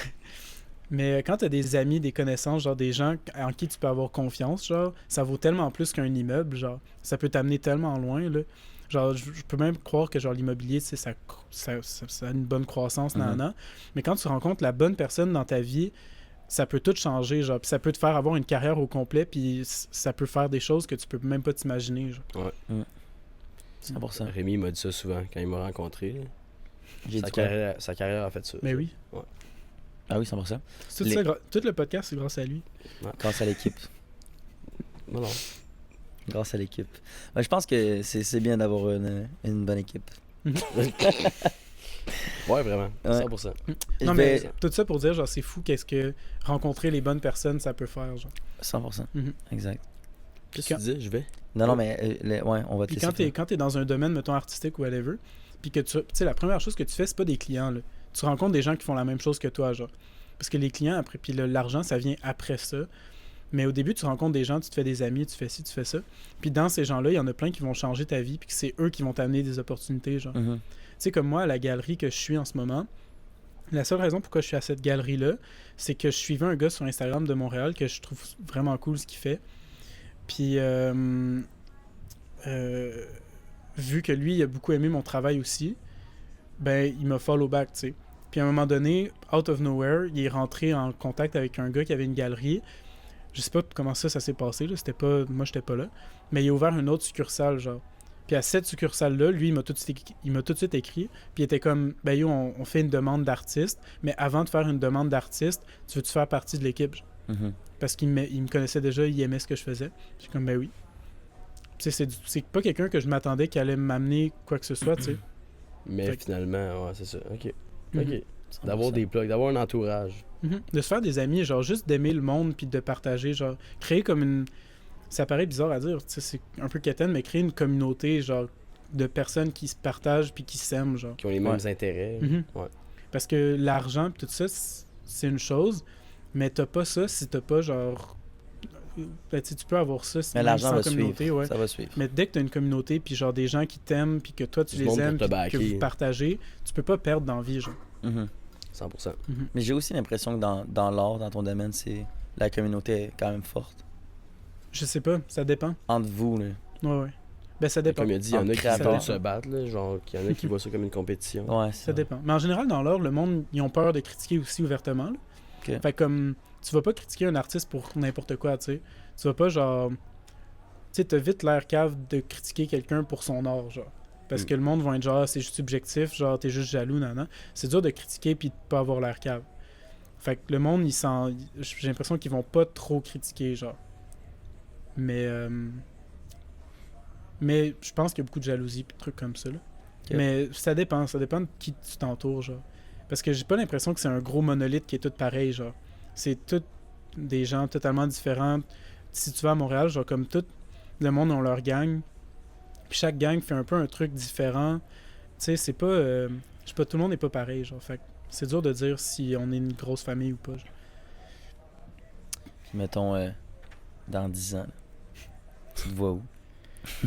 Mais quand t'as des amis, des connaissances, genre des gens en qui tu peux avoir confiance, genre, ça vaut tellement plus qu'un immeuble, genre, ça peut t'amener tellement loin, là. Genre, je peux même croire que genre l'immobilier, tu sais, ça a une bonne croissance, Mhm. nanana. Mais quand tu rencontres la bonne personne dans ta vie, ça peut tout changer, genre, puis ça peut te faire avoir une carrière au complet, puis ça peut faire des choses que tu peux même pas t'imaginer, genre. 100%. Rémi m'a dit ça souvent quand il m'a rencontré. là. J'ai Sa dit quoi? carrière a fait ça. Mais oui. Ah oui, 100%. Tout, Les- ça, tout le podcast, c'est grâce à lui. Grâce à l'équipe. Non, non. Grâce à l'équipe. Ben, je pense que c'est bien d'avoir une bonne équipe. Ouais, vraiment. Ouais. 100%. Non, Je mais vais- tout ça pour dire, genre, c'est fou qu'est-ce que rencontrer les bonnes personnes, ça peut faire, genre. 100%. Mhm. Exact. Qu'est-ce que tu disais? Je vais? Non, mais ouais, on va te Puis laisser quand t'es dans un domaine, mettons, artistique ou whatever, puis que tu sais, la première chose que tu fais, c'est pas des clients, là. Tu rencontres des gens qui font la même chose que toi, genre. Parce que les clients, après, puis l'argent, ça vient après ça. Mais au début, tu rencontres des gens, tu te fais des amis, tu fais ci, tu fais ça. Puis dans ces gens-là, il y en a plein qui vont changer ta vie, puis que c'est eux qui vont t'amener des opportunités, genre. Mhm. Tu sais, comme moi, à la galerie que je suis en ce moment, la seule raison pourquoi je suis à cette galerie-là, c'est que je suivais un gars sur Instagram de Montréal que je trouve vraiment cool ce qu'il fait. Puis, vu que lui, il a beaucoup aimé mon travail aussi, ben, il m'a follow back, tu sais. Puis à un moment donné, out of nowhere, il est rentré en contact avec un gars qui avait une galerie. Je sais pas comment ça s'est passé, là. C'était pas... Moi, j'étais pas là. Mais il a ouvert une autre succursale, genre. Puis à cette succursale-là, lui, il m'a tout de suite écrit. Puis il était comme, ben yo, on fait une demande d'artiste, mais avant de faire une demande d'artiste, tu veux-tu faire partie de l'équipe? Mhm. Parce qu'il me connaissait déjà, il aimait ce que je faisais. J'ai comme, ben oui. C'est pas quelqu'un que je m'attendais qui allait m'amener quoi que ce soit, tu sais. Mais Fait que- finalement, ouais, c'est ça. Ok. Mhm. Ok. D'avoir 100%. des plugs, d'avoir un entourage. Mhm. De se faire des amis, genre juste d'aimer le monde puis de partager, genre créer comme une... Ça paraît bizarre à dire, tu sais, c'est un peu quétaine, mais créer une communauté, genre, de personnes qui se partagent puis qui s'aiment, genre. Qui ont les mêmes intérêts. Mhm. Ouais. Parce que l'argent pis tout ça, c'est une chose, mais t'as pas ça si t'as pas, genre... Ben, tu sais, tu peux avoir ça Mais même l'argent sans va communauté, suivre. ouais. Ça va suivre. Mais dès que t'as une communauté, puis genre des gens qui t'aiment, puis que toi tu Du les monde pour aimes, te puis que backer. vous partagez, tu peux pas perdre dans la vie, genre. Mhm. 100%. Mais j'ai aussi l'impression que dans l'art, dans ton domaine, la communauté est quand même forte. Je sais pas, ça dépend. Entre vous, là. Ouais. Ben ça dépend. Comme il a dit, il y en En a qui créateur. veulent se battre, là, genre, qu'il y en a qui voient ça comme une compétition. Ouais, Ça dépend. Mais en général, dans l'art, le monde, ils ont peur de critiquer aussi ouvertement. Là. Ok. Fait comme, tu vas pas critiquer un artiste pour n'importe quoi, tu sais. Tu vas pas, genre... Tu sais, t'as vite l'air cave de critiquer quelqu'un pour son art, genre. Parce que le monde va être genre, ah, c'est juste subjectif, genre, t'es juste jaloux, nan. C'est dur de critiquer puis de pas avoir l'air cave. Fait que le monde, j'ai l'impression qu'ils vont pas trop critiquer, genre. Mais je pense qu'il y a beaucoup de jalousie pis de trucs comme ça, là. Ok. Mais ça dépend de qui tu t'entoures, genre. Parce que j'ai pas l'impression que c'est un gros monolithe qui est tout pareil, genre. C'est tout des gens totalement différents. Si tu vas à Montréal, genre comme tout le monde ont leur gang, puis chaque gang fait un peu un truc différent. Tu sais, c'est pas... je sais pas, tout le monde n'est pas pareil, genre. Fait que c'est dur de dire si on est une grosse famille ou pas, genre. Puis mettons, dans 10 ans, là, tu te vois où?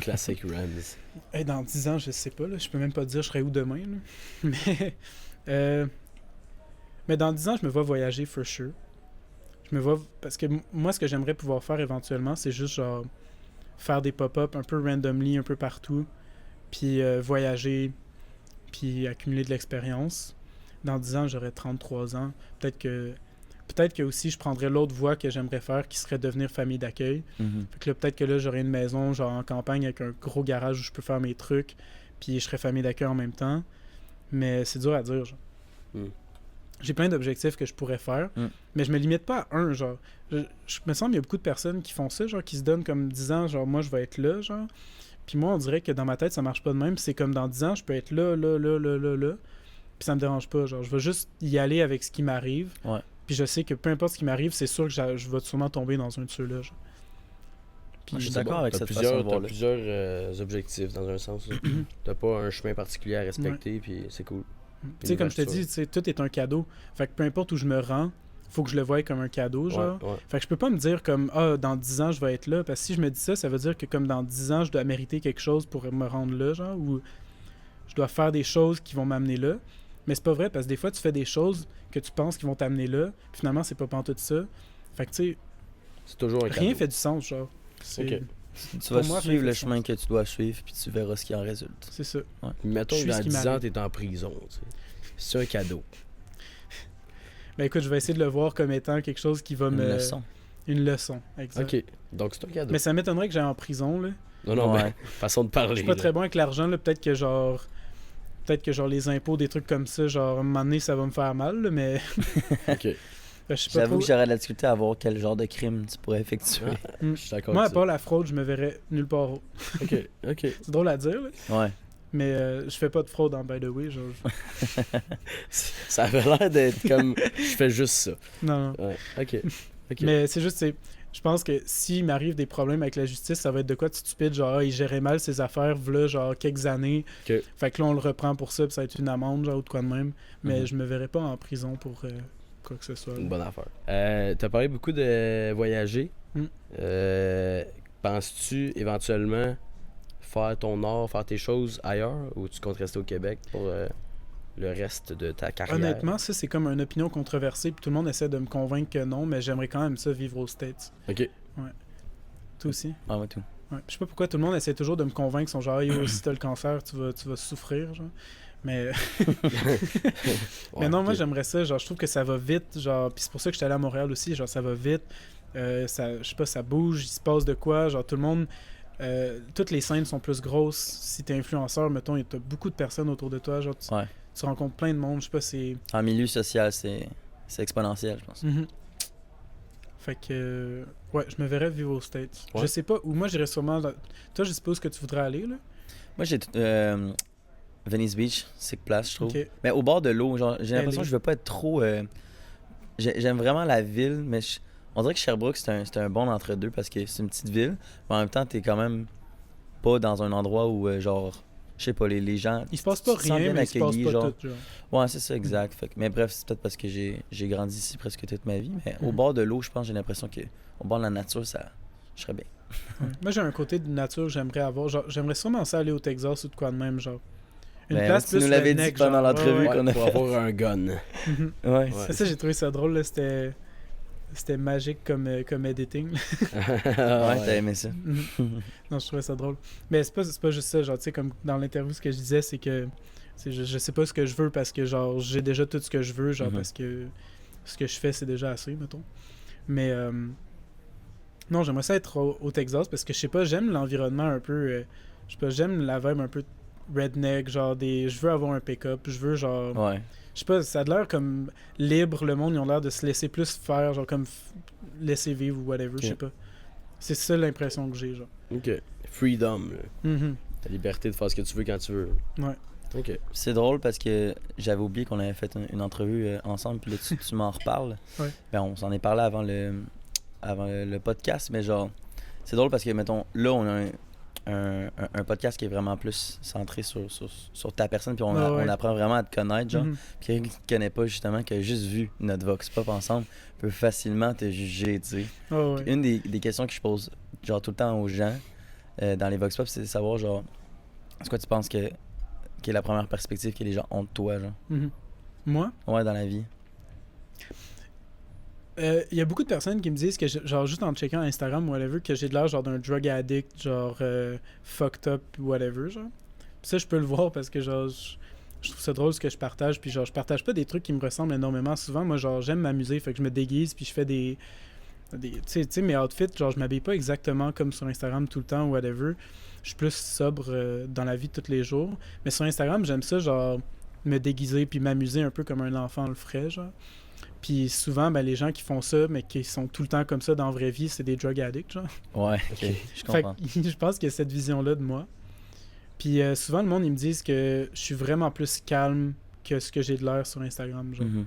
Classic Rams. Hey, dans 10 ans, je sais pas, là. Je peux même pas te dire je serai où demain, là. Mais dans 10 ans, je me vois voyager, for sure. Je me vois... Parce que moi, ce que j'aimerais pouvoir faire éventuellement, c'est juste, genre, faire des pop-up un peu randomly, un peu partout, puis voyager, puis accumuler de l'expérience. Dans 10 ans, j'aurai 33 ans. Peut-être que aussi, je prendrais l'autre voie que j'aimerais faire, qui serait devenir famille d'accueil. Mhm. Fait que là, peut-être que là, j'aurais une maison, genre en campagne, avec un gros garage où je peux faire mes trucs, puis je serais famille d'accueil en même temps. Mais c'est dur à dire, genre. Mm. J'ai plein d'objectifs que je pourrais faire, Mm. mais je me limite pas à un, genre. Je me semble qu'il y a beaucoup de personnes qui font ça, genre, qui se donnent comme 10 ans, genre, moi, je vais être là, genre. Puis moi, on dirait que dans ma tête, ça marche pas de même. C'est comme dans 10 ans, je peux être là, puis ça me dérange pas, genre. Je vais juste y aller avec ce qui m'arrive. Ouais. Puis je sais que peu importe ce qui m'arrive, c'est sûr que je vais sûrement tomber dans un de ceux-là, genre. Puis Je suis C'est d'accord avec t'as cette plusieurs, façon de voir, t'as là. plusieurs objectifs dans un sens. là. T'as pas un chemin particulier à respecter, puis c'est cool. Tu sais, comme je te ouverture. dis, tu sais, tout est un cadeau. Fait que peu importe où je me rends, faut que je le voie comme un cadeau, genre. Ouais, ouais. Fait que je peux pas me dire comme, ah, dans 10 ans, je vais être là. Parce que si je me dis ça, ça veut dire que comme dans 10 ans, je dois mériter quelque chose pour me rendre là, genre. Ou je dois faire des choses qui vont m'amener là. Mais c'est pas vrai, parce que des fois, tu fais des choses que tu penses qui vont t'amener là. Puis finalement, c'est pas pantoute ça. Fait que, tu sais, C'est toujours un rien cadeau. fait du sens, genre. C'est Ok. Tu vas Pour moi, suivre le réflexion. chemin que tu dois suivre, puis tu verras ce qui en résulte. c'est ça. Mettons Je que suis dans ce qui 10 ans, m'arrive. t'es en prison. Tu sais. C'est un cadeau. Ben écoute, je vais essayer de le voir comme étant quelque chose qui va Une me... leçon. Une leçon, exact. Ok. Donc c'est un cadeau. Mais ça m'étonnerait que j'aille en prison, là. Non, non, Ouais. ben, façon de parler. Je suis pas là. très bon avec l'argent, là. Peut-être que genre les impôts, des trucs comme ça, genre à un moment donné, ça va me faire mal, là, mais Ok. je sais pas J'avoue trop. que j'aurais de la difficulté à voir quel genre de crime tu pourrais effectuer. Je suis d'accord Moi, à avec part la fraude, je me verrais nulle part. Autre. ça. Ok, ok. C'est drôle à dire, là. Ouais. Mais je fais pas de fraude en by the way. Genre... Ça avait l'air d'être comme. Je fais juste ça. Non, non. Ouais, ok. Ok. Mais c'est juste, je pense que s'il m'arrive des problèmes avec la justice, ça va être de quoi de stupide, genre il gérait mal ses affaires, v'là genre quelques années. Ok. Fait que là on le reprend pour ça, puis ça va être une amende, genre ou de quoi de même. Mais Mhm. je me verrais pas en prison pour quoi que ce soit. là. Une bonne affaire. T'as parlé beaucoup de voyager. Mm. Penses-tu éventuellement faire ton art, faire tes choses ailleurs ou tu comptes rester au Québec pour le reste de ta carrière? Honnêtement, ça c'est comme une opinion controversée, puis tout le monde essaie de me convaincre que non, mais j'aimerais quand même ça vivre aux States. Ok. Toi aussi? Ah, ouais, tout. Ouais. Je sais pas pourquoi tout le monde essaie toujours de me convaincre, ils sont genre yo, si t'as le cancer, tu vas souffrir, genre. Mais mais non, moi j'aimerais ça, genre je trouve que ça va vite, genre puis c'est pour ça que j'étais allé à Montréal aussi, genre ça va vite. Ça, je sais pas, ça bouge, il se passe de quoi, genre tout le monde toutes les scènes sont plus grosses. Si t'es influenceur, mettons, t'as beaucoup de personnes autour de toi, genre Ouais. tu rencontres plein de monde, je sais pas, c'est En milieu social, c'est exponentiel, je pense. Mhm. Fait que, ouais, je me verrais vivre aux States. Ouais. Je sais pas où. Moi, j'irais sûrement. Toi, je suppose que tu voudrais aller, là. Moi, j'ai Venice Beach, sick place, je trouve. Ok. Mais au bord de l'eau, genre, j'ai l'impression LA. que je veux pas être trop. J'aime vraiment la ville, mais on dirait que Sherbrooke, c'est un bon entre-deux parce que c'est une petite ville, mais en même temps, t'es quand même pas dans un endroit où, genre, je sais pas, les gens. Il se passe pas tu te sens rien, bien mais il se passe accueilli, pas genre. tout, genre. Ouais, c'est ça, exact. Fait que- mais bref, c'est peut-être parce que j'ai grandi ici presque toute ma vie, mais au Mhm. bord de l'eau, je pense, j'ai l'impression que au bord de la nature, ça, je serais bien. Ouais. Moi, j'ai un côté de nature que j'aimerais avoir. Genre, j'aimerais sûrement ça aller au Texas ou de quoi de même, genre. Une Ben, place tu plus nous l'avais redneck, dit pendant genre. l'entrevue Ouais, qu'on a pour fait. avoir un gun. Mhm. Ouais. Ouais. C'est ça, j'ai trouvé ça drôle, là. C'était magique comme editing. Ouais, t'as aimé ça. Mhm. Non, je trouvais ça drôle. Mais c'est pas juste ça, genre, tu sais, comme dans l'interview, ce que je disais, c'est que je sais pas ce que je veux parce que, genre, j'ai déjà tout ce que je veux, genre, Mhm. parce que ce que je fais, c'est déjà assez, mettons. Mais, non, j'aimerais ça être au Texas parce que, je sais pas, j'aime l'environnement un peu, je sais pas, j'aime la vibe un peu redneck, genre, je veux avoir un pick-up, je veux, genre, Ouais. je sais pas, ça a l'air comme libre, le monde, ils ont l'air de se laisser plus faire, genre, comme laisser vivre ou whatever, je sais pas. C'est ça l'impression que j'ai, genre. Ok. Freedom, là. Mhm. La liberté de faire ce que tu veux quand tu veux. Ouais. Ok. C'est drôle parce que j'avais oublié qu'on avait fait une entrevue ensemble, puis là, tu m'en reparles. Ouais. Ben, on s'en est parlé avant le podcast, mais genre, c'est drôle parce que, mettons, là, on a un podcast qui est vraiment plus centré sur ta personne, puis Ah ouais. on apprend vraiment à te connaître, genre. Mhm. Puis quelqu'un qui te connaît pas, justement, qui a juste vu notre Vox Pop ensemble, peut facilement te juger, tu sais. Ah ouais. Puis une des questions que je pose, genre, tout le temps aux gens dans les Vox Pop, c'est de savoir, genre, c'est quoi tu penses que est la première perspective que les gens ont de toi, genre? Mhm. Moi, Ouais, dans la vie. il y a beaucoup de personnes qui me disent que, genre, juste en checkant Instagram ou whatever, que j'ai de l'air, genre, d'un drug addict, genre, fucked up, whatever, genre. Puis ça, je peux le voir parce que, genre, je trouve ça drôle ce que je partage, puis genre, je partage pas des trucs qui me ressemblent énormément. Souvent, moi, genre, j'aime m'amuser, fait que je me déguise, puis je fais des tu sais, mes outfits, genre, je m'habille pas exactement comme sur Instagram tout le temps ou whatever. Je suis plus sobre dans la vie de tous les jours. Mais sur Instagram, j'aime ça, genre, me déguiser puis m'amuser un peu comme un enfant le ferait, genre. Puis souvent, ben, les gens qui font ça, mais qui sont tout le temps comme ça dans la vraie vie, c'est des drug addicts, genre. Ouais, ok, je Fait comprends. que je pense qu'il y a cette vision-là de moi. Puis souvent, le monde, ils me disent que je suis vraiment plus calme que ce que j'ai de l'air sur Instagram, genre. Mhm.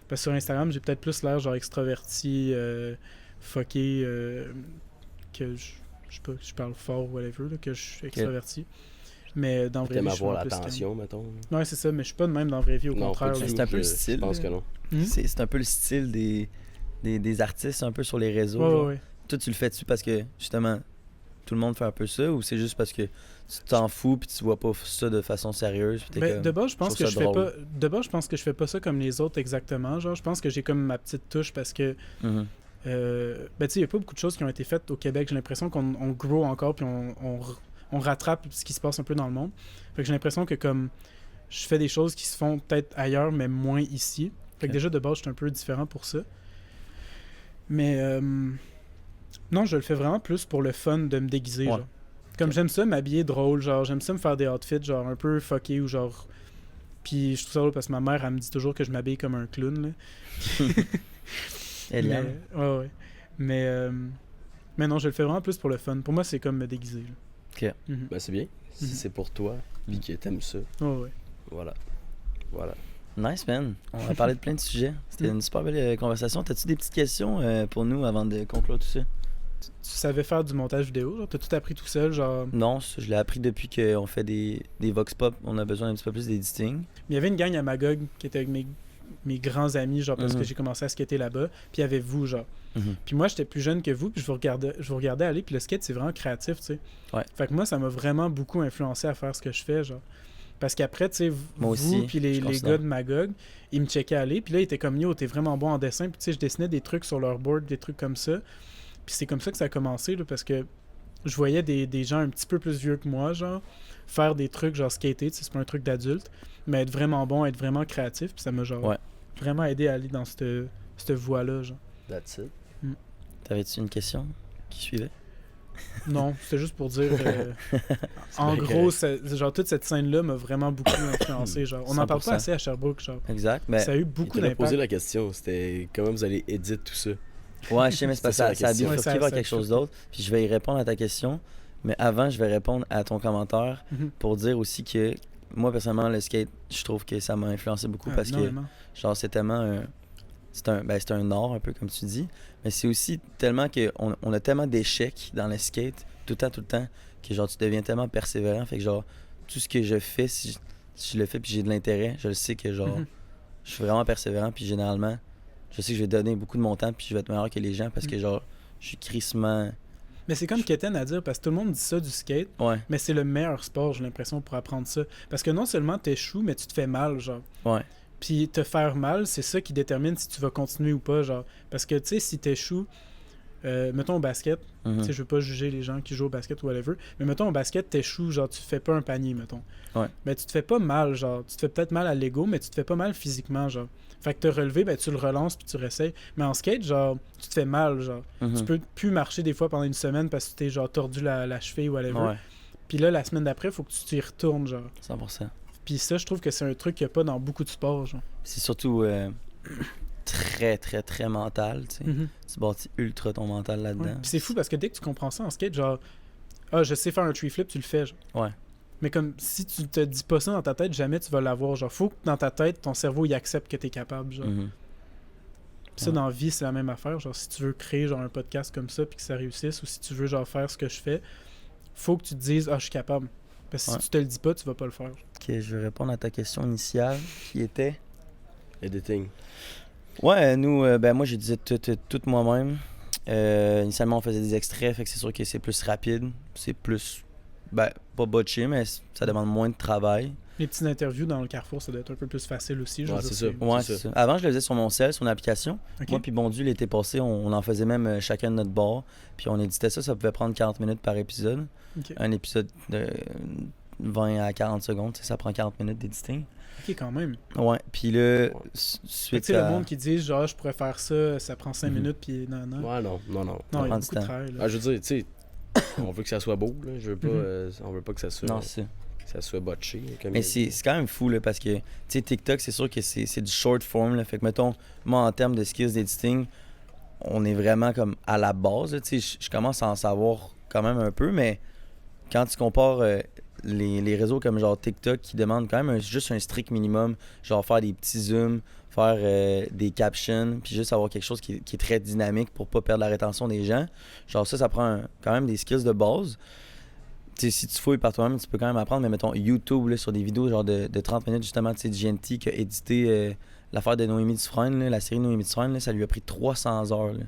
Parce que sur Instagram, j'ai peut-être plus l'air, genre, extraverti, fucké, que je sais pas, que je parle fort ou whatever, là, que je suis extraverti. Mais dans la vraie T'aimes vie, je suis avoir un peu calme. l'attention, mettons. Ouais, c'est ça, mais je suis pas de même dans la vraie vie, au Non, contraire. pas du là. tout. C'est un peu le Je style, pense que non. Hmm? C'est un peu le style des artistes un peu sur les réseaux. Ouais, genre. ouais, ouais. Toi, tu le fais-tu parce que, justement, tout le monde fait un peu ça, ou c'est juste parce que tu t'en fous puis tu vois pas ça de façon sérieuse? Puis t'es Ben, comme, de base, je pense trouve que ça je fais drôle. pas. De base, je pense que je fais pas ça comme les autres exactement. Genre, je pense que j'ai comme ma petite touche parce que Mhm. ben, tu sais, il y a pas beaucoup de choses qui ont été faites au Québec. J'ai l'impression qu'on grow encore puis on rattrape ce qui se passe un peu dans le monde. Fait que j'ai l'impression que comme je fais des choses qui se font peut-être ailleurs, mais moins ici. Fait que Ok. déjà, de base, je suis un peu différent pour ça. Mais non, je le fais vraiment plus pour le fun de me déguiser, Ouais. genre. Comme Ok. j'aime ça m'habiller drôle, genre, j'aime ça me faire des outfits, genre, un peu fucké ou genre... Puis je trouve ça drôle parce que ma mère, elle me dit toujours que je m'habille comme un clown, là. Eliane. Ouais. Mais non, je le fais vraiment plus pour le fun. Pour moi, c'est comme me déguiser, là. Ok. Mhm. Ben, c'est bien. Si Mhm. c'est pour toi, puis que t'aimes ça. Ouais. Voilà. Voilà. Nice, man. On a parlé de plein de sujets. C'était Mm. une super belle conversation. T'as-tu des petites questions pour nous avant de conclure tout ça? Tu savais faire du montage vidéo, genre, t'as tout appris tout seul, genre... Non, ça, je l'ai appris depuis qu'on fait des Vox Pop. On a besoin un petit peu plus d'editing. Il y avait une gang à Magog qui était avec mes grands amis, genre, parce Mhm. que j'ai commencé à skater là-bas. Puis il y avait vous, genre. Mhm. Puis moi, j'étais plus jeune que vous, puis je vous regardais aller, puis le skate, c'est vraiment créatif, tu sais. Ouais. Fait que moi, ça m'a vraiment beaucoup influencé à faire ce que je fais, genre. Parce qu'après, tu sais, Moi vous, aussi, puis je les considère. gars de Magog, ils me checkaient aller, puis là, ils étaient comme, yo, t'es vraiment bon en dessin, puis tu sais, je dessinais des trucs sur leur board, des trucs comme ça. Puis c'est comme ça que ça a commencé, là, parce que je voyais des gens un petit peu plus vieux que moi, genre, faire des trucs, genre skater, tu sais, c'est pas un truc d'adulte, mais être vraiment bon, être vraiment créatif, puis ça m'a, genre, Ouais. vraiment aidé à aller dans cette voie-là, genre. That's it. T'avais-tu une question qui suivait? Non, c'était juste pour dire. En bien gros, genre, toute cette scène-là m'a vraiment beaucoup influencé. Genre, on n'en parle 100%. pas assez à Sherbrooke. Genre. Exact. Ben, Ça a eu Il beaucoup t'a posé d'impact. la question, c'était comment vous allez éditer tout ça. Ouais, je sais, mais c'est parce que C'est ça, la ça a question. bifurqué Ouais, vers ça quelque chose d'autre. Puis je vais y répondre à ta question. Mais avant, je vais répondre à ton commentaire Mhm. pour dire aussi que moi, personnellement, le skate, je trouve que ça m'a influencé beaucoup parce que, Énormément. genre, c'est tellement c'est un art, un peu comme tu dis. Mais c'est aussi tellement qu'on on a tellement d'échecs dans le skate, tout le temps, que genre, tu deviens tellement persévérant. Fait que, genre, tout ce que je fais, si je le fais puis j'ai de l'intérêt, je le sais que, genre, Mhm. je suis vraiment persévérant. Puis généralement, je sais que je vais donner beaucoup de mon temps puis je vais être meilleur que les gens parce que, genre, je suis crissement. Mais c'est comme Keten à dire, parce que tout le monde dit ça du skate, Ouais, mais c'est le meilleur sport, j'ai l'impression, pour apprendre ça. Parce que non seulement t'échoues, mais tu te fais mal, genre. ouais. Puis te faire mal, c'est ça qui détermine si tu vas continuer ou pas, genre. Parce que, tu sais, si t'échoues, mettons au basket, Mhm. tu sais, je veux pas juger les gens qui jouent au basket ou whatever, mais mettons au basket, t'échoues, genre, tu fais pas un panier, mettons. Ouais. Mais tu te fais pas mal, genre. Tu te fais peut-être mal à l'ego, mais tu te fais pas mal physiquement, genre. Fait que te relever, ben tu le relances puis tu réessayes. Mais en skate, genre, tu te fais mal, genre. Mhm. Tu peux plus marcher des fois pendant une semaine parce que tu t'es, genre, tordu la cheville ou whatever. Ouais, Puis là, la semaine d'après, faut que tu t'y retournes, genre. 100%. Puis ça, je trouve que c'est un truc qu'il n'y a pas dans beaucoup de sports, genre. C'est surtout très, très, très mental, tu sais. Mhm. Tu bâtis ultra ton mental Ouais. là-dedans. Puis c'est fou parce que dès que tu comprends ça en skate, genre, ah, je sais faire un tree flip, tu le fais, genre. Ouais. Mais comme si tu te dis pas ça dans ta tête, jamais tu vas l'avoir. Genre, faut que dans ta tête, ton cerveau il accepte que t'es capable. Genre. Mhm. Puis ça, dans la vie, c'est la même affaire. Genre, si tu veux créer genre un podcast comme ça puis que ça réussisse, ou si tu veux genre faire ce que je fais, faut que tu te dises, ah, je suis capable. Parce que Ouais. si tu te le dis pas, tu vas pas le faire. Ok, je vais répondre à ta question initiale qui était. Editing. Ouais, nous, ben moi, je disais tout moi-même. Initialement, on faisait des extraits, fait que c'est sûr que c'est plus rapide. C'est plus. Ben, pas botché, mais ça demande moins de travail. Les petites interviews dans le Carrefour, ça doit être un peu plus facile aussi. Je veux Ouais, dire, c'est ça. Ouais, C'est c'est ça. Avant, je le faisais sur mon cell, sur une application. Ok. Moi, puis Bondu, l'été passé, on en faisait même chacun de notre bord. Puis on éditait ça, ça pouvait prendre 40 minutes par épisode. Ok. Un épisode de 20 à 40 secondes, tu sais, ça prend 40 minutes d'éditer. Ok, quand même. Ouais, puis là, Fait que suite tu sais, à... le monde qui dit, genre, je pourrais faire ça, ça prend 5 Mhm. minutes, puis non. Ouais, non. Non, il y prend a du beaucoup de temps. travail. Là. Ah, je veux dire, tu sais, on veut que ça soit beau, là. Je veux pas, Mhm. on veut pas que ça soit, Non, c'est ça. que ça soit botché. Comme Mais c'est quand même fou, là, parce que, tu sais, TikTok, c'est sûr que c'est du short form, là. Fait que, mettons, moi, en termes de skills d'editing, on est vraiment comme à la base, là. Tu sais, je commence à en savoir quand même un peu, mais quand tu compares les réseaux comme genre TikTok qui demandent quand même juste un strict minimum, genre faire des petits zooms, faire des captions, puis juste avoir quelque chose qui est très dynamique pour pas perdre la rétention des gens. Genre ça prend quand même des skills de base. Tu sais, si tu fouilles par toi-même, tu peux quand même apprendre, mais mettons YouTube là, sur des vidéos genre de 30 minutes, justement, tu sais, GNT qui a édité l'affaire de Noémie Dufresne, là, la série Noémie Dufresne, là, ça lui a pris 300 heures. Là.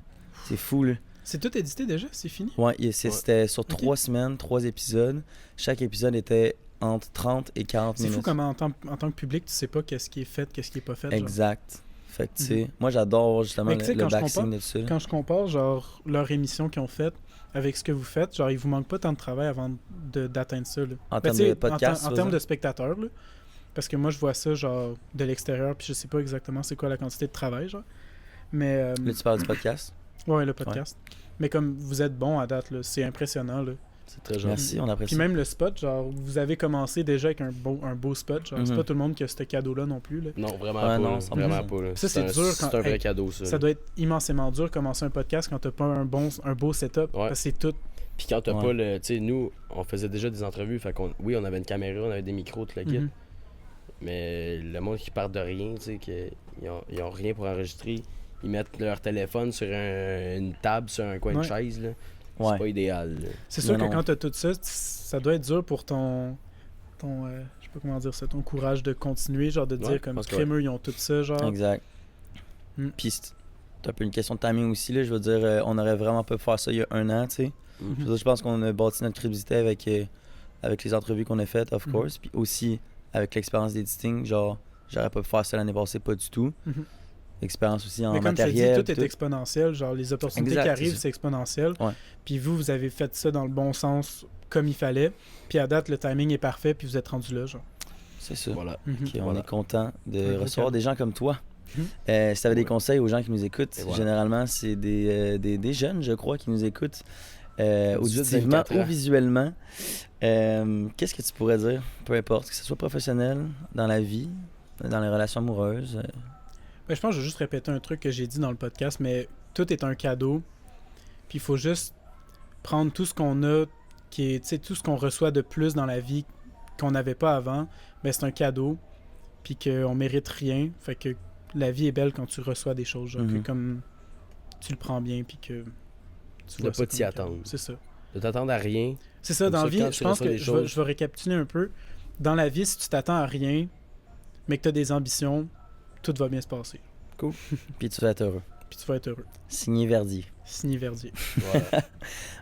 C'est fou, là. C'est tout édité déjà? C'est fini? Ouais, c'était sur 3 semaines, 3 épisodes. Chaque épisode était entre 30 et 40 C'est minutes. fou comment en tant que public, tu sais pas qu'est-ce qui est fait, qu'est-ce qui est pas fait. Genre. Exact. Fait que, tu sais, moi, j'adore justement Mais tu sais, le quand je backsing compare- de ça. Quand je compare, genre, leur émission qu'ils ont faite avec ce que vous faites, genre, il vous manque pas tant de travail avant d'atteindre ça, là. En Ben, termes tu sais, de podcast, en tu termes veux de dire? spectateurs, là. Parce que moi, je vois ça, genre, de l'extérieur, puis je sais pas exactement c'est quoi la quantité de travail, genre. Mais, Là, tu parles du podcast. ouais, le podcast. Mais comme vous êtes bon à date, là, c'est impressionnant, là. C'est très gentil. Merci, on apprécie. Puis même le spot, genre, vous avez commencé déjà avec un beau spot, genre, c'est Mhm. pas tout le monde qui a ce cadeau-là non plus, là. Non, vraiment Ouais, pas. non, là. 100%. Vraiment pas. Là. Ça, c'est dur quand- C'est un vrai hey, cadeau, ça. Ça doit être immensément dur de commencer un podcast quand t'as pas un beau setup, parce que c'est tout. Puis quand t'as Ouais. pas le. Tu sais, nous, on faisait déjà des entrevues. Fait qu'on. Oui, on avait une caméra, on avait des micros, tout le kit. Mhm. Mais le monde qui part de rien, tu sais, ils ont rien pour enregistrer. Ils mettent leur téléphone sur une table, sur un coin de Ouais. chaise, là. Ouais. C'est pas idéal, là. C'est sûr Non, que non. quand t'as tout ça, ça doit être dur pour ton je sais pas comment dire ça, ton courage de continuer, genre de Ouais, dire je comme pense que Crémeux, ils ont tout ça, genre. Exact. Mm. Puis c'est un peu une question de timing aussi, là. Je veux dire, on aurait vraiment pas pu faire ça il y a 1 an, tu sais. Je veux dire, je pense qu'on a bâti notre crédibilité avec les entrevues qu'on a faites, of Mhm. course. Puis aussi avec l'expérience d'editing, genre, j'aurais pas pu faire ça l'année passée, pas du tout. Mhm. L'expérience aussi en Mais comme je te matériel. dis, tout est exponentiel, genre les opportunités Exact, qui c'est arrivent, ça. c'est exponentiel. Ouais. Puis vous avez fait ça dans le bon sens, comme il fallait. Puis à date, le timing est parfait, puis vous êtes rendu là, genre. C'est ça. Voilà. Mhm. Ok, on Voilà. est content de Un gros recevoir cadeau. des gens comme toi. Mhm. Si tu avais des Ouais. conseils aux gens qui nous écoutent, Et voilà. généralement, c'est des jeunes, je crois, qui nous écoutent 18, auditivement 24 ou ans. visuellement. Qu'est-ce que tu pourrais dire, peu importe, que ce soit professionnel, dans la vie, dans les relations amoureuses? Ben, je pense que je vais juste répéter un truc que j'ai dit dans le podcast, mais tout est un cadeau. Puis il faut juste prendre tout ce qu'on a, qui est, tu sais, tout ce qu'on reçoit de plus dans la vie qu'on n'avait pas avant, ben c'est un cadeau. Puis qu'on mérite rien. Fait que la vie est belle quand tu reçois des choses, genre, que comme tu le prends bien, puis que tu De vois ça pas t'y comme un cadeau. attendre. C'est ça. De t'attendre à rien. C'est ça, Comme dans ça, la vie, quand je tu pense reçois que des je choses- vais récapituler un peu. Dans la vie, si tu t'attends à rien, mais que tu as des ambitions, tout va bien se passer. Puis tu vas être heureux. Puis tu vas être heureux. Signé Verdier. Signé Verdier. Voilà.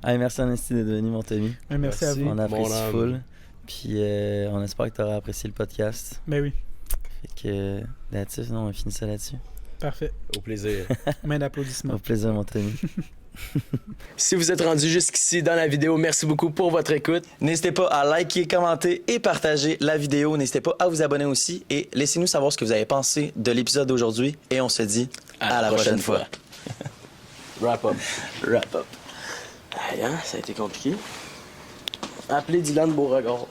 Allez, merci en esti d'être venu, mon Tommy. Merci à Merci. vous. On apprécie Mon âme. full. Puis on espère que tu auras apprécié le podcast. Ben oui, Fait que là-dessus, sinon on finit ça là-dessus. parfait. Au plaisir. Main d'applaudissements. Au plaisir, mon Tommy. Si vous êtes rendu jusqu'ici dans la vidéo, merci beaucoup pour votre écoute. N'hésitez pas à liker, commenter et partager la vidéo. N'hésitez pas à vous abonner aussi et laissez-nous savoir ce que vous avez pensé de l'épisode d'aujourd'hui. Et on se dit à la prochaine fois. Wrap up. Wrap up. Aïe, hein, ça a été compliqué. Appelez Dylan Beauregard.